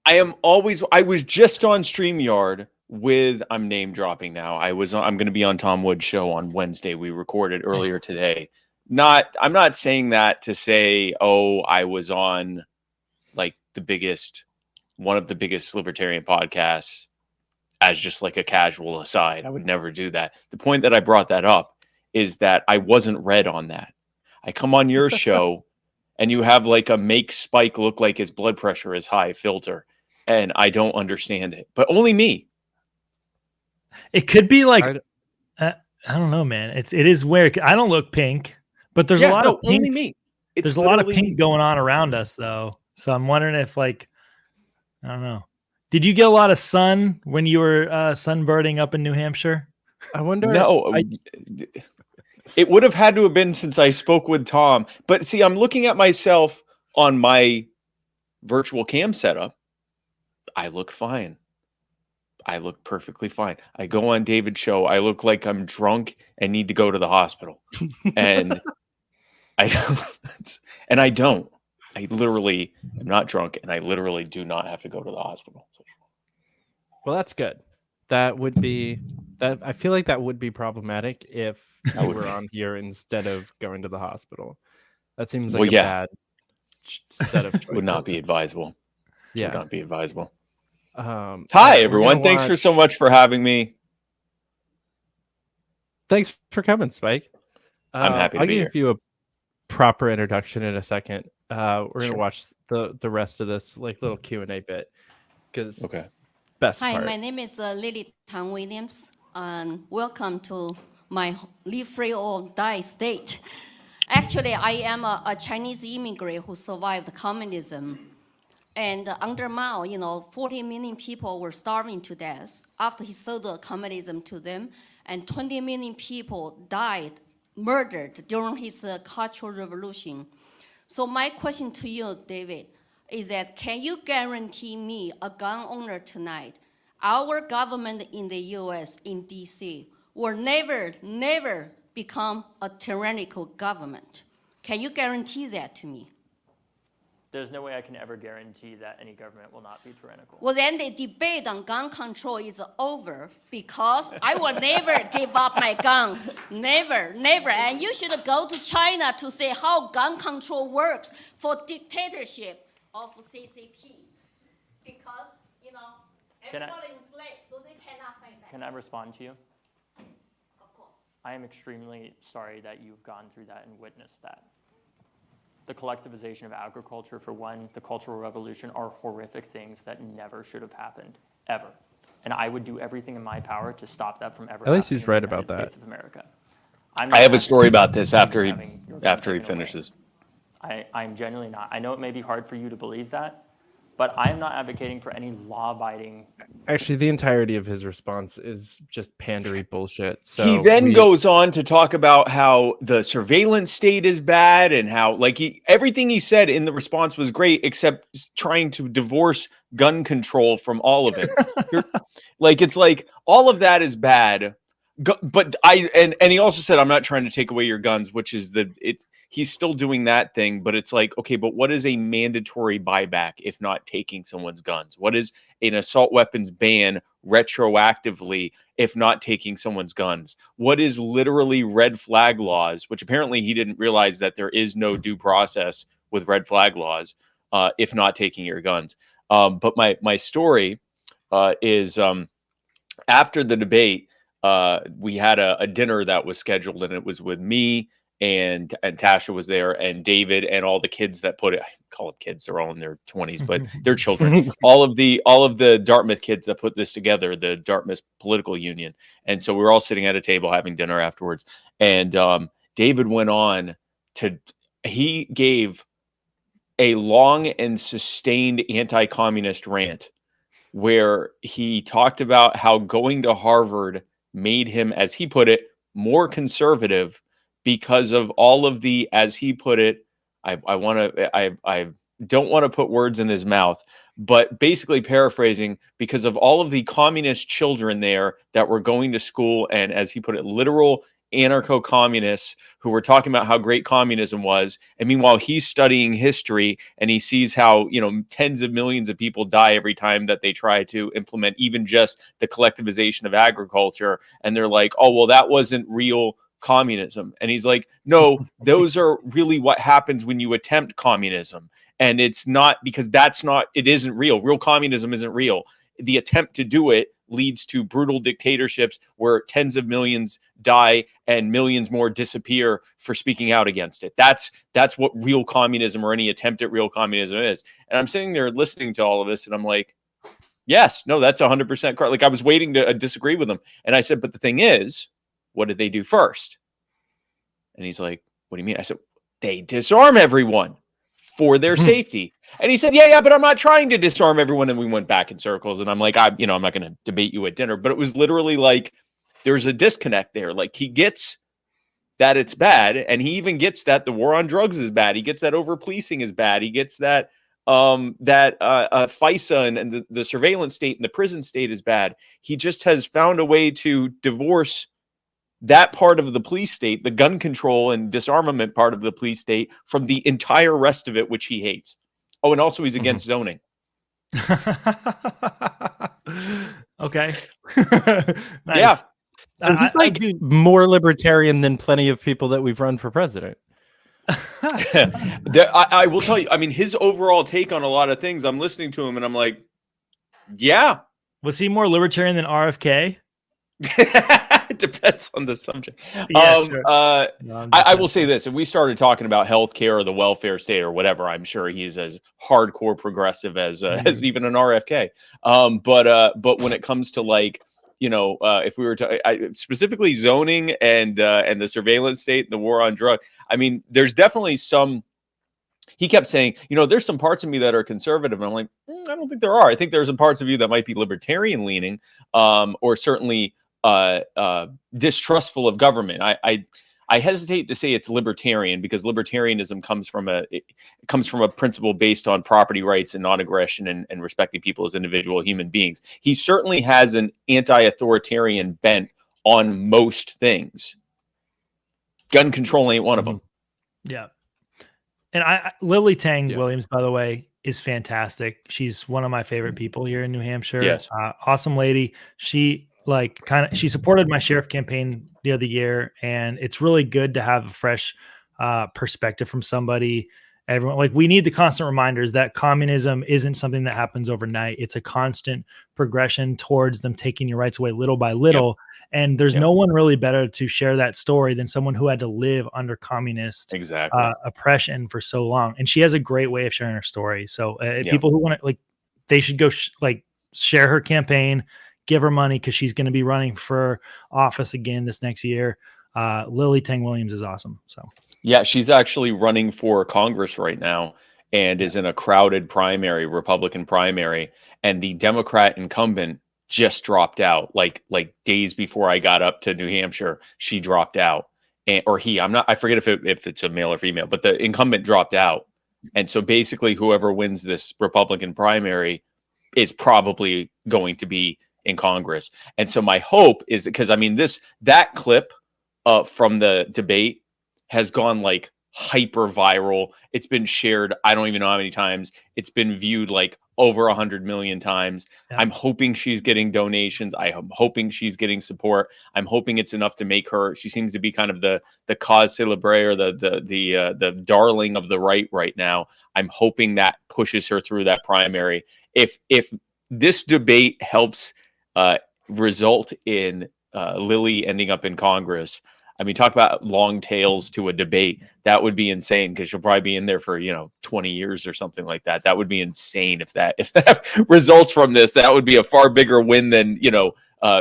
I was just on StreamYard with, I'm name dropping now. I'm going to be on Tom Wood's show on Wednesday. We recorded earlier today. I'm not saying that to say, oh, I was on like one of the biggest libertarian podcasts as just like a casual aside. I would never do that. The point that I brought that up is that I wasn't read on that. I come on your show and you have like a make Spike look like his blood pressure is high filter, and I don't understand it. But only me. It could be like I don't know, man. It is weird. I don't look pink, but there's a lot of pink. Only me. There's a lot of pink going on around us, though. So I'm wondering if, like, I don't know. Did you get a lot of sun when you were sunbirding up in New Hampshire? I wonder. No, it would have had to have been since I spoke with Tom. But see, I'm looking at myself on my virtual cam setup. I look fine. I look perfectly fine. I go on David's show. I look like I'm drunk and need to go to the hospital. And I don't. I literally am not drunk, and I literally do not have to go to the hospital. Well, that's good. That would be that. I feel like that would be problematic if you were on here instead of going to the hospital. That seems like a bad set of choices. Would not be advisable. Yeah, would not be advisable. Hi, everyone. Thanks for so much for having me. Thanks for coming, Spike. I'm happy to be here. I'll give you a proper introduction in a second. We're gonna watch the rest of this like little Q&A bit because best Hi, part. my name is Lily Tan Williams, and welcome to my Live Free or Die state. Actually, I am a Chinese immigrant who survived communism. And under Mao, 40 million people were starving to death after he sold the communism to them, and 20 million people died, murdered during his Cultural Revolution. So my question to you, David, is that can you guarantee me, a gun owner tonight, our government in the US, in DC, will never become a tyrannical government? Can you guarantee that to me? There's no way I can ever guarantee that any government will not be tyrannical. Well, then the debate on gun control is over because I will never give up my guns. Never. And you should go to China to see how gun control works for dictatorship of CCP. Because, everybody is enslaved, so they cannot fight back. Can I respond to you? Of course. I am extremely sorry that you've gone through that and witnessed that. The collectivization of agriculture, for one, the Cultural Revolution are horrific things that never should have happened, ever. And I would do everything in my power to stop that from ever happening. At least he's right about that. States of America. I have a story about this after he finishes. I'm genuinely not. I know it may be hard for you to believe that, but I'm not advocating for any law-abiding. Actually, the entirety of his response is just pandery bullshit. So he then goes on to talk about how the surveillance state is bad and how everything he said in the response was great, except trying to divorce gun control from all of it. It's like all of that is bad. But and he also said, I'm not trying to take away your guns, which is he's still doing that thing, but it's like, okay, but what is a mandatory buyback if not taking someone's guns? What is an assault weapons ban retroactively if not taking someone's guns? What is literally red flag laws, which apparently he didn't realize that there is no due process with red flag laws if not taking your guns. But my story is after the debate, we had a dinner that was scheduled, and it was with me and Tasha was there, and David and all the kids that put it. I call them kids; they're all in their 20s, but they're children. all of the Dartmouth kids that put this together, the Dartmouth Political Union, and so we were all sitting at a table having dinner afterwards. And David went on he gave a long and sustained anti-communist rant where he talked about how going to Harvard made him, as he put it, more conservative because of all of the, as he put it, I don't want to put words in his mouth, but basically paraphrasing, because of all of the communist children there that were going to school, and as he put it, literal anarcho-communists who were talking about how great communism was. And meanwhile, he's studying history and he sees how, tens of millions of people die every time that they try to implement even just the collectivization of agriculture. And they're like, oh, well, that wasn't real communism. And he's like, no, those are really what happens when you attempt communism. And it's not, because it isn't real. Real communism isn't real. The attempt to do it leads to brutal dictatorships where tens of millions die and millions more disappear for speaking out against it. That's what real communism or any attempt at real communism is. And I'm sitting there listening to all of this, and I'm like, yes, no, that's 100% correct. Like, I was waiting to disagree with him. And I said, but the thing is, what did they do first? And he's like, what do you mean? I said, they disarm everyone for their safety. And he said, yeah, but I'm not trying to disarm everyone. And we went back in circles. And I'm like, I'm not going to debate you at dinner. But it was literally like, there's a disconnect there. Like, he gets that it's bad. And he even gets that the war on drugs is bad. He gets that over-policing is bad. He gets that FISA and the surveillance state and the prison state is bad. He just has found a way to divorce that part of the police state, the gun control and disarmament part of the police state, from the entire rest of it, which he hates. Oh, and also he's against zoning. Okay. Nice. Yeah. So he's like more libertarian than plenty of people that we've run for president. I will tell you, I mean, his overall take on a lot of things, I'm listening to him and I'm like, yeah. Was he more libertarian than RFK? It depends on the subject. Yeah, sure. I will say this: if we started talking about healthcare or the welfare state or whatever, I'm sure he's as hardcore progressive as even an RFK. But when it comes to, like, if we were to specifically zoning and the surveillance state and the war on drugs, I mean, there's definitely some. He kept saying, there's some parts of me that are conservative. And I'm like, I don't think there are. I think there's some parts of you that might be libertarian leaning, or certainly distrustful of government. I hesitate to say it's libertarian, because libertarianism comes from a principle based on property rights and non-aggression and respecting people as individual human beings. He certainly has an anti-authoritarian bent on most things. Gun control ain't one of them. Yeah. And Lily Tang Williams, by the way, is fantastic. She's one of my favorite people here in New Hampshire. Yes. Awesome lady. She she supported my sheriff campaign the other year, and it's really good to have a fresh perspective from somebody. Everyone, we need the constant reminders that communism isn't something that happens overnight. It's a constant progression towards them taking your rights away little by little. Yep. And there's no one really better to share that story than someone who had to live under communist oppression for so long. And she has a great way of sharing her story. So people who want to, they should go share her campaign, give her money, because she's going to be running for office again this next year. Lily Tang Williams is awesome. So. Yeah, she's actually running for Congress right now and is in a crowded primary, Republican primary, and the Democrat incumbent just dropped out. Like days before I got up to New Hampshire, she dropped out. I forget if it's a male or female, but the incumbent dropped out. And so basically whoever wins this Republican primary is probably going to be in Congress. And so my hope is, because I mean, that clip from the debate has gone hyper viral. It's been shared, I don't even know how many times. It's been viewed over 100 million times. Yeah. I'm hoping she's getting donations. I'm hoping she's getting support. I'm hoping it's enough to make her. She seems to be kind of the cause célèbre, or the darling of the right now. I'm hoping that pushes her through that primary. If this debate helps result in Lily ending up in Congress, I mean, talk about long tails to a debate. That would be insane, because she'll probably be in there for 20 years or something like that. That would be insane if that results from this. That would be a far bigger win than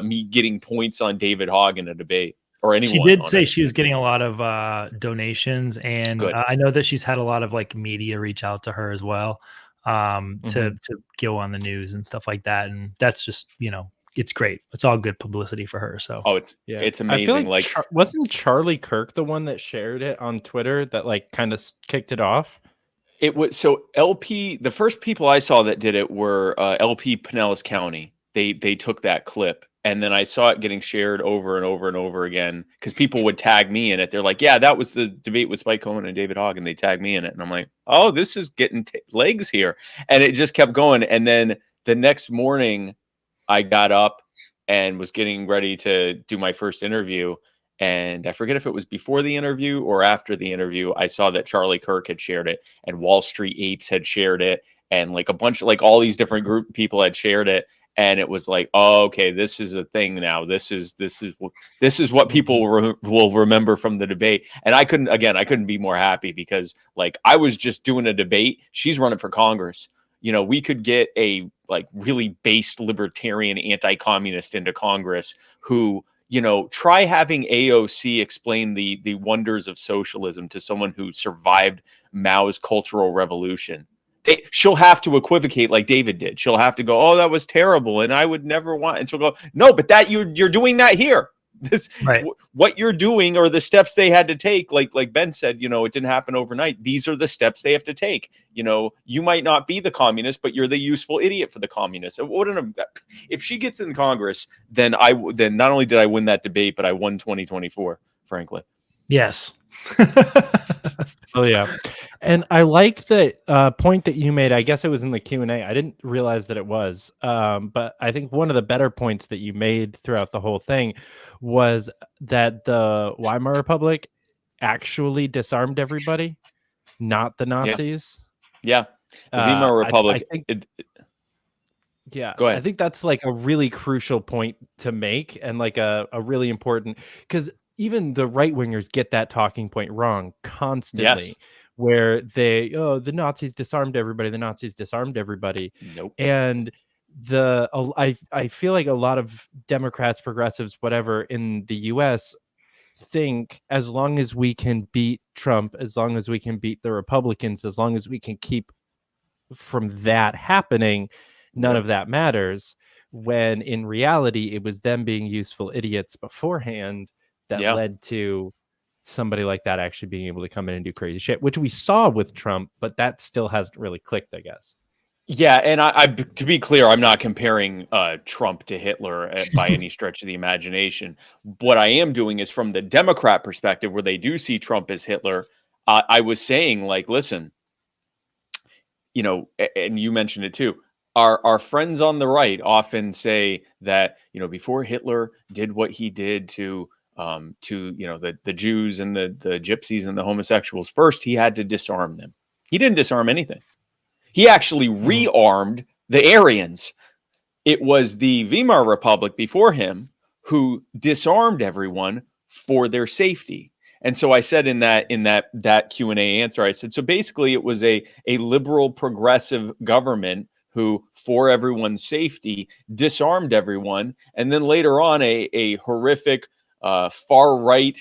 me getting points on David Hogg in a debate, or anyone. She did say she was getting a lot of donations, and I know that she's had a lot of media reach out to her as well, to go on the news and stuff like that. And that's just it's great. It's all good publicity for her. So it's amazing. I feel wasn't Charlie Kirk the one that shared it on Twitter that kind of kicked it off? It was LP. The first people I saw that did it were LP Pinellas County. They took that clip, and then I saw it getting shared over and over and over again, because people would tag me in it. They're like, "Yeah, that was the debate with Spike Cohen and David Hogg," and they tagged me in it, and I'm like, "Oh, this is getting legs here," and it just kept going. And then the next morning, I got up and was getting ready to do my first interview. And I forget if it was before the interview or after the interview. I saw that Charlie Kirk had shared it, and Wall Street Apes had shared it, and a bunch of all these different group people had shared it. and it was like, oh, okay, this is a thing now. This is what people will remember from the debate. And I couldn't be more happy, because like I was just doing a debate. She's running for Congress. You know, we could get a like really based libertarian anti-communist into Congress who, you know, try having AOC explain the wonders of socialism to someone who survived Mao's Cultural Revolution. She'll have to equivocate like David did. She'll have to go, oh, that was terrible, and I would never want. And she'll go, no, but that you're doing that here. This right. What you're doing, or the steps they had to take, like Ben said, you know, it didn't happen overnight. These are the steps they have to take. You know, you might not be the communist, but you're the useful idiot for the communists. If she gets in Congress, then not only did I win that debate, but I won 2024. Frankly, yes. Oh yeah, and I like the point that you made. I guess it was in the Q&A. I didn't realize that it was, but I think one of the better points that you made throughout the whole thing was that the Weimar Republic actually disarmed everybody, not the Nazis. Yeah, the Weimar Republic. I think, yeah, go ahead. I think that's like a really crucial point to make, and like a really important, because even the right wingers get that talking point wrong constantly. Yes. Where the Nazis disarmed everybody. The Nazis disarmed everybody. Nope. And I feel like a lot of Democrats, progressives, whatever in the U.S. think as long as we can beat Trump, as long as we can beat the Republicans, as long as we can keep from that happening, none of that matters. When in reality, it was them being useful idiots beforehand that led to somebody like that actually being able to come in and do crazy shit, which we saw with Trump, but that still hasn't really clicked, I guess. Yeah, and I to be clear, I'm not comparing Trump to Hitler by any stretch of the imagination. What I am doing is from the Democrat perspective, where they do see Trump as Hitler. I was saying, like, listen, you know, and you mentioned it too. Our friends on the right often say that, you know, before Hitler did what he did to you know, the Jews and the gypsies and the homosexuals, first he had to disarm them. He didn't disarm anything. He actually rearmed the Aryans. It was the Weimar Republic before him who disarmed everyone for their safety. And so I said in that Q&A answer, I said, so basically it was a liberal progressive government who, for everyone's safety, disarmed everyone. And then later on, a horrific far-right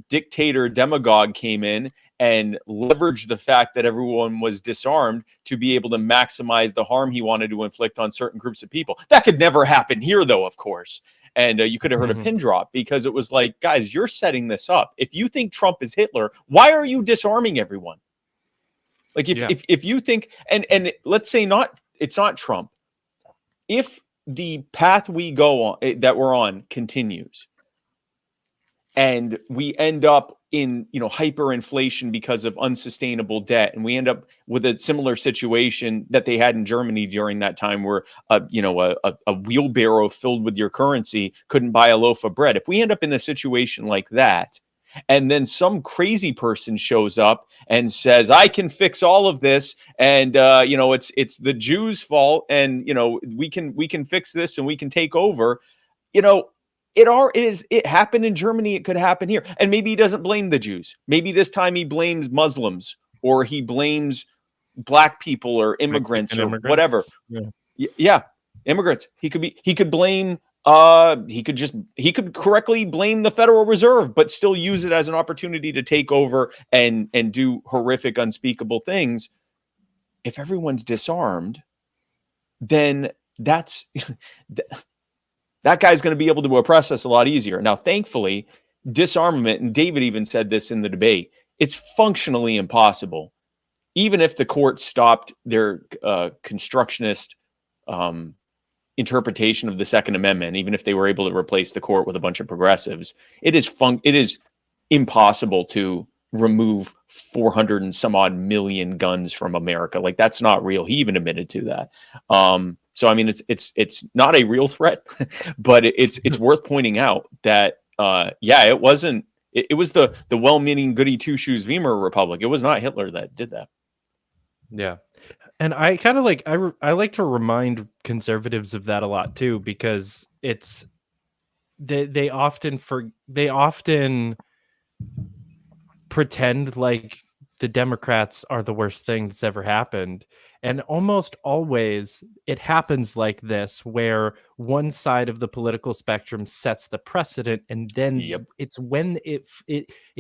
dictator demagogue came in and leveraged the fact that everyone was disarmed to be able to maximize the harm he wanted to inflict on certain groups of people. That could never happen here, though, of course. And you could have heard a pin drop, because it was like, guys, you're setting this up. If you think Trump is Hitler, why are you disarming everyone? Like, if you think, and let's say it's not Trump. If the path we go on, that we're on, continues, and we end up in, you know, hyperinflation because of unsustainable debt, and we end up with a similar situation that they had in Germany during that time, where you know, a wheelbarrow filled with your currency couldn't buy a loaf of bread. If we end up in a situation like that, and then some crazy person shows up and says, I can fix all of this, and you know, it's the Jews' fault, and you know, we can fix this and we can take over, you know, it happened in Germany, it could happen here. And maybe he doesn't blame the Jews. Maybe this time he blames Muslims, or he blames black people or immigrants or whatever. Yeah, immigrants. He could blame he could correctly blame the Federal Reserve, but still use it as an opportunity to take over and do horrific, unspeakable things. If everyone's disarmed, then that's that guy's going to be able to oppress us a lot easier. Now, thankfully, disarmament, and David even said this in the debate, it's functionally impossible. Even if the court stopped their constructionist interpretation of the Second Amendment, even if they were able to replace the court with a bunch of progressives, it is impossible to remove 400 and some odd million guns from America. Like, that's not real. He even admitted to that. So I mean, it's not a real threat, but it's worth pointing out that it was the well-meaning goody two-shoes Weimar Republic. It was not Hitler that did that. Yeah. And I kind of like I like to remind conservatives of that a lot too, because it's they often pretend like the Democrats are the worst thing that's ever happened. And almost always it happens like this, where one side of the political spectrum sets the precedent, and then it's when it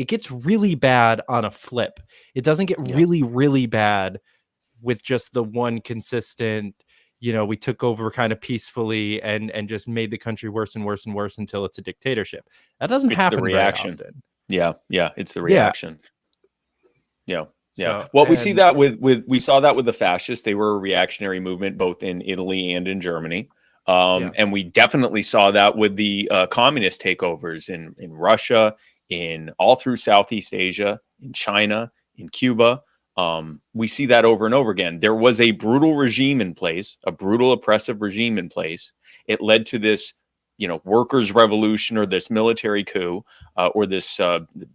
gets really bad on a flip. It doesn't get really, really bad with just the one consistent, we took over kind of peacefully and just made the country worse and worse and worse until it's a dictatorship. That doesn't happen very often. Yeah, it's the reaction. Yeah. So, well, we see that we saw that with the fascists. They were a reactionary movement both in Italy and in Germany. And we definitely saw that with the communist takeovers in Russia, in all through Southeast Asia, in China, in Cuba. We see that over and over again. There was a brutal regime in place, a brutal oppressive regime in place. It led to this, workers' revolution, or this military coup, or this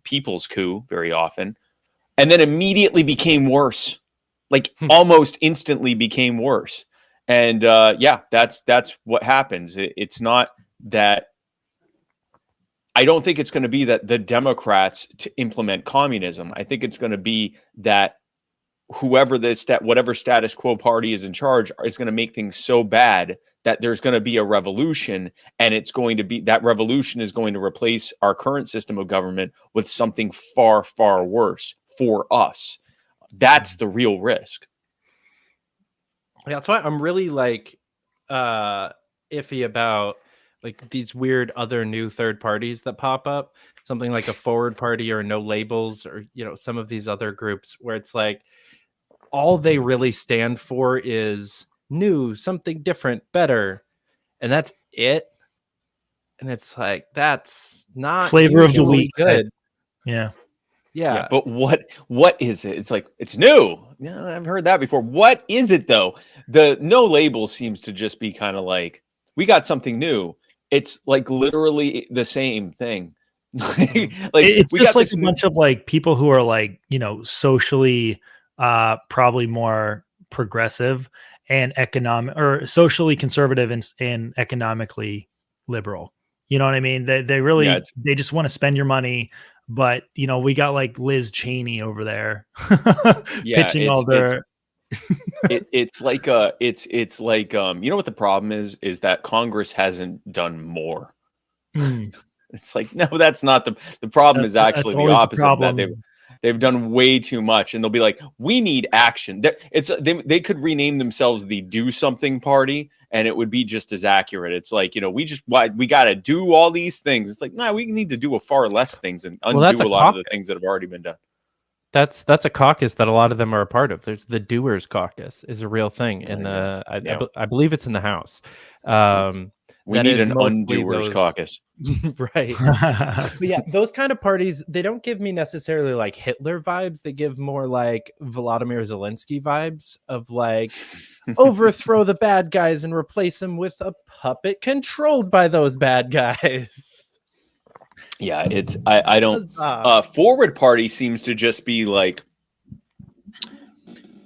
people's coup very often. And then immediately became worse, like almost instantly became worse. And that's what happens. It's not that. I don't think it's going to be that the Democrats to implement communism. I think it's going to be that whoever whatever status quo party is in charge is going to make things so bad that there's going to be a revolution, and it's going to be that revolution is going to replace our current system of government with something far, far worse for us. That's the real risk. Yeah, that's why I'm really iffy about these weird other new third parties that pop up, something like a Forward Party or No Labels, or some of these other groups where it's like all they really stand for is new, something different, better, and that's it. And it's like, that's not flavor of the week. Good. Yeah. But what is it? It's like, it's new. Yeah, I've heard that before. What is it though? The No Label seems to just be kind of like, we got something new. It's like literally the same thing. It's just like a bunch of people who are socially probably more progressive and economic, or socially conservative and economically liberal. You know what I mean? They really they just want to spend your money. But we got Liz Cheney over there pitching all their. It's like it's like what the problem is that Congress hasn't done more. It's like, no, that's not the problem. Is actually the opposite of that. They've done way too much, and they'll be like, we need action. They could rename themselves the Do Something Party, and it would be just as accurate. It's like, we got to do all these things. It's like, no, we need to do a far less things and undo a lot of the things that have already been done. That's a caucus that a lot of them are a part of. There's the Doers Caucus is a real thing in I believe it's in the House. We need an Undoers Caucus. Right. But yeah, those kind of parties, they don't give me necessarily like Hitler vibes. They give more like Volodymyr Zelensky vibes of overthrow the bad guys and replace them with a puppet controlled by those bad guys. Yeah, it's I don't Forward Party seems to just be like,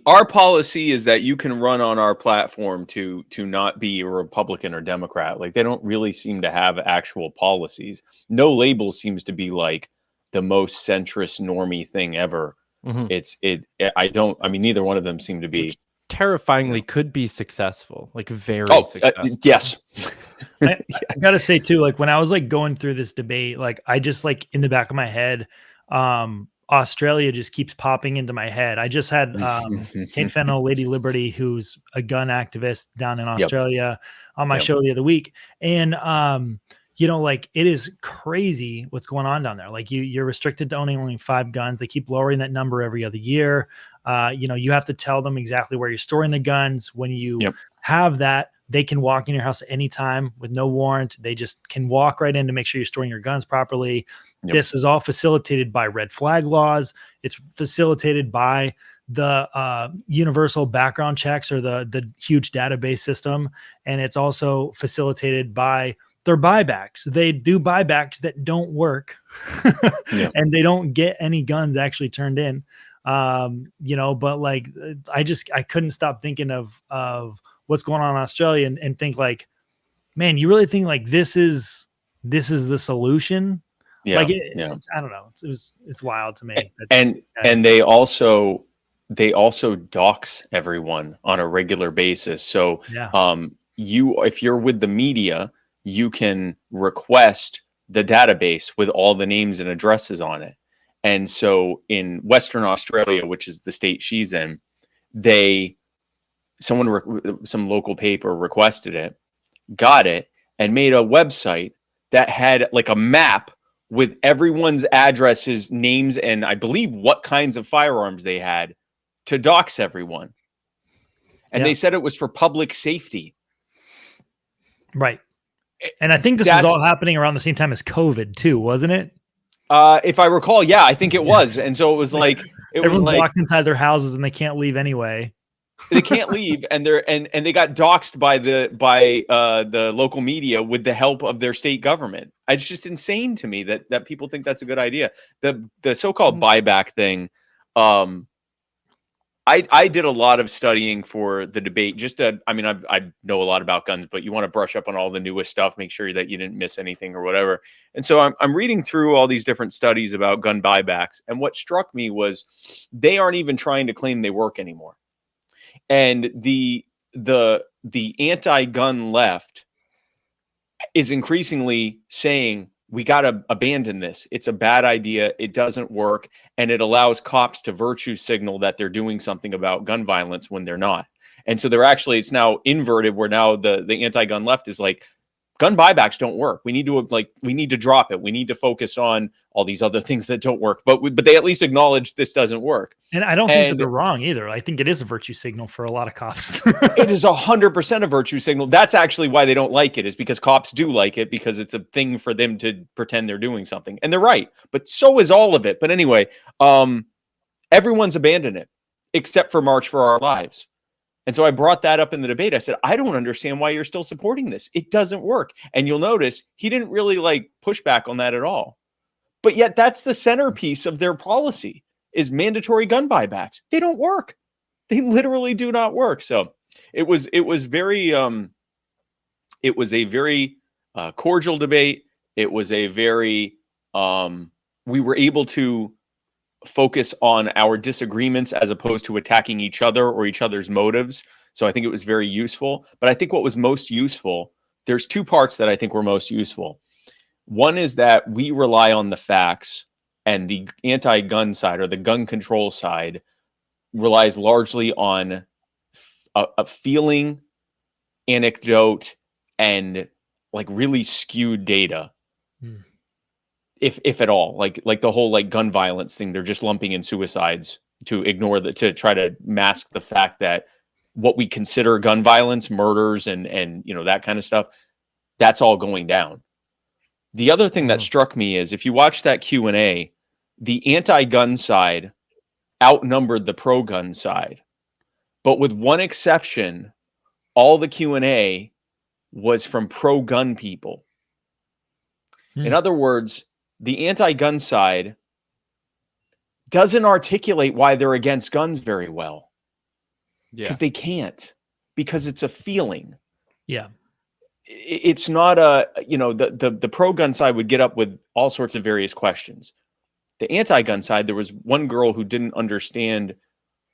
our policy is that you can run on our platform to not be a Republican or Democrat. They don't really seem to have actual policies. No Label seems to be like the most centrist normie thing ever. Mm-hmm. Neither one of them seem to be. Which terrifyingly could be successful, very successful. Yes. I gotta say too, when I was going through this debate, I just in the back of my head, Australia just keeps popping into my head. I just had Kate Fennell, Lady Liberty, who's a gun activist down in Australia, on my show the other week. And it is crazy what's going on down there. You're restricted to owning only 5 guns. They keep lowering that number every other year. You have to tell them exactly where you're storing the guns. When you have that, they can walk in your house at any time with no warrant. They just can walk right in to make sure you're storing your guns properly. This is all facilitated by red flag laws. It's facilitated by the universal background checks, or the huge database system. And it's also facilitated by their buybacks. They do buybacks that don't work and they don't get any guns actually turned in. You know, but like, I couldn't stop thinking of what's going on in Australia and think like, man, you really think like this is the solution? Yeah, Like, I don't know. It's wild to me. And they also dox everyone on a regular basis. So if you're with the media, you can request the database with all the names and addresses on it. And so in Western Australia, which is the state she's in, some local paper requested it, got it, and made a website that had like a map with everyone's addresses, names, and I believe what kinds of firearms they had to dox everyone. And they said it was for public safety. Right. And I think this was all happening around the same time as COVID too, wasn't it? If I recall, yeah, I think it was. And so it was like everyone's locked inside their houses and they can't leave anyway. They can't leave, and they got doxxed by the local media with the help of their state government. It's just insane to me that people think that's a good idea. The so-called buyback thing. I did a lot of studying for the debate. I know a lot about guns, but you want to brush up on all the newest stuff, make sure that you didn't miss anything or whatever. And so I'm reading through all these different studies about gun buybacks, and what struck me was they aren't even trying to claim they work anymore. And the anti-gun left is increasingly saying we got to abandon this. It's a bad idea. It doesn't work. And it allows cops to virtue signal that they're doing something about gun violence when they're not. And so it's now inverted, where now the anti-gun left is like, gun buybacks don't work. We need to drop it. We need to focus on all these other things that don't work. But they at least acknowledge this doesn't work. And I don't think that they're wrong either. I think it is a virtue signal for a lot of cops. It is 100% a virtue signal. That's actually why they don't like it, is because cops do like it, because it's a thing for them to pretend they're doing something. And they're right. But so is all of it. But anyway, everyone's abandoned it except for March for Our Lives. And so I brought that up in the debate. I said, I don't understand why you're still supporting this. It doesn't work. And you'll notice he didn't really push back on that at all. But yet that's the centerpiece of their policy, is mandatory gun buybacks. They don't work. They literally do not work. So it was a very cordial debate. It was a very, we were able to focus on our disagreements as opposed to attacking each other or each other's motives. So I think it was very useful. But I think what was most useful, there's two parts that I think were most useful. One is that we rely on the facts, and the anti-gun side, or the gun control side, relies largely on a feeling, anecdote, and really skewed data. If at all, like the whole like gun violence thing, they're just lumping in suicides to ignore to try to mask the fact that what we consider gun violence, murders, and that kind of stuff, that's all going down. The other thing that struck me is, if you watch that Q&A, the anti-gun side outnumbered the pro-gun side, but with one exception, all the Q&A was from pro-gun people. In other words, the anti-gun side doesn't articulate why they're against guns very well. Because they can't. Because it's a feeling. Yeah. It's not the pro-gun side would get up with all sorts of various questions. The anti-gun side, there was one girl who didn't understand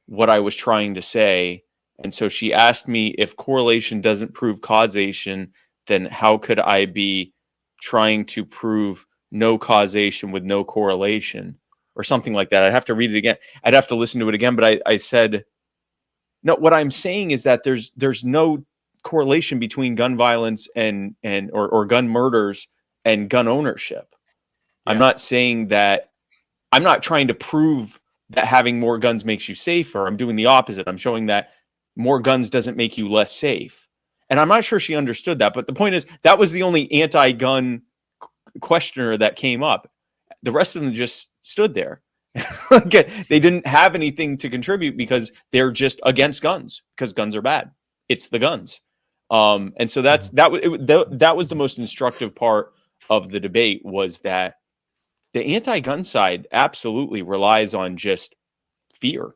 what I was trying to say. And so she asked me, if correlation doesn't prove causation, then how could I be trying to prove no causation with no correlation, or something like that? I'd have to read it again. I'd have to listen to it again. But I said, no, what I'm saying is that there's no correlation between gun violence or gun murders and gun ownership. Yeah. I'm not saying that. I'm not trying to prove that having more guns makes you safer. I'm doing the opposite. I'm showing that more guns doesn't make you less safe. And I'm not sure she understood that. But the point is, that was the only anti-gun questioner that came up. The rest of them just stood there. They didn't have anything to contribute because they're just against guns, because guns are bad. It's the guns. And so that was the most instructive part of the debate, was that the anti-gun side absolutely relies on just fear.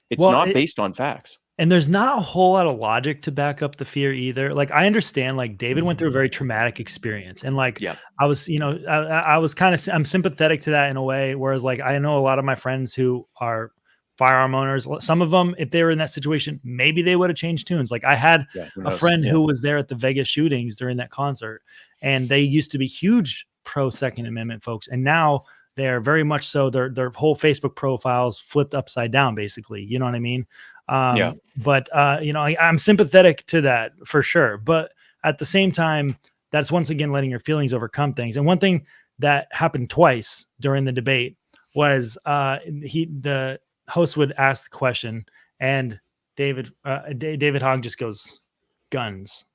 It's Well, not based on facts. And there's not a whole lot of logic to back up the fear either. Like, I understand, like, David went through a very traumatic experience, and like, I was, I was kind of, I'm sympathetic to that in a way. Whereas, like, I know a lot of my friends who are firearm owners. Some of them, if they were in that situation, maybe they would have changed tunes. Like, I had a friend who was there at the Vegas shootings during that concert, and they used to be huge pro Second Amendment folks, and now they're very much so. Their whole Facebook profiles flipped upside down, basically. You know what I mean? But I'm sympathetic to that for sure. But at the same time, that's once again letting your feelings overcome things. And one thing that happened twice during the debate was the host would ask the question, and David Hogg just goes, "Guns."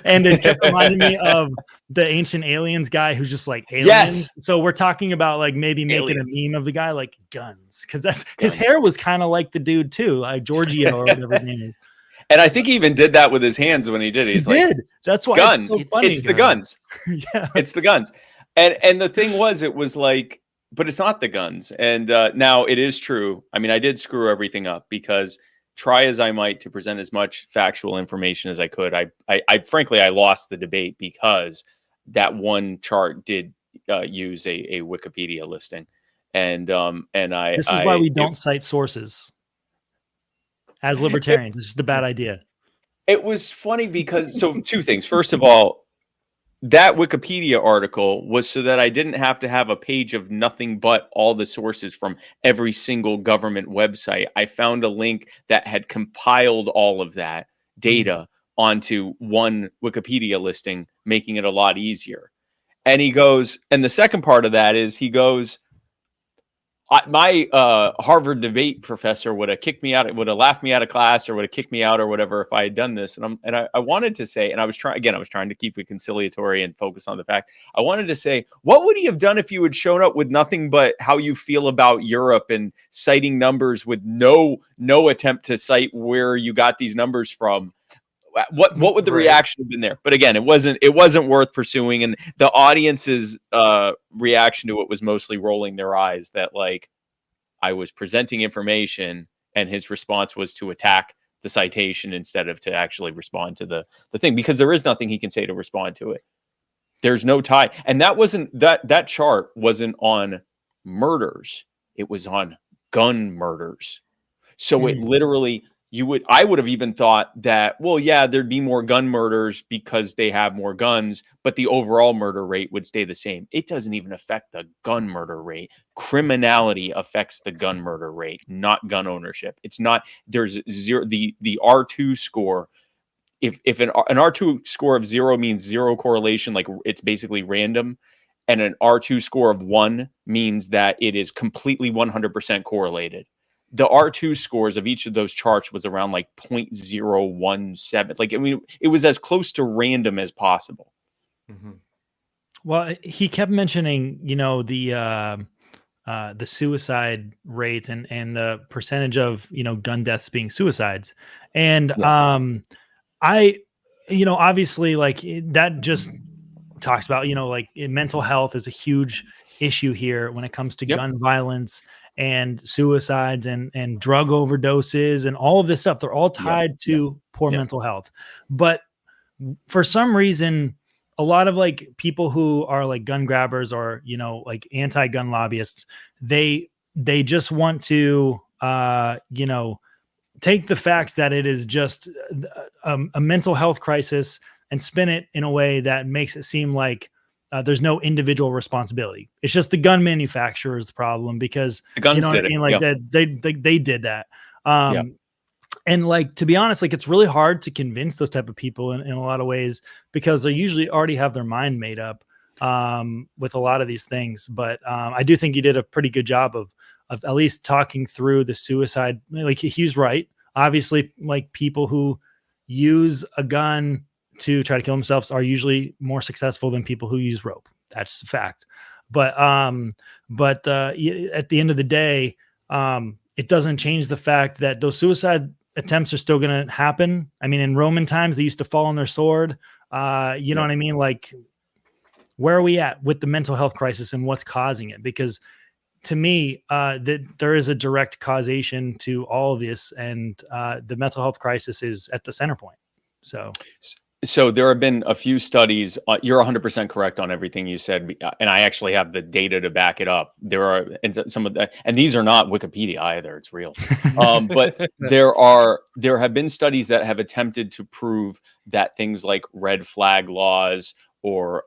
And it kept reminding me of the Ancient Aliens guy who's just like, aliens. Yes. So we're talking about like maybe making a meme of the guy like guns, because that's his hair was kind of like the dude too, like Giorgio or whatever his name is. And I think he even did that with his hands when he did it. He's like, that's why guns. It's so funny. It's the guns. Yeah, it's the guns. And the thing was, it was like, but it's not the guns. And now it is true. I mean, I did screw everything up because, try as I might to present as much factual information as I could, I frankly, I lost the debate because that one chart did use a Wikipedia listing. And this is why we don't cite sources as libertarians. It's just a bad idea. It was funny because, so two things. First of all, that Wikipedia article was so that I didn't have to have a page of nothing but all the sources from every single government website. I found a link that had compiled all of that data onto one Wikipedia listing, making it a lot easier. And he goes, and the second part of that is he goes, my Harvard debate professor would have kicked me out, would have laughed me out of class, or would have kicked me out or whatever if I had done this. And I wanted to say, and I was trying to keep it conciliatory and focus on the fact. I wanted to say, what would he have done if you had shown up with nothing but how you feel about Europe and citing numbers with no attempt to cite where you got these numbers from? What would the reaction have been there? But again, it wasn't worth pursuing, and the audience's reaction to it was mostly rolling their eyes that, like, I was presenting information and his response was to attack the citation instead of to actually respond to the thing, because there is nothing he can say to respond to it. There's no tie. And that chart wasn't on murders, it was on gun murders. So it literally, I would have even thought that, well, yeah, there'd be more gun murders because they have more guns, but the overall murder rate would stay the same. It doesn't even affect the gun murder rate. Criminality affects the gun murder rate, not gun ownership. It's not, there's zero, the R2 score. If an R2 score of 0 means zero correlation, like it's basically random, and an R2 score of 1 means that it is completely 100% correlated. The R2 scores of each of those charts was around like 0.017. Like, I mean, it was as close to random as possible. Mm-hmm. Well, he kept mentioning, the suicide rates and the percentage of, gun deaths being suicides. And obviously, like, that just talks about, like, mental health is a huge issue here when it comes to gun violence and suicides and drug overdoses and all of this stuff. They're all tied to poor mental health. But for some reason, a lot of like people who are like gun grabbers or, like anti-gun lobbyists, they just want to, take the facts that it is just a mental health crisis and spin it in a way that makes it seem like there's no individual responsibility. It's just the gun manufacturer's problem because the guns did it. Like that they did that. And like, to be honest, like, it's really hard to convince those type of people in a lot of ways because they usually already have their mind made up with a lot of these things. But I do think you did a pretty good job of at least talking through the suicide. Like, he's right. Obviously, like, people who use a gun to try to kill themselves are usually more successful than people who use rope. That's a fact. But at the end of the day, it doesn't change the fact that those suicide attempts are still going to happen. I mean, in Roman times, they used to fall on their sword. You know what I mean? Like, where are we at with the mental health crisis and what's causing it? Because to me, that there is a direct causation to all of this, and the mental health crisis is at the center point. So there have been a few studies. You're 100% correct on everything you said, and I actually have the data to back it up. There are some of that, and these are not Wikipedia either. It's real. But there have been studies that have attempted to prove that things like red flag laws or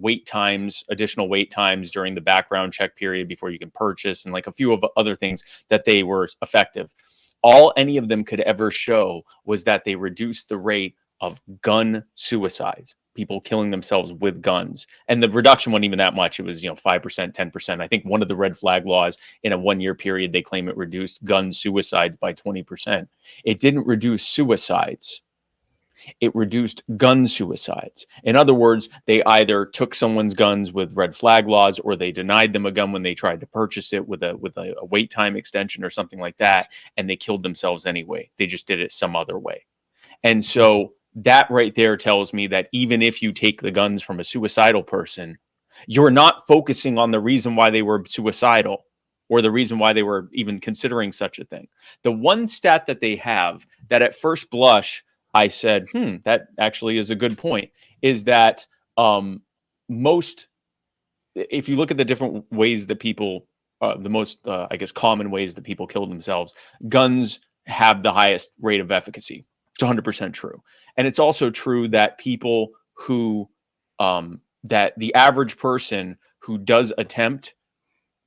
wait times, additional wait times during the background check period before you can purchase, and like a few of other things, that they were effective. All any of them could ever show was that they reduced the rate of gun suicides, people killing themselves with guns. And the reduction wasn't even that much. It was, 5%, 10%. I think one of the red flag laws in a 1-year period, they claim it reduced gun suicides by 20%. It didn't reduce suicides. It reduced gun suicides. In other words, they either took someone's guns with red flag laws, or they denied them a gun when they tried to purchase it with a wait time extension or something like that, and they killed themselves anyway. They just did it some other way. And so that right there tells me that even if you take the guns from a suicidal person, you're not focusing on the reason why they were suicidal or the reason why they were even considering such a thing. The one stat that they have that at first blush, I said, that actually is a good point, is that if you look at the different ways that people, the most, I guess, common ways that people kill themselves, guns have the highest rate of efficacy. It's 100% true. And it's also true that people who, that the average person who does attempt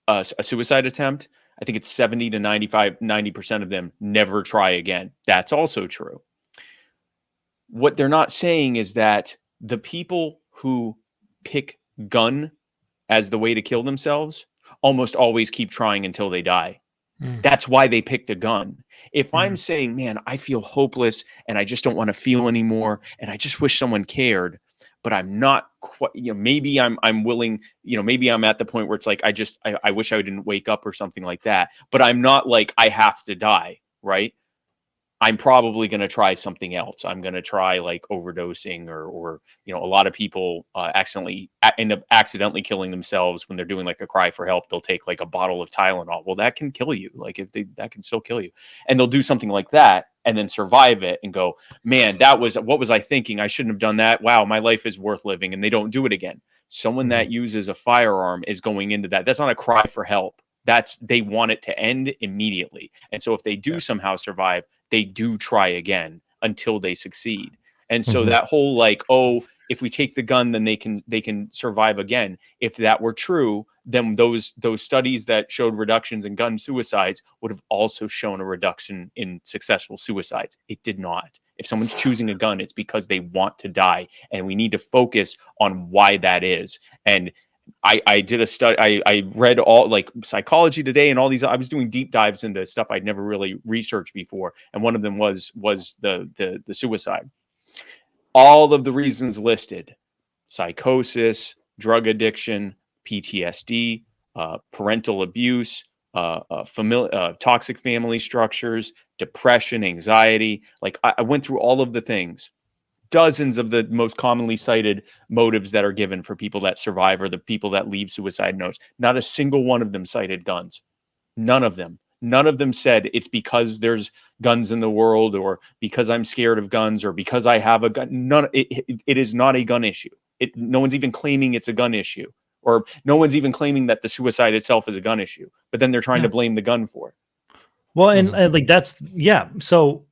a suicide attempt, I think it's 70 to 90% of them never try again. That's also true. What they're not saying is that the people who pick gun as the way to kill themselves almost always keep trying until they die. That's why they picked a gun. If I'm saying, man, I feel hopeless and I just don't want to feel anymore, and I just wish someone cared, but I'm not quite, maybe I'm willing, maybe I'm at the point where it's like, I wish I didn't wake up or something like that, but I'm not like, I have to die, right? I'm probably going to try something else. I'm going to try like overdosing or a lot of people end up accidentally killing themselves when they're doing like a cry for help. They'll take like a bottle of Tylenol. Well, that can kill you. Like that can still kill you. And they'll do something like that and then survive it and go, man, what was I thinking? I shouldn't have done that. Wow, my life is worth living. And they don't do it again. Someone that uses a firearm is going into that. That's not a cry for help. They want it to end immediately. And so if they do somehow survive, they do try again until they succeed. And so that whole like, oh, if we take the gun, then they can survive again. If that were true, then those studies that showed reductions in gun suicides would have also shown a reduction in successful suicides. It did not. If someone's choosing a gun, it's because they want to die. And we need to focus on why that is. And I did a study. I read all like Psychology Today and all these. I was doing deep dives into stuff I'd never really researched before, and one of them was the suicide. All of the reasons listed: psychosis, drug addiction, PTSD, parental abuse, toxic family structures, depression, anxiety. Like I went through all of the things. Dozens of the most commonly cited motives that are given for people that survive or the people that leave suicide notes. Not a single one of them cited guns. None of them. None of them said it's because there's guns in the world or because I'm scared of guns or because I have a gun. It is not a gun issue. No one's even claiming it's a gun issue, or no one's even claiming that the suicide itself is a gun issue, but then they're trying to blame the gun for it. Well, and like so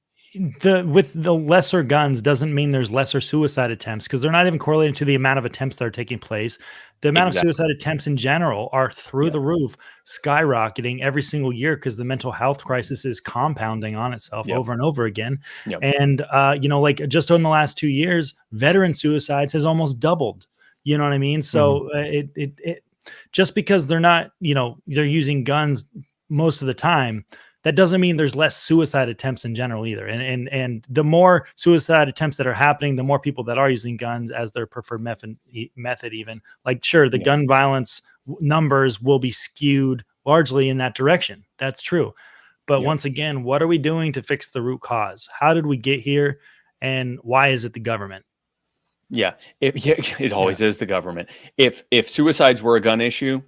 with the lesser guns doesn't mean there's lesser suicide attempts, because they're not even correlated to the amount of attempts that are taking place. The amount of suicide attempts in general are through the roof, skyrocketing every single year, because the mental health crisis is compounding on itself over and over again. And, like just in the last 2 years, veteran suicides has almost doubled. You know what I mean? So it just because they're not, they're using guns most of the time, that doesn't mean there's less suicide attempts in general either. And the more suicide attempts that are happening, the more people that are using guns as their preferred method even. Like, sure, the gun violence numbers will be skewed largely in that direction. That's true. But once again, what are we doing to fix the root cause? How did we get here? And why is it the government? It always is the government. If suicides were a gun issue,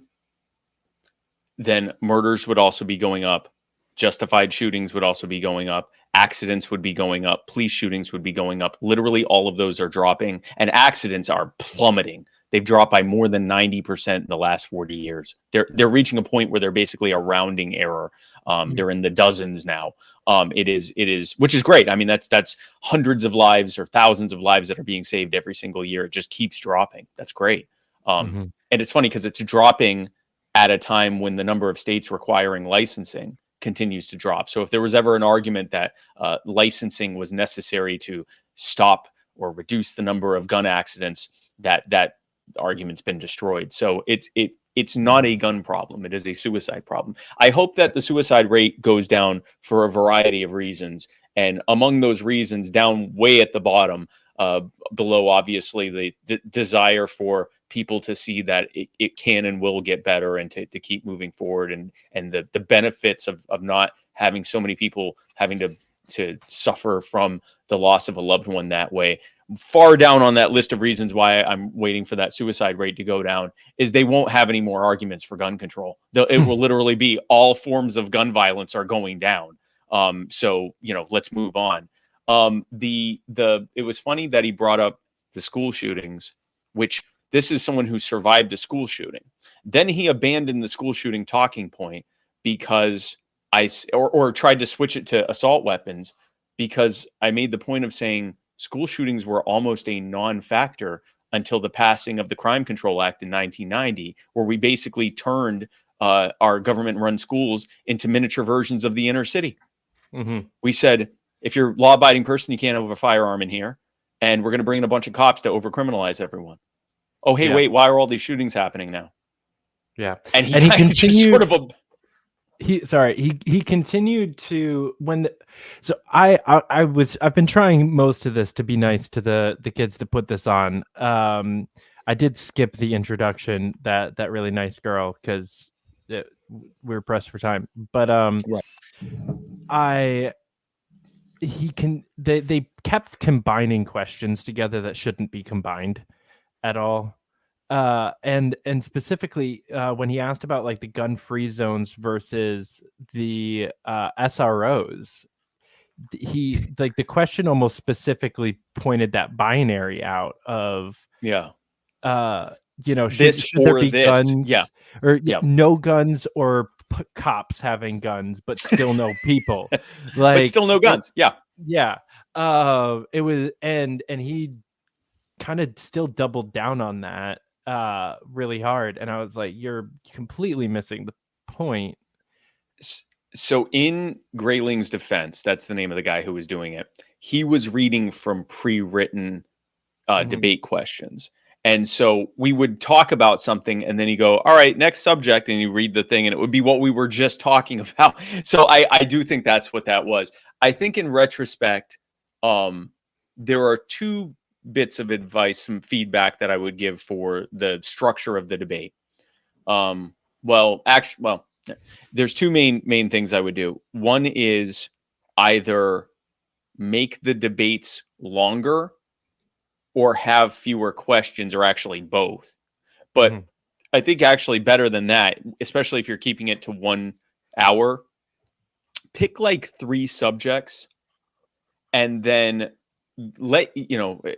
then murders would also be going up. Justified shootings would also be going up. Accidents would be going up. Police shootings would be going up. Literally all of those are dropping, and accidents are plummeting. They've dropped by more than 90% in the last 40 years. They're reaching a point where they're basically a rounding error. They're in the dozens now. It is, which is great. I mean, that's hundreds of lives or thousands of lives that are being saved every single year. It just keeps dropping. That's great. And it's funny because it's dropping at a time when the number of states requiring licensing continues to drop. So if there was ever an argument that licensing was necessary to stop or reduce the number of gun accidents, that argument's been destroyed. So it's not a gun problem. It is a suicide problem. I hope that the suicide rate goes down for a variety of reasons. And among those reasons, down way at the bottom, below obviously the desire for people to see that it can and will get better and to keep moving forward, and the benefits of not having so many people having to suffer from the loss of a loved one that way. Far down on that list of reasons why I'm waiting for that suicide rate to go down is they won't have any more arguments for gun control. It will literally be all forms of gun violence are going down. So, let's move on. It was funny that he brought up the school shootings, which this is someone who survived a school shooting. Then he abandoned the school shooting talking point because or tried to switch it to assault weapons, because I made the point of saying school shootings were almost a non-factor until the passing of the Crime Control Act in 1990, where we basically turned our government-run schools into miniature versions of the inner city. We said, if you're a law-abiding person, you can't have a firearm in here, and we're going to bring in a bunch of cops to overcriminalize everyone. Oh, hey, wait, why are all these shootings happening now? Yeah, and he continued sort of he continued to so I've been trying most of this to be nice to the kids to put this on. I did skip the introduction, that really nice girl, because we were pressed for time, but right. They kept combining questions together that shouldn't be combined at all. And specifically when he asked about like the gun-free zones versus the SROs, the question almost specifically pointed that binary out of should there be guns or no guns, or cops having guns but still no people, like but still no guns. It was, and he kind of still doubled down on that really hard, and I was like, you're completely missing the point. So in Grayling's defense, that's the name of the guy who was doing it, he was reading from pre-written debate questions. And so we would talk about something, and then you go, all right, next subject, and you read the thing, and it would be what we were just talking about. So I do think that's what that was. I think in retrospect, there are two bits of advice, some feedback that I would give for the structure of the debate. There's two main things I would do. One is either make the debates longer or have fewer questions, or actually both. But I think actually better than that, especially if you're keeping it to 1 hour, pick like 3 subjects, and then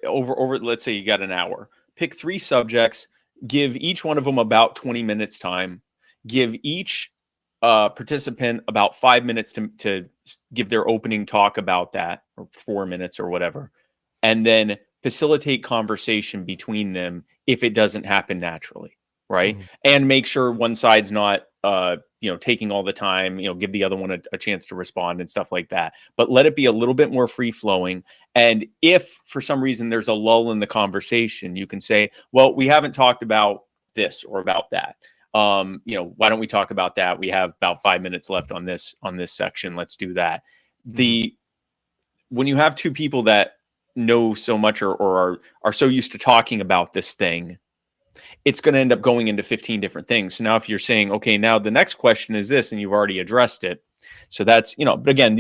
over let's say you got an hour, pick 3 subjects, give each one of them about 20 minutes time, give each participant about 5 minutes to give their opening talk about that, or 4 minutes or whatever, and then facilitate conversation between them if it doesn't happen naturally, right? And make sure one side's not taking all the time, give the other one a chance to respond and stuff like that. But let it be a little bit more free flowing. And if for some reason there's a lull in the conversation, you can say, well, we haven't talked about this or about that. Why don't we talk about that? We have about 5 minutes left on this section. Let's do that. When you have two people that know so much or are so used to talking about this thing, it's going to end up going into 15 different things. So now if you're saying, okay, now the next question is this, and you've already addressed it. So that's, but again,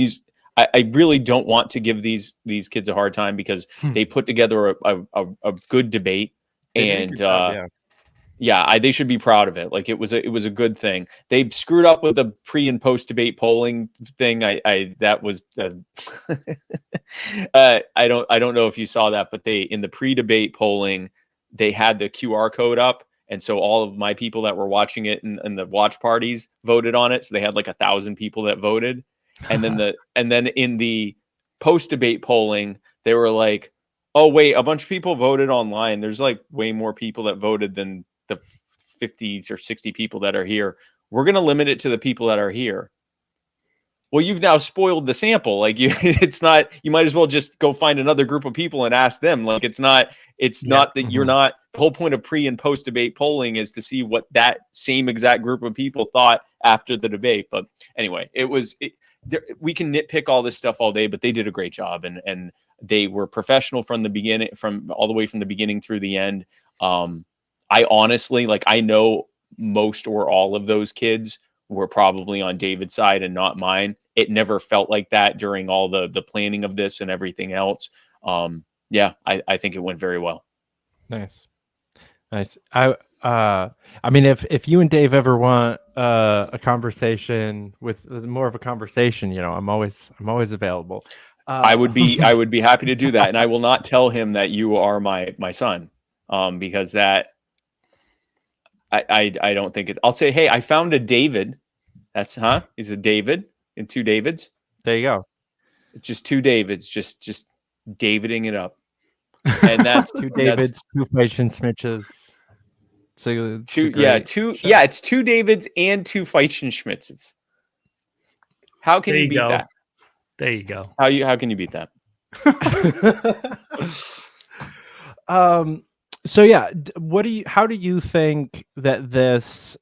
I really don't want to give these kids a hard time, because they put together a good debate, and Yeah, they should be proud of it. Like it was a good thing. They screwed up with the pre and post debate polling thing. That was I don't know if you saw that, but they in the pre debate polling they had the QR code up, and so all of my people that were watching it in the watch parties voted on it. So they had like 1,000 people that voted, and then in the post debate polling they were like, oh wait, a bunch of people voted online. There's like way more people that voted than the 50 or 60 people that are here. We're going to limit it to the people that are here. Well, you've now spoiled the sample. Like it's not, you might as well just go find another group of people and ask them. Like it's not that you're not, the whole point of pre and post debate polling is to see what that same exact group of people thought after the debate. But anyway, we can nitpick all this stuff all day, but they did a great job and they were professional from the beginning, from all the way from the beginning through the end. I honestly, like, I know most or all of those kids were probably on David's side and not mine. It never felt like that during all the planning of this and everything else. Yeah, I think it went very well. Nice. I mean, if you and Dave ever want a conversation with more of a conversation, I'm always available. I would be happy to do that, and I will not tell him that you are my son, because that. I don't think it. I'll say, hey, I found a David. That's He's a David and two Davids. There you go. It's just two Davids, just Daviding it up. And that's two Davids, two Feichenschmidts. It's two Davids and two Feichenschmidts. How can you beat that? There you go. How can you beat that? So yeah, how do you think that this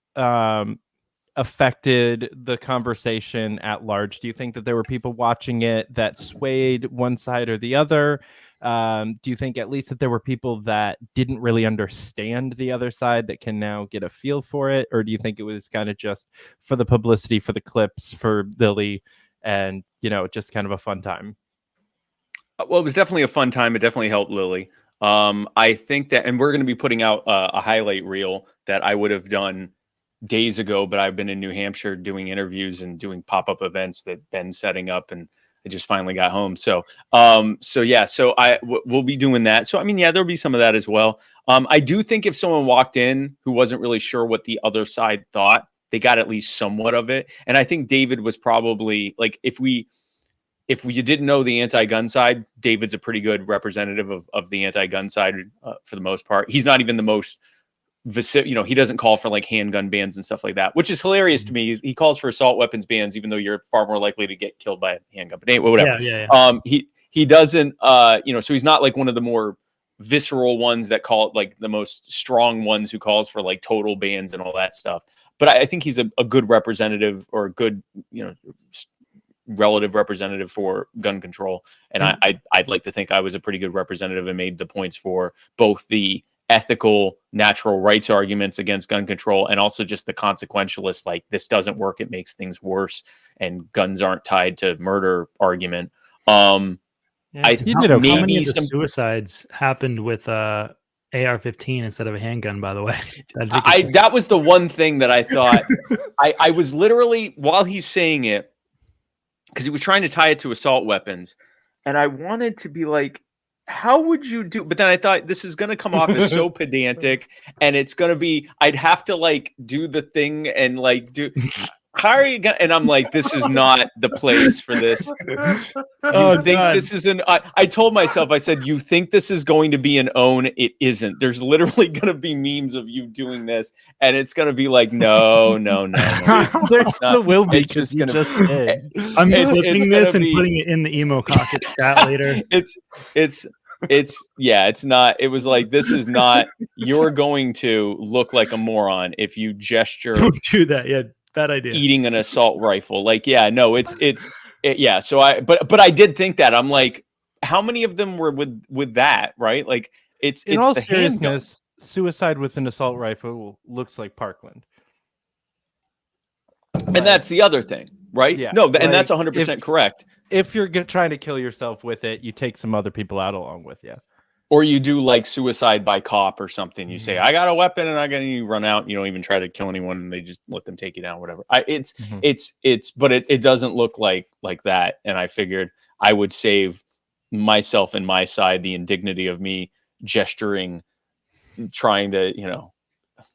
affected the conversation at large? Do you think that there were people watching it that swayed one side or the other? Do you think at least that there were people that didn't really understand the other side that can now get a feel for it? Or do you think it was kind of just for the publicity, for the clips, for Lily, and just kind of a fun time? Well, it was definitely a fun time. It definitely helped Lily. I think that, and we're going to be putting out a highlight reel that I would have done days ago, but I've been in New Hampshire doing interviews and doing pop-up events that Ben's setting up, and I just finally got home. So we'll be doing that. So, I mean, yeah, there'll be some of that as well. I do think if someone walked in who wasn't really sure what the other side thought, they got at least somewhat of it. And I think David was probably like, if we didn't know the anti-gun side, David's a pretty good representative of the anti-gun side for the most part. He's not even the most, he doesn't call for like handgun bans and stuff like that, which is hilarious to me. He calls for assault weapons bans, even though you're far more likely to get killed by a handgun. But anyway, whatever. Yeah. He doesn't, so he's not like one of the more visceral ones that call it like the most strong ones who calls for like total bans and all that stuff. But I think he's a good representative, or a good, relative representative for gun control. And I'd like to think I was a pretty good representative and made the points for both the ethical natural rights arguments against gun control and also just the consequentialist, like this doesn't work, it makes things worse, and guns aren't tied to murder argument. How many of the suicides happened with AR-15 instead of a handgun, by the way? That was the one thing that I thought. I was literally, while he's saying it, because he was trying to tie it to assault weapons, and I wanted to be like, how would you do? But then I thought this is going to come off as so pedantic, and it's going to be, I'd have to like do the thing and like do, how are you going to, and I'm like, this is not the place for this. This isn't, I told myself, I said, you think this is going to be an own? It isn't. There's literally going to be memes of you doing this, and it's going to be like, no. There still will be, because you just did. I'm flipping this and putting it in the Emo Caucus chat later. It's not, it was like, this is not, you're going to look like a moron if you gesture. Don't do that. Yeah. Bad idea. Eating an assault rifle. Like, yeah, no, yeah. So but I did think that. I'm like, how many of them were with that, right? Like, it's all the seriousness, suicide with an assault rifle looks like Parkland. And that's the other thing, right? Yeah. No, and that's 100% correct. If you're trying to kill yourself with it, you take some other people out along with you. Or you do like suicide by cop or something. You say, I got a weapon and you run out and you don't even try to kill anyone and they just let them take you down, whatever. But it doesn't look like that. And I figured I would save myself and my side the indignity of me gesturing, trying to,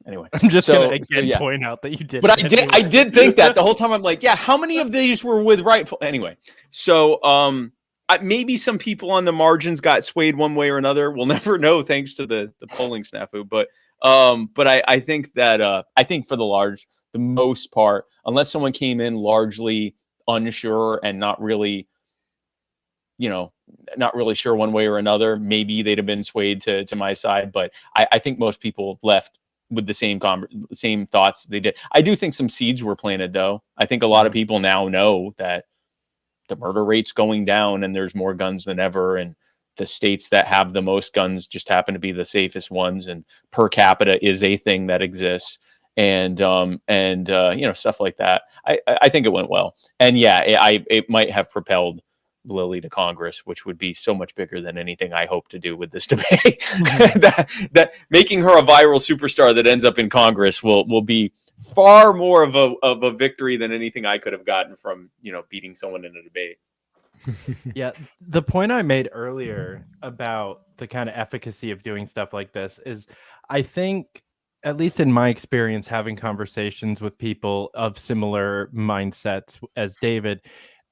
anyway. I'm just going to point out that you did. But I did think that the whole time. I'm like, yeah, how many of these were with rifle? Anyway, so maybe some people on the margins got swayed one way or another. We'll never know, thanks to the polling snafu. But I think that I think for the most part, unless someone came in largely unsure and not really sure one way or another, maybe they'd have been swayed to my side. But I think most people left with the same thoughts they did. I do think some seeds were planted, though. I think a lot of people now know that the murder rate's going down and there's more guns than ever, and the states that have the most guns just happen to be the safest ones, and per capita is a thing that exists, and stuff like that. I think it went well, and it might have propelled Lily to Congress, which would be so much bigger than anything I hope to do with this debate. that making her a viral superstar that ends up in Congress will be far more of a victory than anything I could have gotten from beating someone in a debate. Yeah, the point I made earlier about the kind of efficacy of doing stuff like this is, I think, at least in my experience, having conversations with people of similar mindsets as David,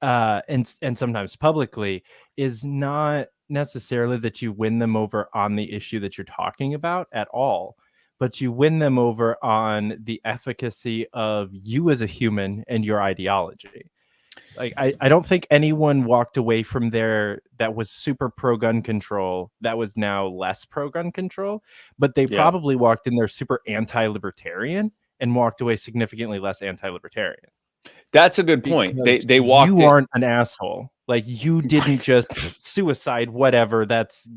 and sometimes publicly, is not necessarily that you win them over on the issue that you're talking about at all, but you win them over on the efficacy of you as a human and your ideology. Like, I don't think anyone walked away from there that was super pro-gun control that was now less pro-gun control, but they probably walked in there super anti-libertarian and walked away significantly less anti-libertarian. That's a good point. They walked. You aren't an asshole. Like, you didn't just suicide, whatever. That's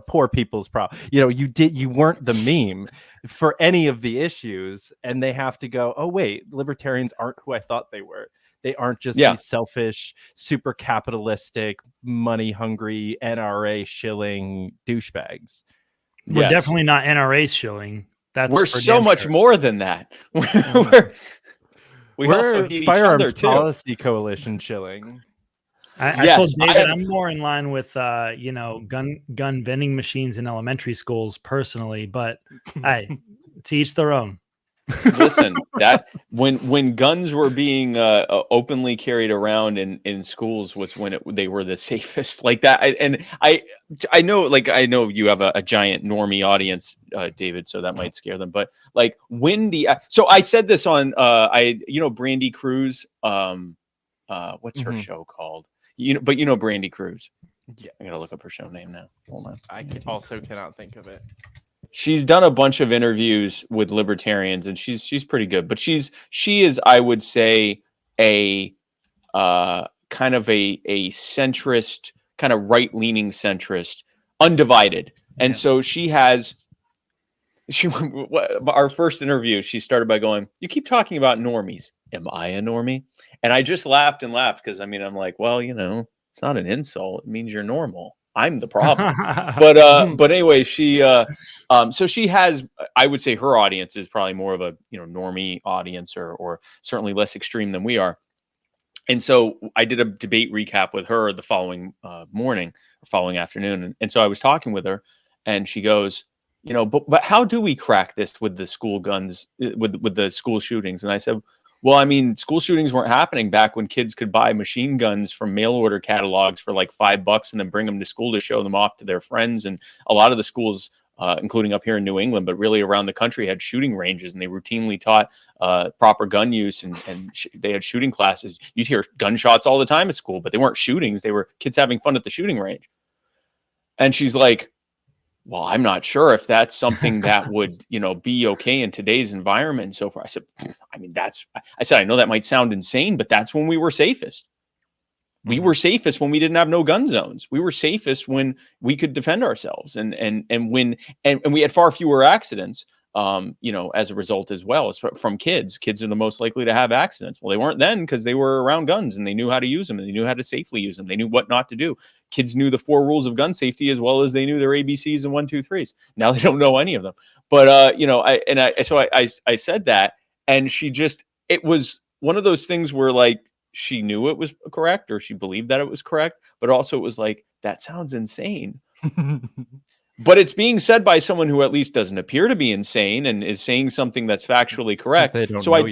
poor people's problem. You weren't the meme for any of the issues, and they have to go, oh wait, libertarians aren't who I thought they were. They aren't just these selfish, super capitalistic, money hungry NRA shilling douchebags. We're definitely not NRA shilling. We're so much more than that. We're also hate each Firearms other, too. Policy Coalition chilling. I told David I'm more in line with gun vending machines in elementary schools personally, but hey, to each their own. Listen, that when guns were being openly carried around in schools was when they were the safest. Like that, I know you have a giant normie audience, David, so that might scare them. But like so I said this on Brandy Cruz. What's her show called? Brandy Cruz. Yeah, I gotta look up her show name now. Hold on. I also cannot think of it. She's done a bunch of interviews with libertarians, and she's pretty good. But she is, I would say, a kind of a centrist, kind of right-leaning centrist, undivided. And so our first interview, she started by going, "You keep talking about normies. Am I a normie?" And I just laughed and laughed because I'm like, well, it's not an insult. It means you're normal. I'm the problem. but anyway, she so she has, I would say her audience is probably more of a normie audience or certainly less extreme than we are. And so I did a debate recap with her the following morning or following afternoon. And so I was talking with her, and she goes, but how do we crack this with the school guns, with the school shootings? And I said, well, I mean, school shootings weren't happening back when kids could buy machine guns from mail order catalogs for like $5 and then bring them to school to show them off to their friends. And a lot of the schools, including up here in New England, but really around the country, had shooting ranges, and they routinely taught proper gun use, and they had shooting classes. You'd hear gunshots all the time at school, but they weren't shootings. They were kids having fun at the shooting range. And she's like, well, I'm not sure if that's something that would, be okay in today's environment and so forth. I said, I know that might sound insane, but that's when we were safest. We were safest when we didn't have no gun zones. We were safest when we could defend ourselves and we had far fewer accidents. as a result as well. It's from kids. Kids are the most likely to have accidents. Well, they weren't then because they were around guns and they knew how to use them and they knew how to safely use them. They knew what not to do. Kids knew the 4 rules of gun safety as well as they knew their ABCs and 1, 2, 3s. Now they don't know any of them. But I said that, and it was one of those things where like she knew it was correct or she believed that it was correct, but also it was like, that sounds insane. But it's being said by someone who at least doesn't appear to be insane and is saying something that's factually correct. So they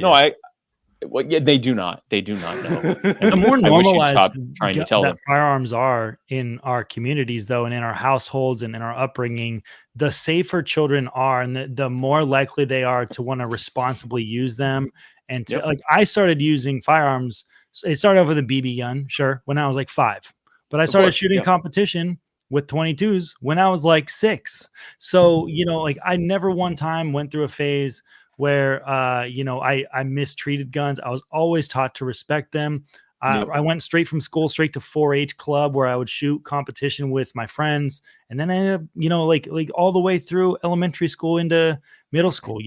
do not. They do not know. The more normalized trying to tell them firearms are in our communities, though, and in our households and in our upbringing, the safer children are, and the more likely they are to want to responsibly use them. And to, like, I started using firearms. It started off with a BB gun, sure, when I was like 5, but I started shooting competition with 22s when I was like 6. So, like I never one time went through a phase where, I mistreated guns. I was always taught to respect them. I went straight from school, straight to 4-H club where I would shoot competition with my friends. And then I ended up, like all the way through elementary school into middle school,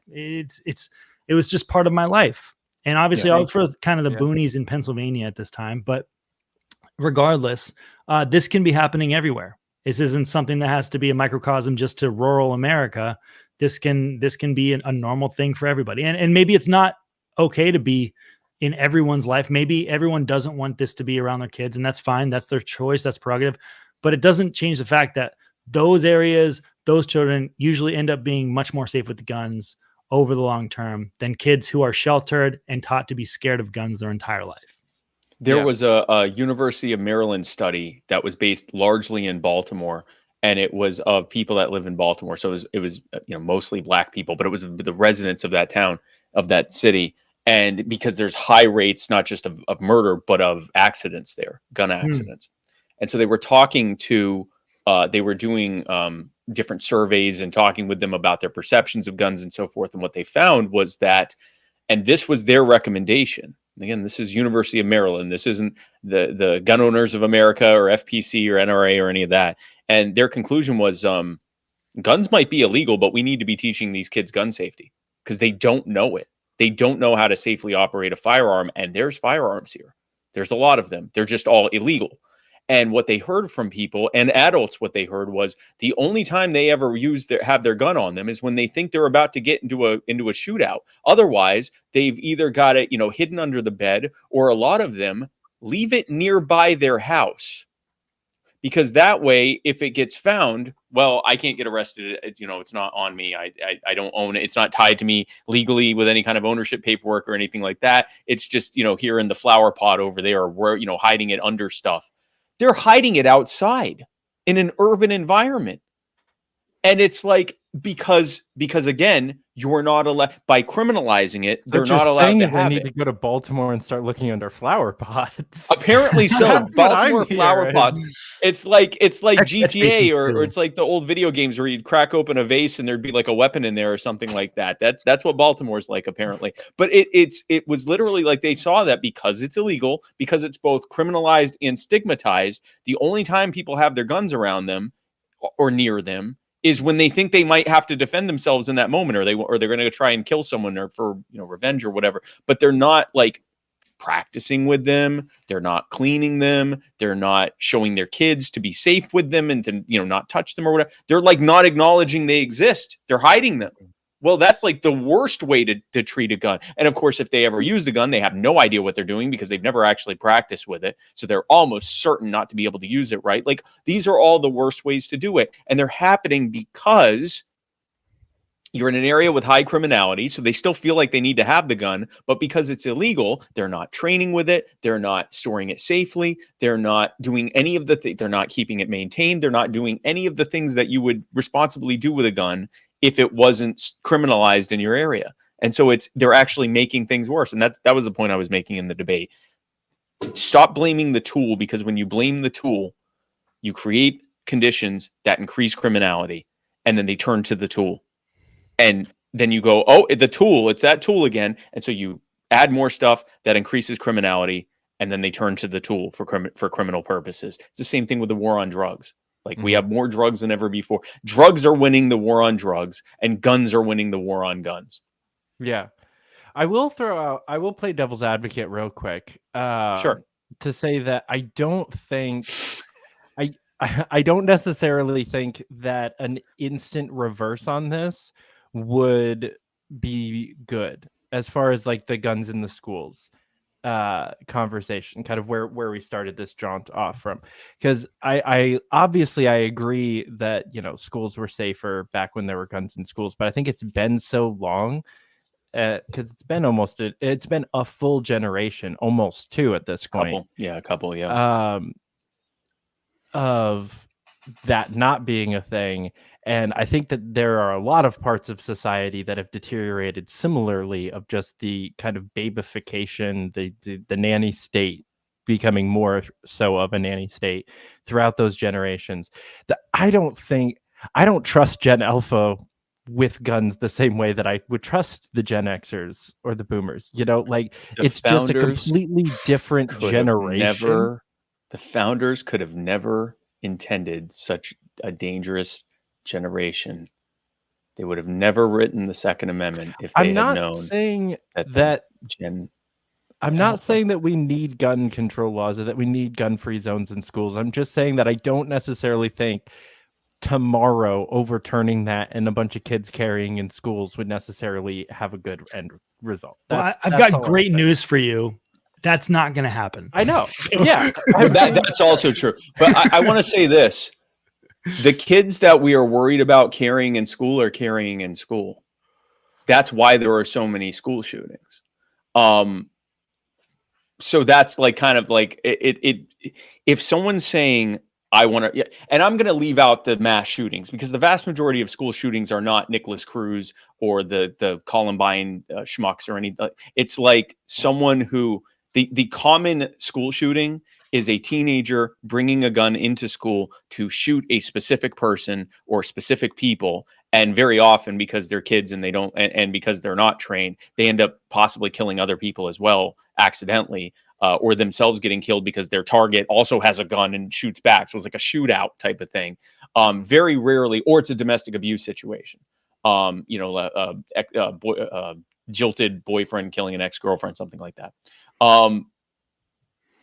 it was just part of my life. And obviously I was for kind of the boonies in Pennsylvania at this time, but regardless, this can be happening everywhere. This isn't something that has to be a microcosm just to rural America. This can be a normal thing for everybody. And maybe it's not okay to be in everyone's life. Maybe everyone doesn't want this to be around their kids, and that's fine. That's their choice. That's prerogative. But it doesn't change the fact that those areas, those children usually end up being much more safe with the guns over the long term than kids who are sheltered and taught to be scared of guns their entire life. There was a University of Maryland study that was based largely in Baltimore, and it was of people that live in Baltimore. So it was mostly black people, but it was the residents of that town, of that city. And because there's high rates, not just of murder, but of accidents there, gun accidents. And so they were talking to, they were doing different surveys and talking with them about their perceptions of guns and so forth. And what they found was that, and this was their recommendation. Again, this is University of Maryland. This isn't the Gun Owners of America or FPC or NRA or any of that. And their conclusion was guns might be illegal, but we need to be teaching these kids gun safety because they don't know it. They don't know how to safely operate a firearm. And there's firearms here. There's a lot of them. They're just all illegal. And what they heard from people and adults, what they heard was the only time they ever have their gun on them is when they think they're about to get into a shootout. Otherwise, they've either got it, hidden under the bed, or a lot of them leave it nearby their house. Because that way, if it gets found, well, I can't get arrested. It's not on me. I don't own it. It's not tied to me legally with any kind of ownership paperwork or anything like that. It's just, here in the flower pot over there, or hiding it under stuff. They're hiding it outside in an urban environment. And it's like, because again, you're not allowed, by criminalizing it, they're not allowed to have it. They need to go to Baltimore and start looking under flower pots. Apparently so. Baltimore flower pots. It's like GTA or it's like the old video games where you'd crack open a vase and there'd be like a weapon in there or something like that. That's what Baltimore's like, apparently. But it was literally like they saw that because it's illegal, because it's both criminalized and stigmatized, the only time people have their guns around them or near them is when they think they might have to defend themselves in that moment, or they're going to try and kill someone or for revenge or whatever. But they're not like practicing with them. They're not cleaning them. They're not showing their kids to be safe with them and to not touch them or whatever. They're like not acknowledging they exist. They're hiding them. Well, that's like the worst way to treat a gun. And of course, if they ever use the gun, they have no idea what they're doing because they've never actually practiced with it. So they're almost certain not to be able to use it right. Like, these are all the worst ways to do it. And they're happening because you're in an area with high criminality. So they still feel like they need to have the gun. But because it's illegal, they're not training with it. They're not storing it safely. They're not doing any of they're not keeping it maintained. They're not doing any of the things that you would responsibly do with a gun if it wasn't criminalized in your area. And so they're actually making things worse. And that was the point I was making in the debate. Stop blaming the tool, because when you blame the tool, you create conditions that increase criminality, and then they turn to the tool. And then you go, oh, the tool, it's that tool again. And so you add more stuff that increases criminality, and then they turn to the tool for criminal purposes. It's the same thing with the war on drugs. Like we have more drugs than ever before. Drugs are winning the war on drugs, and guns are winning the war on guns. Yeah. I will play devil's advocate real quick. Sure. To say that I don't think I don't necessarily think that an instant reverse on this would be good as far as like the guns in the schools conversation, kind of where we started this jaunt off from, because I obviously I agree that schools were safer back when there were guns in schools, but I think it's been so long because it's been a full generation, almost two at this point. A couple, yeah. Of that not being a thing. And I think that there are a lot of parts of society that have deteriorated similarly, of just the kind of babification, the nanny state becoming more so of a nanny state throughout those generations. That I don't trust Gen Alpha with guns the same way that I would trust the Gen Xers or the Boomers. It's just a completely different generation. The founders could have never intended such a dangerous generation. They would have never written the Second Amendment if they had known saying that I'm not saying that we need gun control laws or that we need gun-free zones in schools. I'm just saying that I don't necessarily think tomorrow overturning that and a bunch of kids carrying in schools would necessarily have a good end result. I've got great news for you. That's not going to happen. I know. Yeah. That's also true. But I want to say this. The kids that we are worried about carrying in school are carrying in school. That's why there are so many school shootings. So that's like kind of like it if someone's saying I want to, and I'm going to leave out the mass shootings because the vast majority of school shootings are not Nicholas Cruz or the Columbine schmucks or anything. It's like someone who the common school shooting is a teenager bringing a gun into school to shoot a specific person or specific people. And very often, because they're kids and they don't, and because they're not trained, they end up possibly killing other people as well accidentally, or themselves getting killed because their target also has a gun and shoots back. So it's like a shootout type of thing. Very rarely, or it's a domestic abuse situation. Jilted boyfriend killing an ex-girlfriend, something like that.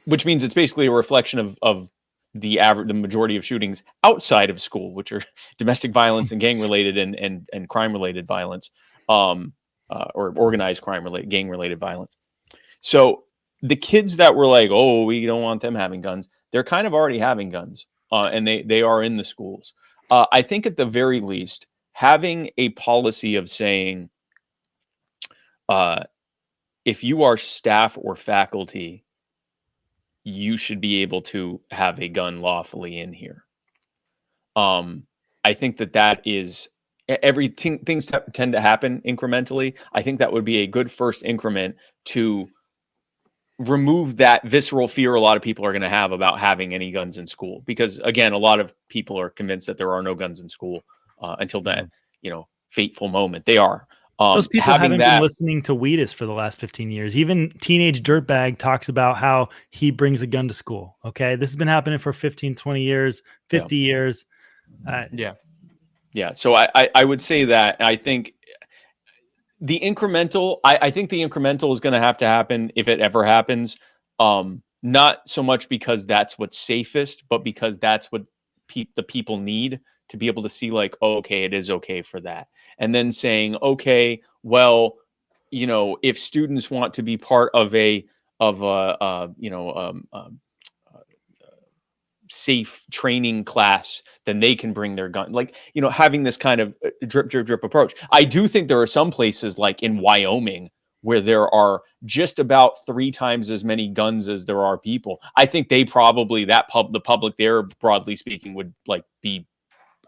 Which means it's basically a reflection of the majority of shootings outside of school, which are domestic violence and gang-related and crime-related violence, or organized crime-related, gang-related violence. So the kids that were like, oh, we don't want them having guns, they're kind of already having guns, and they are in the schools. I think at the very least, having a policy of saying, if you are staff or faculty, you should be able to have a gun lawfully in here. I think that is things tend to happen incrementally. I think that would be a good first increment to remove that visceral fear a lot of people are going to have about having any guns in school. Because again, a lot of people are convinced that there are no guns in school until that, fateful moment. They are. Those people haven't been listening to Wheatus for the last 15 years. Even Teenage Dirtbag talks about how he brings a gun to school. Okay. This has been happening for 15, 20 years, 50 years. Yeah. So I would say that I think the incremental, I think the incremental is going to happen if it ever happens. Not so much because that's what's safest, but because that's what the people need to be able to see like, oh, okay, it is okay for that. And then saying, okay, well, if students want to be part of a safe training class, then they can bring their gun. Like, having this kind of drip approach. I do think there are some places like in Wyoming where there are just about 3 times as many guns as there are people. I think they probably, the public there, broadly speaking, would like be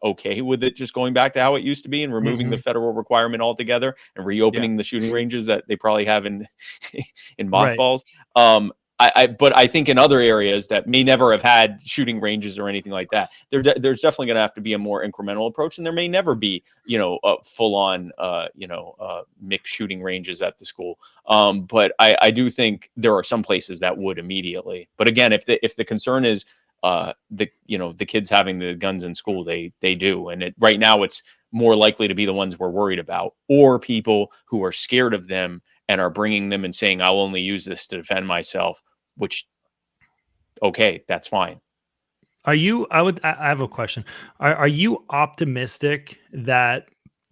okay with it just going back to how it used to be and removing the federal requirement altogether and reopening the shooting ranges that they probably have in mothballs. Right. But I think in other areas that may never have had shooting ranges or anything like that, there's definitely going to have to be a more incremental approach, and there may never be, a full-on, mixed shooting ranges at the school. But I do think there are some places that would immediately. But again, if the concern is the kids having the guns in school. They do, and right now it's more likely to be the ones we're worried about, or people who are scared of them and are bringing them and saying, I'll only use this to defend myself, which, okay, that's fine. I have a question. Are you optimistic that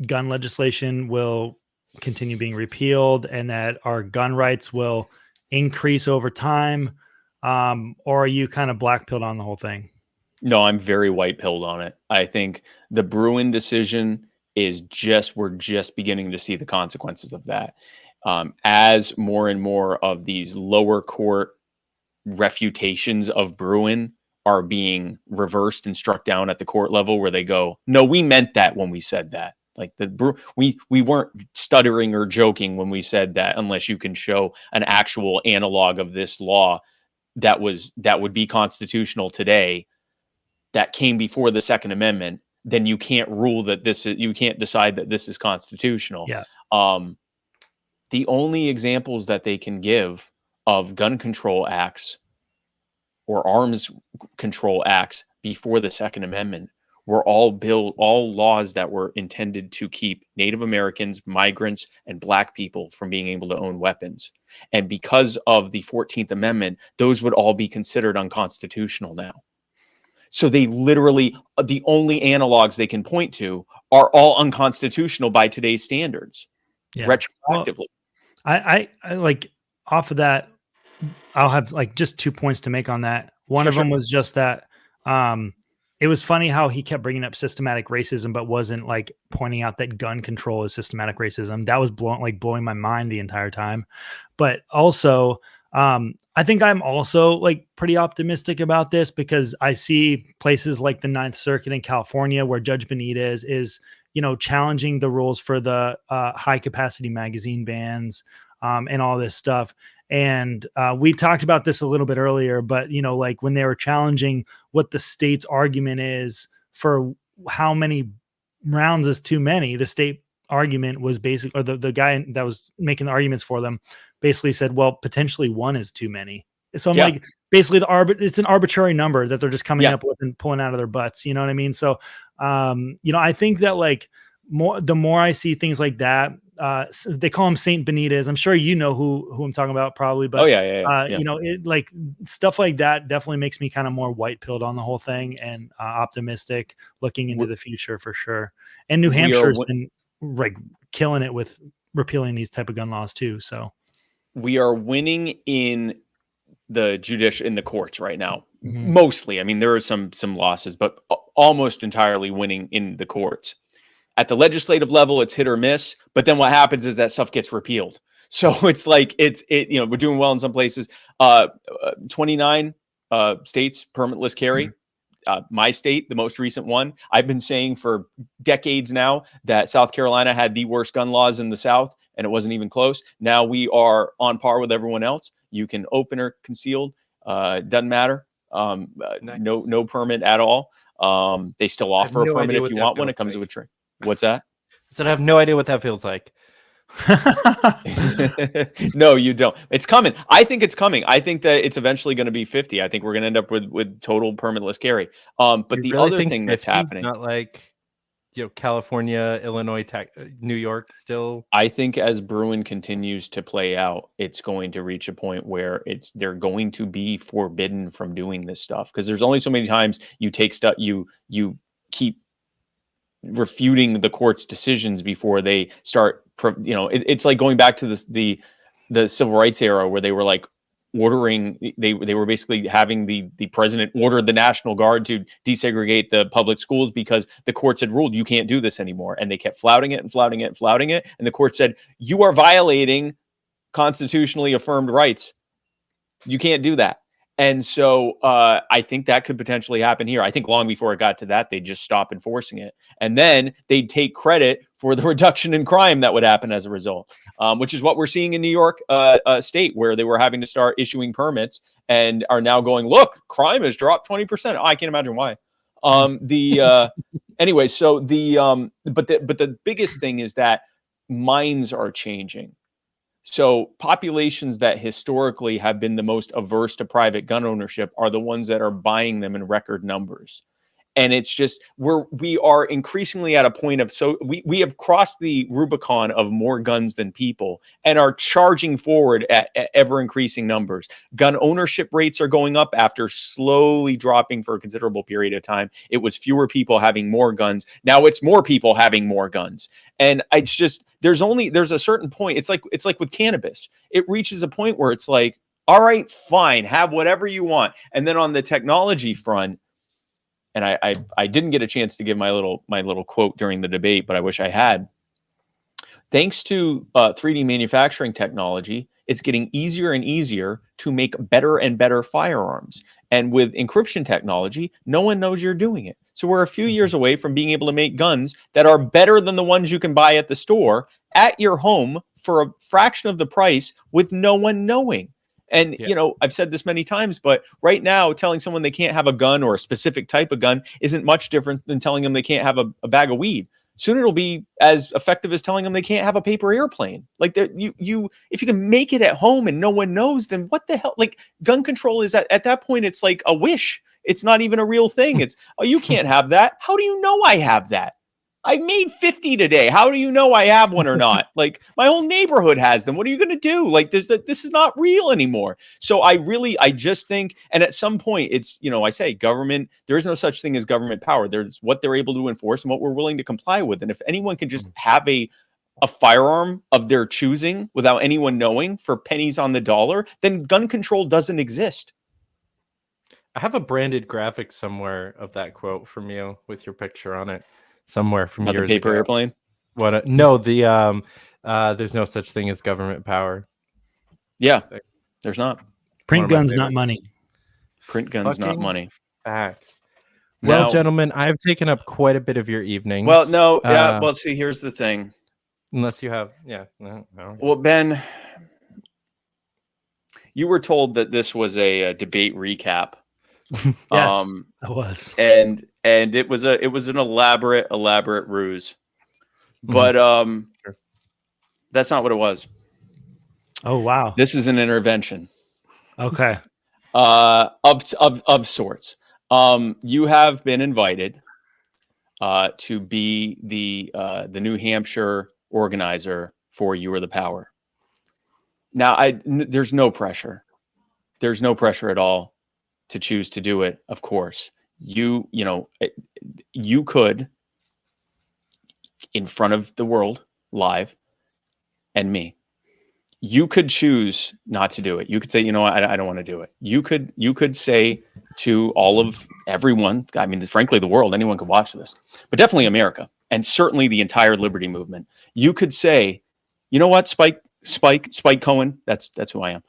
gun legislation will continue being repealed and that our gun rights will increase over time? Or are you kind of black-pilled on the whole thing? No, I'm very white-pilled on it. I think the Bruen decision is we're just beginning to see the consequences of that. As more and more of these lower court refutations of Bruen are being reversed and struck down at the court level, where they go, no, we meant that when we said that. Like we weren't stuttering or joking when we said that, unless you can show an actual analog of this law that would be constitutional today, that came before the Second Amendment, then you can't rule that you can't decide that this is constitutional. Yeah. The only examples that they can give of gun control acts or arms control acts before the Second Amendment were all laws that were intended to keep Native Americans, migrants, and Black people from being able to own weapons. And because of the 14th Amendment, those would all be considered unconstitutional now. So they literally, the only analogs they can point to are all unconstitutional by today's standards, retroactively. Well, I like, off of that, I'll have like just 2 points to make on that. One of them was just that it was funny how he kept bringing up systematic racism, but wasn't like pointing out that gun control is systematic racism. That was blowing my mind the entire time. But also, I think I'm also like pretty optimistic about this, because I see places like the Ninth Circuit in California where Judge Benitez is, challenging the rules for the high capacity magazine bans and all this stuff. And we talked about this a little bit earlier, but like when they were challenging what the state's argument is for how many rounds is too many, the state argument was basically, or the guy that was making the arguments for them basically said, well, potentially one is too many. So I'm like, basically it's an arbitrary number that they're just coming up with and pulling out of their butts. You know what I mean? So, I think that like the more I see things like that, they call him Saint Benitez. I'm sure you know who I'm talking about, probably. But it, like stuff like that definitely makes me kind of more white-pilled on the whole thing and optimistic looking into the future for sure. And New Hampshire's been like killing it with repealing these type of gun laws too. So we are winning in the courts right now. Mm-hmm. Mostly. I mean, there are some losses, but almost entirely winning in the courts. At the legislative level, it's hit or miss. But then what happens is that stuff gets repealed. So it's like we're doing well in some places. 29 states permitless carry. Mm-hmm. My state, the most recent one. I've been saying for decades now that South Carolina had the worst gun laws in the South, and it wasn't even close. Now we are on par with everyone else. You can open or concealed, doesn't matter. Nice. No permit at all. They still offer a permit if you want one. It comes with a tray. What's that? I said I have no idea what that feels like. No, you don't. It's coming. I think it's coming. I think that it's eventually going to be 50. I think we're going to end up with total permitless carry. But the really other thing that's happening, not like California, Illinois, New York still. I think as Bruen continues to play out, it's going to reach a point where they're going to be forbidden from doing this stuff, because there's only so many times you take stuff, you keep refuting the court's decisions before they start. It's like going back to the civil rights era, where they were like ordering, they were basically having the president order the National Guard to desegregate the public schools because the courts had ruled you can't do this anymore, and they kept flouting it and flouting it and flouting it, and the court said you are violating constitutionally affirmed rights. You can't do that. And so I think that could potentially happen here. I think long before it got to that, they'd just stop enforcing it. And then they'd take credit for the reduction in crime that would happen as a result, which is what we're seeing in New York State, where they were having to start issuing permits and are now going, look, crime has dropped 20%. Oh, I can't imagine why. Anyway, so but the biggest thing is that minds are changing. So populations that historically have been the most averse to private gun ownership are the ones that are buying them in record numbers. And it's just we are increasingly at a point of, so we have crossed the Rubicon of more guns than people and are charging forward at ever increasing numbers. Gun ownership rates are going up after slowly dropping for a considerable period of time. It was fewer people having more guns. Now it's more people having more guns. And it's just, there's a certain point. It's like with cannabis. It reaches a point where it's like, all right, fine, have whatever you want. And then on the technology front, and I didn't get a chance to give my little quote during the debate, but I wish I had. Thanks to 3D manufacturing technology, it's getting easier and easier to make better and better firearms. And with encryption technology, no one knows you're doing it. So we're a few years away from being able to make guns that are better than the ones you can buy at the store at your home for a fraction of the price with no one knowing. And, you know, I've said this many times, but right now telling someone they can't have a gun or a specific type of gun isn't much different than telling them they can't have a bag of weed. Soon it'll be as effective as telling them they can't have a paper airplane. Like if you can make it at home and no one knows, then what the hell? Like gun control is at that point, it's like a wish. It's not even a real thing. It's, oh, you can't have that. How do you know I have that? I made 50 today. How do you know I have one or not? Like my whole neighborhood has them. What are you going to do? Like this is not real anymore. So I just think, and at some point it's, you know, I say government, there is no such thing as government power. There's what they're able to enforce and what we're willing to comply with. And if anyone can just have a firearm of their choosing without anyone knowing for pennies on the dollar, then gun control doesn't exist. I have a branded graphic somewhere of that quote from you with your picture on it. Somewhere from Not years the paper ago. airplane. What? No, the there's no such thing as government power. Yeah, there's not. Print guns, not money. Print guns, not money. Facts. Well, Now, gentlemen, I've taken up quite a bit of your evening. well, no, yeah. Well, see, here's the thing. Unless you have, no. Well, Ben, you were told that this was a debate recap. Yes, it was. And it was an elaborate ruse. But that's not what it was. Oh wow. This is an intervention. Okay. Of sorts. You have been invited to be the New Hampshire organizer for You Are the Power. Now there's no pressure. There's no pressure at all to choose to do it, of course. You could, in front of the world, live, and me, you could choose not to do it. You could say, you know what, I don't want to do it. You could say to all of everyone, I mean, frankly, the world, anyone could watch this, but definitely America, and certainly the entire liberty movement. You could say, you know what, Spike Cohen, that's who I am.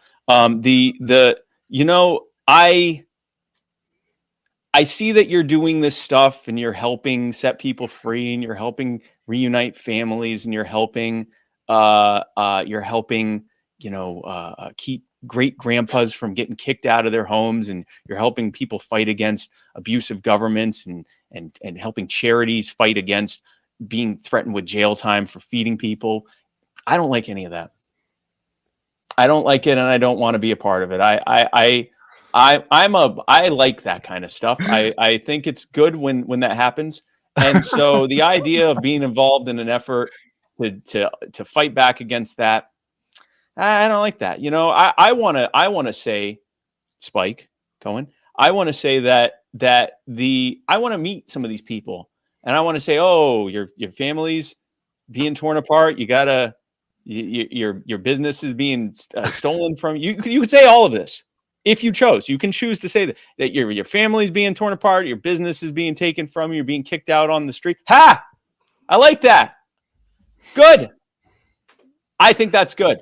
I see that you're doing this stuff and you're helping set people free and you're helping reunite families and you're helping keep great grandpas from getting kicked out of their homes, and you're helping people fight against abusive governments and helping charities fight against being threatened with jail time for feeding people. I don't like any of that. I don't like it, and I don't want to be a part of it. I like that kind of stuff. I think it's good when that happens. And so the idea of being involved in an effort to fight back against that, I don't like that. You know, I want to say, Spike Cohen, I want to say that I want to meet some of these people, and I want to say, oh, your family's being torn apart. Your business is being stolen from you. You could say all of this. If you chose, you can choose to say that your family's being torn apart, your business is being taken from you, you're being kicked out on the street. Ha! I like that. Good. I think that's good.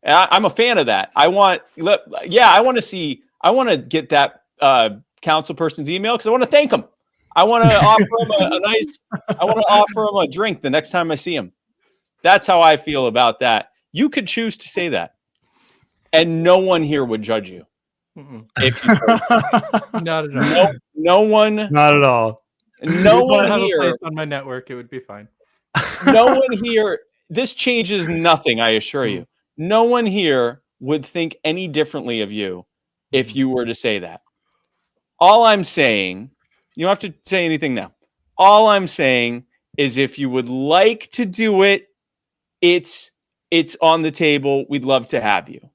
I'm a fan of that. I want to get that council person's email because I want to thank him. I want to offer him I want to offer him a drink the next time I see him. That's how I feel about that. You could choose to say that. And no one here would judge you. If you not at all. No one. Not at all. No one here on my network. It would be fine. No one here. This changes nothing. I assure you. no one here would think any differently of you if you were to say that. All I'm saying, you don't have to say anything now. All I'm saying is if you would like to do it, it's on the table. We'd love to have you.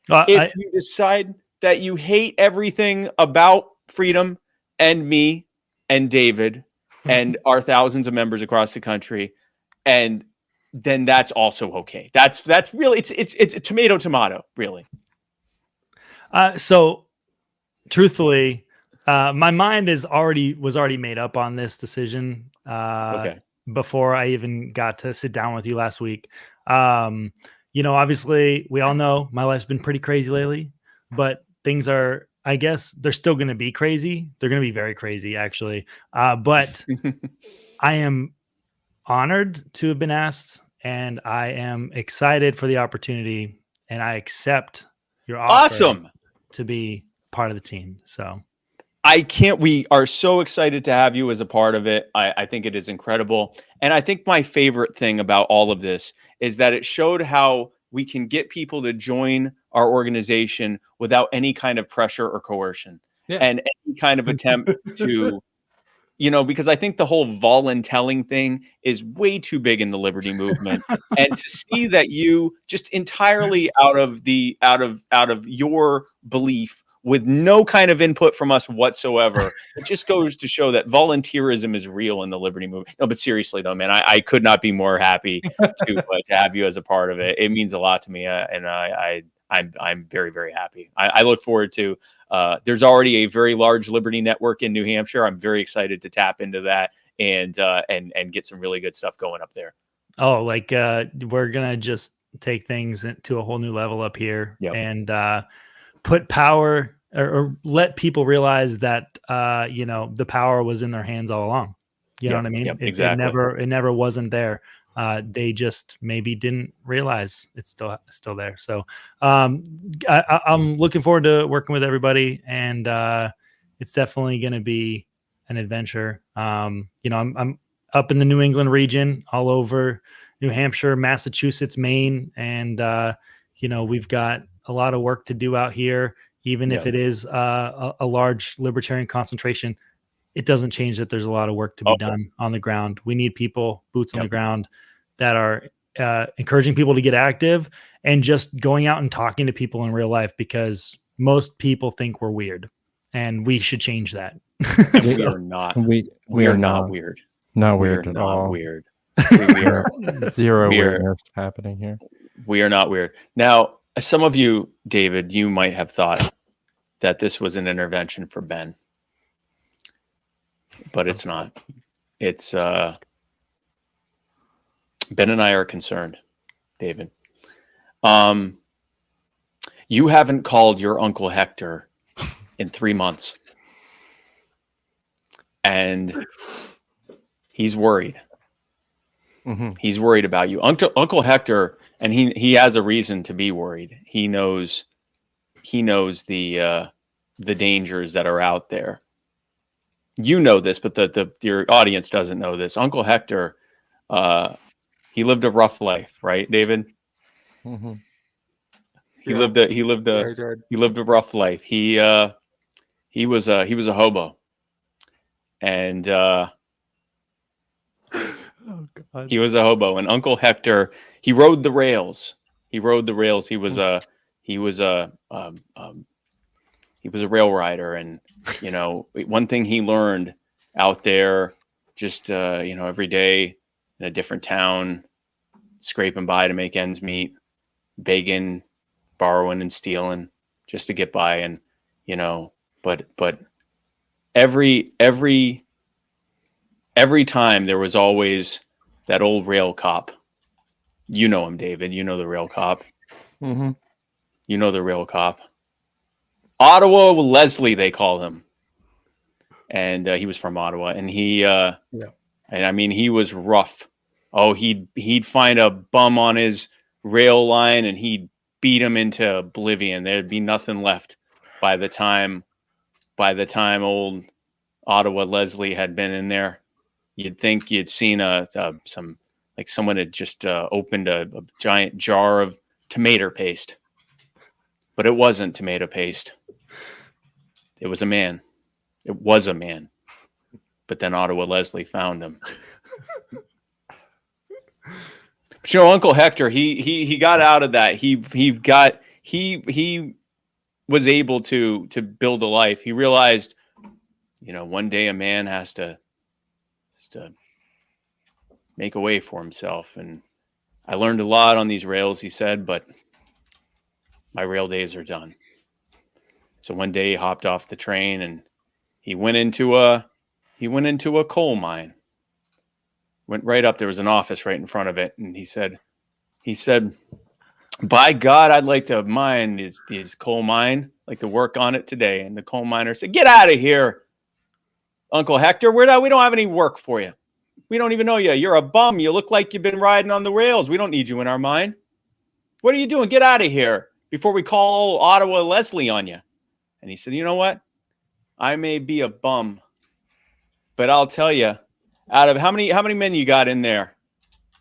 If you decide that you hate everything about freedom and me and David and our thousands of members across the country, and then that's also okay. That's really it's tomato, really. So truthfully, my mind was already made up on this decision before I even got to sit down with you last week. Obviously we all know my life's been pretty crazy lately, but things are, I guess they're still going to be crazy. They're going to be very crazy actually. But I am honored to have been asked, and I am excited for the opportunity, and I accept your offer to be part of the team. So we are so excited to have you as a part of it. I think it is incredible. And I think my favorite thing about all of this is that it showed how we can get people to join our organization without any kind of pressure or coercion and any kind of attempt to, because I think the whole voluntelling thing is way too big in the liberty movement. And to see that you just entirely out of your belief, with no kind of input from us whatsoever, it just goes to show that volunteerism is real in the liberty movement. No, but seriously though, man, I could not be more happy to have you as a part of it. It means a lot to me, and I'm very, very happy. I look forward to. There's already a very large liberty network in New Hampshire. I'm very excited to tap into that and get some really good stuff going up there. Oh, we're gonna just take things to a whole new level up here, and put power or let people realize that the power was in their hands all along. You know what I mean? Exactly. It never wasn't there. They just maybe didn't realize it's still there. So I'm looking forward to working with everybody, and it's definitely going to be an adventure. I'm up in the New England region, all over New Hampshire, Massachusetts, Maine, and we've got a lot of work to do out here. Even if it is a large libertarian concentration, it doesn't change that there's a lot of work to be done on the ground. We need people, boots on the ground, that are encouraging people to get active and just going out and talking to people in real life, because most people think we're weird, and we should change that. We are not. We are not weird. Not weird at all. Weird. We are zero weirdness happening here. We are not weird. Now, some of you, David, you might have thought that this was an intervention for Ben, but it's not. It's Ben and I are concerned, David. You haven't called your Uncle Hector in 3 months, and he's worried. Mm-hmm. He's worried about you, Uncle Hector, and he has a reason to be worried. He knows the dangers that are out there. You know this, but your audience doesn't know this. Uncle Hector, he lived a rough life, right, David? Mm-hmm. He lived a rough life. He was a hobo, and oh, God. He was a hobo, and Uncle Hector, he rode the rails. He was a rail rider, and one thing he learned out there, just every day in a different town, scraping by to make ends meet, begging, borrowing, and stealing just to get by, and but every time there was always that old rail cop. You know him, David. You know the rail cop. Mm-hmm. You know the rail cop. Ottawa Leslie, they call him. And he was from Ottawa. And and I mean, he was rough. Oh, he'd find a bum on his rail line and he'd beat him into oblivion. There'd be nothing left by the time old Ottawa Leslie had been in there. You'd think you'd seen someone had just opened a giant jar of tomato paste. But it wasn't tomato paste. It was a man. It was a man. But then Ottawa Leslie found him. But you know, Uncle Hector, he got out of that. He was able to build a life. He realized, you know, one day a man has to make a way for himself. And I learned a lot on these rails, he said, but my rail days are done. So one day he hopped off the train and he went into a coal mine. Went right up. There was an office right in front of it, and he said, "By God, I'd like to mine these coal mine, like to work on it today." And the coal miner said, "Get out of here, Uncle Hector. We don't have any work for you. We don't even know you. You're a bum. You look like you've been riding on the rails. We don't need you in our mine. What are you doing? Get out of here before we call Ottawa Leslie on you." And he said, "You know what? I may be a bum, but I'll tell you, out of how many men you got in there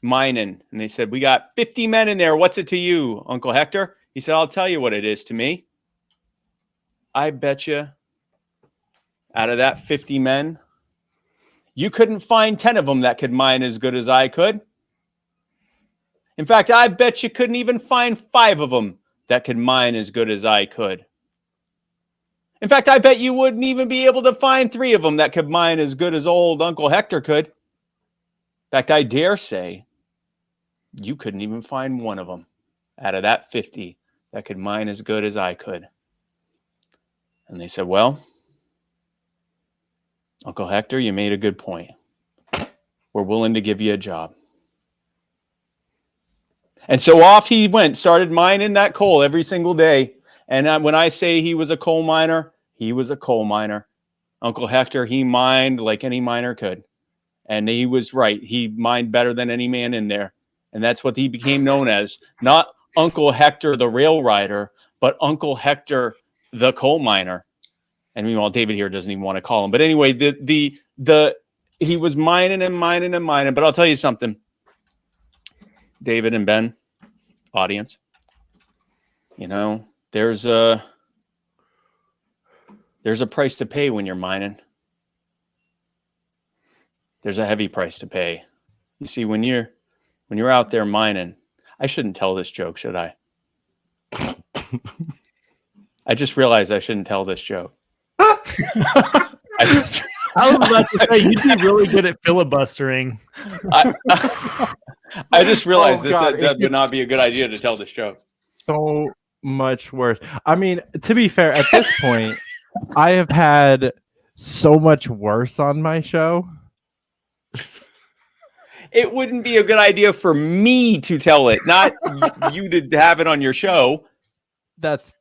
mining?" And they said, "We got 50 men in there. What's it to you, Uncle Hector?" He said, "I'll tell you what it is to me. I bet you out of that 50 men, you couldn't find 10 of them that could mine as good as I could. In fact, I bet you couldn't even find 5 of them that could mine as good as I could. In fact, I bet you wouldn't even be able to find 3 of them that could mine as good as old Uncle Hector could. In fact, I dare say you couldn't even find 1 of them out of that 50 that could mine as good as I could." And they said, "Well, Uncle Hector, you made a good point. We're willing to give you a job." And so off he went, started mining that coal every single day. And when I say he was a coal miner, he was a coal miner. Uncle Hector, he mined like any miner could. And he was right. He mined better than any man in there. And that's what he became known as. Not Uncle Hector the rail rider, but Uncle Hector the coal miner. And meanwhile, David here doesn't even want to call him. But anyway, he was mining and mining and mining. But I'll tell you something, David and Ben, audience, you know, there's a price to pay when you're mining. There's a heavy price to pay. You see, when you're out there mining, I shouldn't tell this joke, should I? I just realized I shouldn't tell this joke. I was about to say, you'd be really good at filibustering. I just realized that would not be a good idea to tell this joke. So much worse. I mean, to be fair, at this point, I have had so much worse on my show. It wouldn't be a good idea for me to tell it, not you to have it on your show. That's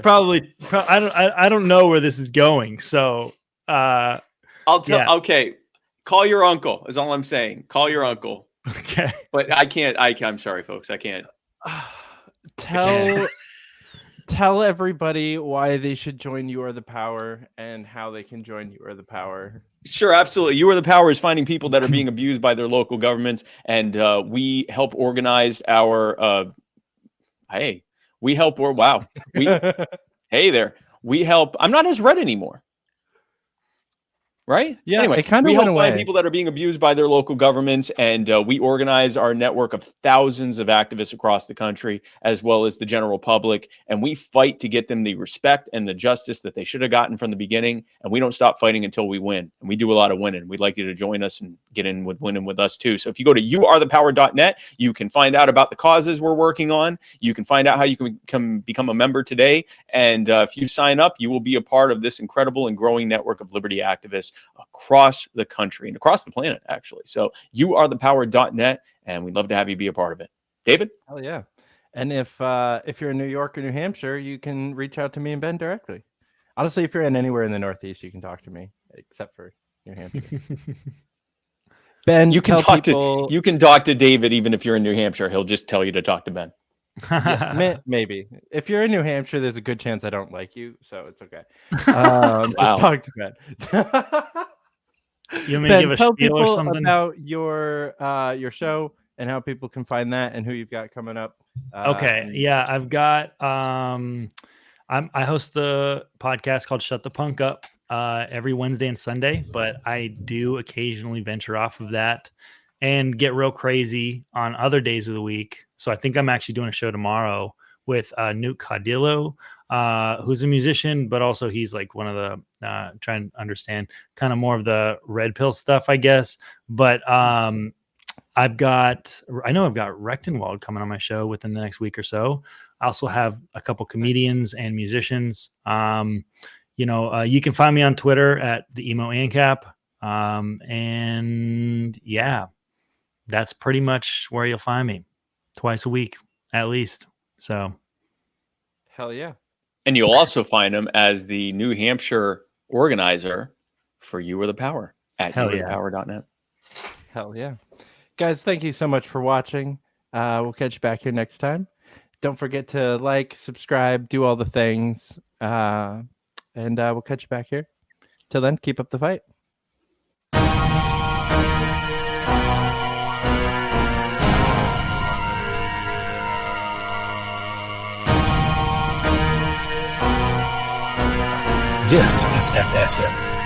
probably. I don't know where this is going. So I'll tell. Yeah. Okay, call your uncle. Is all I'm saying. Call your uncle. Okay. But I can't. I'm sorry, folks. I can't. Tell everybody why they should join You Are the Power and how they can join You Are the Power. Sure, absolutely. You Are the Power is finding people that are being abused by their local governments, and we help organize our. Hey there. We help. I'm not as red anymore. Right? Yeah. Anyway, it kind of we went help away. find people that are being abused by their local governments, and we organize our network of thousands of activists across the country, as well as the general public, and we fight to get them the respect and the justice that they should have gotten from the beginning, and we don't stop fighting until we win, and we do a lot of winning. We'd like you to join us and get in with winning with us too. So if you go to youarethepower.net, you can find out about the causes we're working on. You can find out how you can become a member today, and if you sign up, you will be a part of this incredible and growing network of liberty activists across the country and across the planet, actually. So youarethepower.net, and we'd love to have you be a part of it. David? Hell yeah. And if you're in New York or New Hampshire, you can reach out to me and Ben directly. Honestly, if you're in anywhere in the Northeast, you can talk to me, except for New Hampshire. Ben, you can talk to David even if you're in New Hampshire. He'll just tell you to talk to Ben. Yeah, maybe. If you're in New Hampshire, there's a good chance I don't like you, so it's okay. Wow. Just talk to Ben. You want me Ben, to give a tell spiel or people something about your show and how people can find that and who you've got coming up. Okay. Yeah, I've got I host the podcast called Shut the Punk Up every Wednesday and Sunday, but I do occasionally venture off of that and get real crazy on other days of the week. So I think I'm actually doing a show tomorrow with Nuke Cadillo, who's a musician, but also he's like one of the trying to understand kind of more of the red pill stuff, I guess. But I know I've got Rechtenwald coming on my show within the next week or so. I also have a couple comedians and musicians. You can find me on Twitter at the Emo AnCap. And yeah, that's pretty much where you'll find me twice a week, at least. So. Hell yeah. And you'll also find him as the New Hampshire organizer for You Are the Power at youarethepower.net. Hell yeah. Guys, thank you so much for watching. We'll catch you back here next time. Don't forget to like, subscribe, do all the things. And we'll catch you back here. Till then, keep up the fight. This is FSM.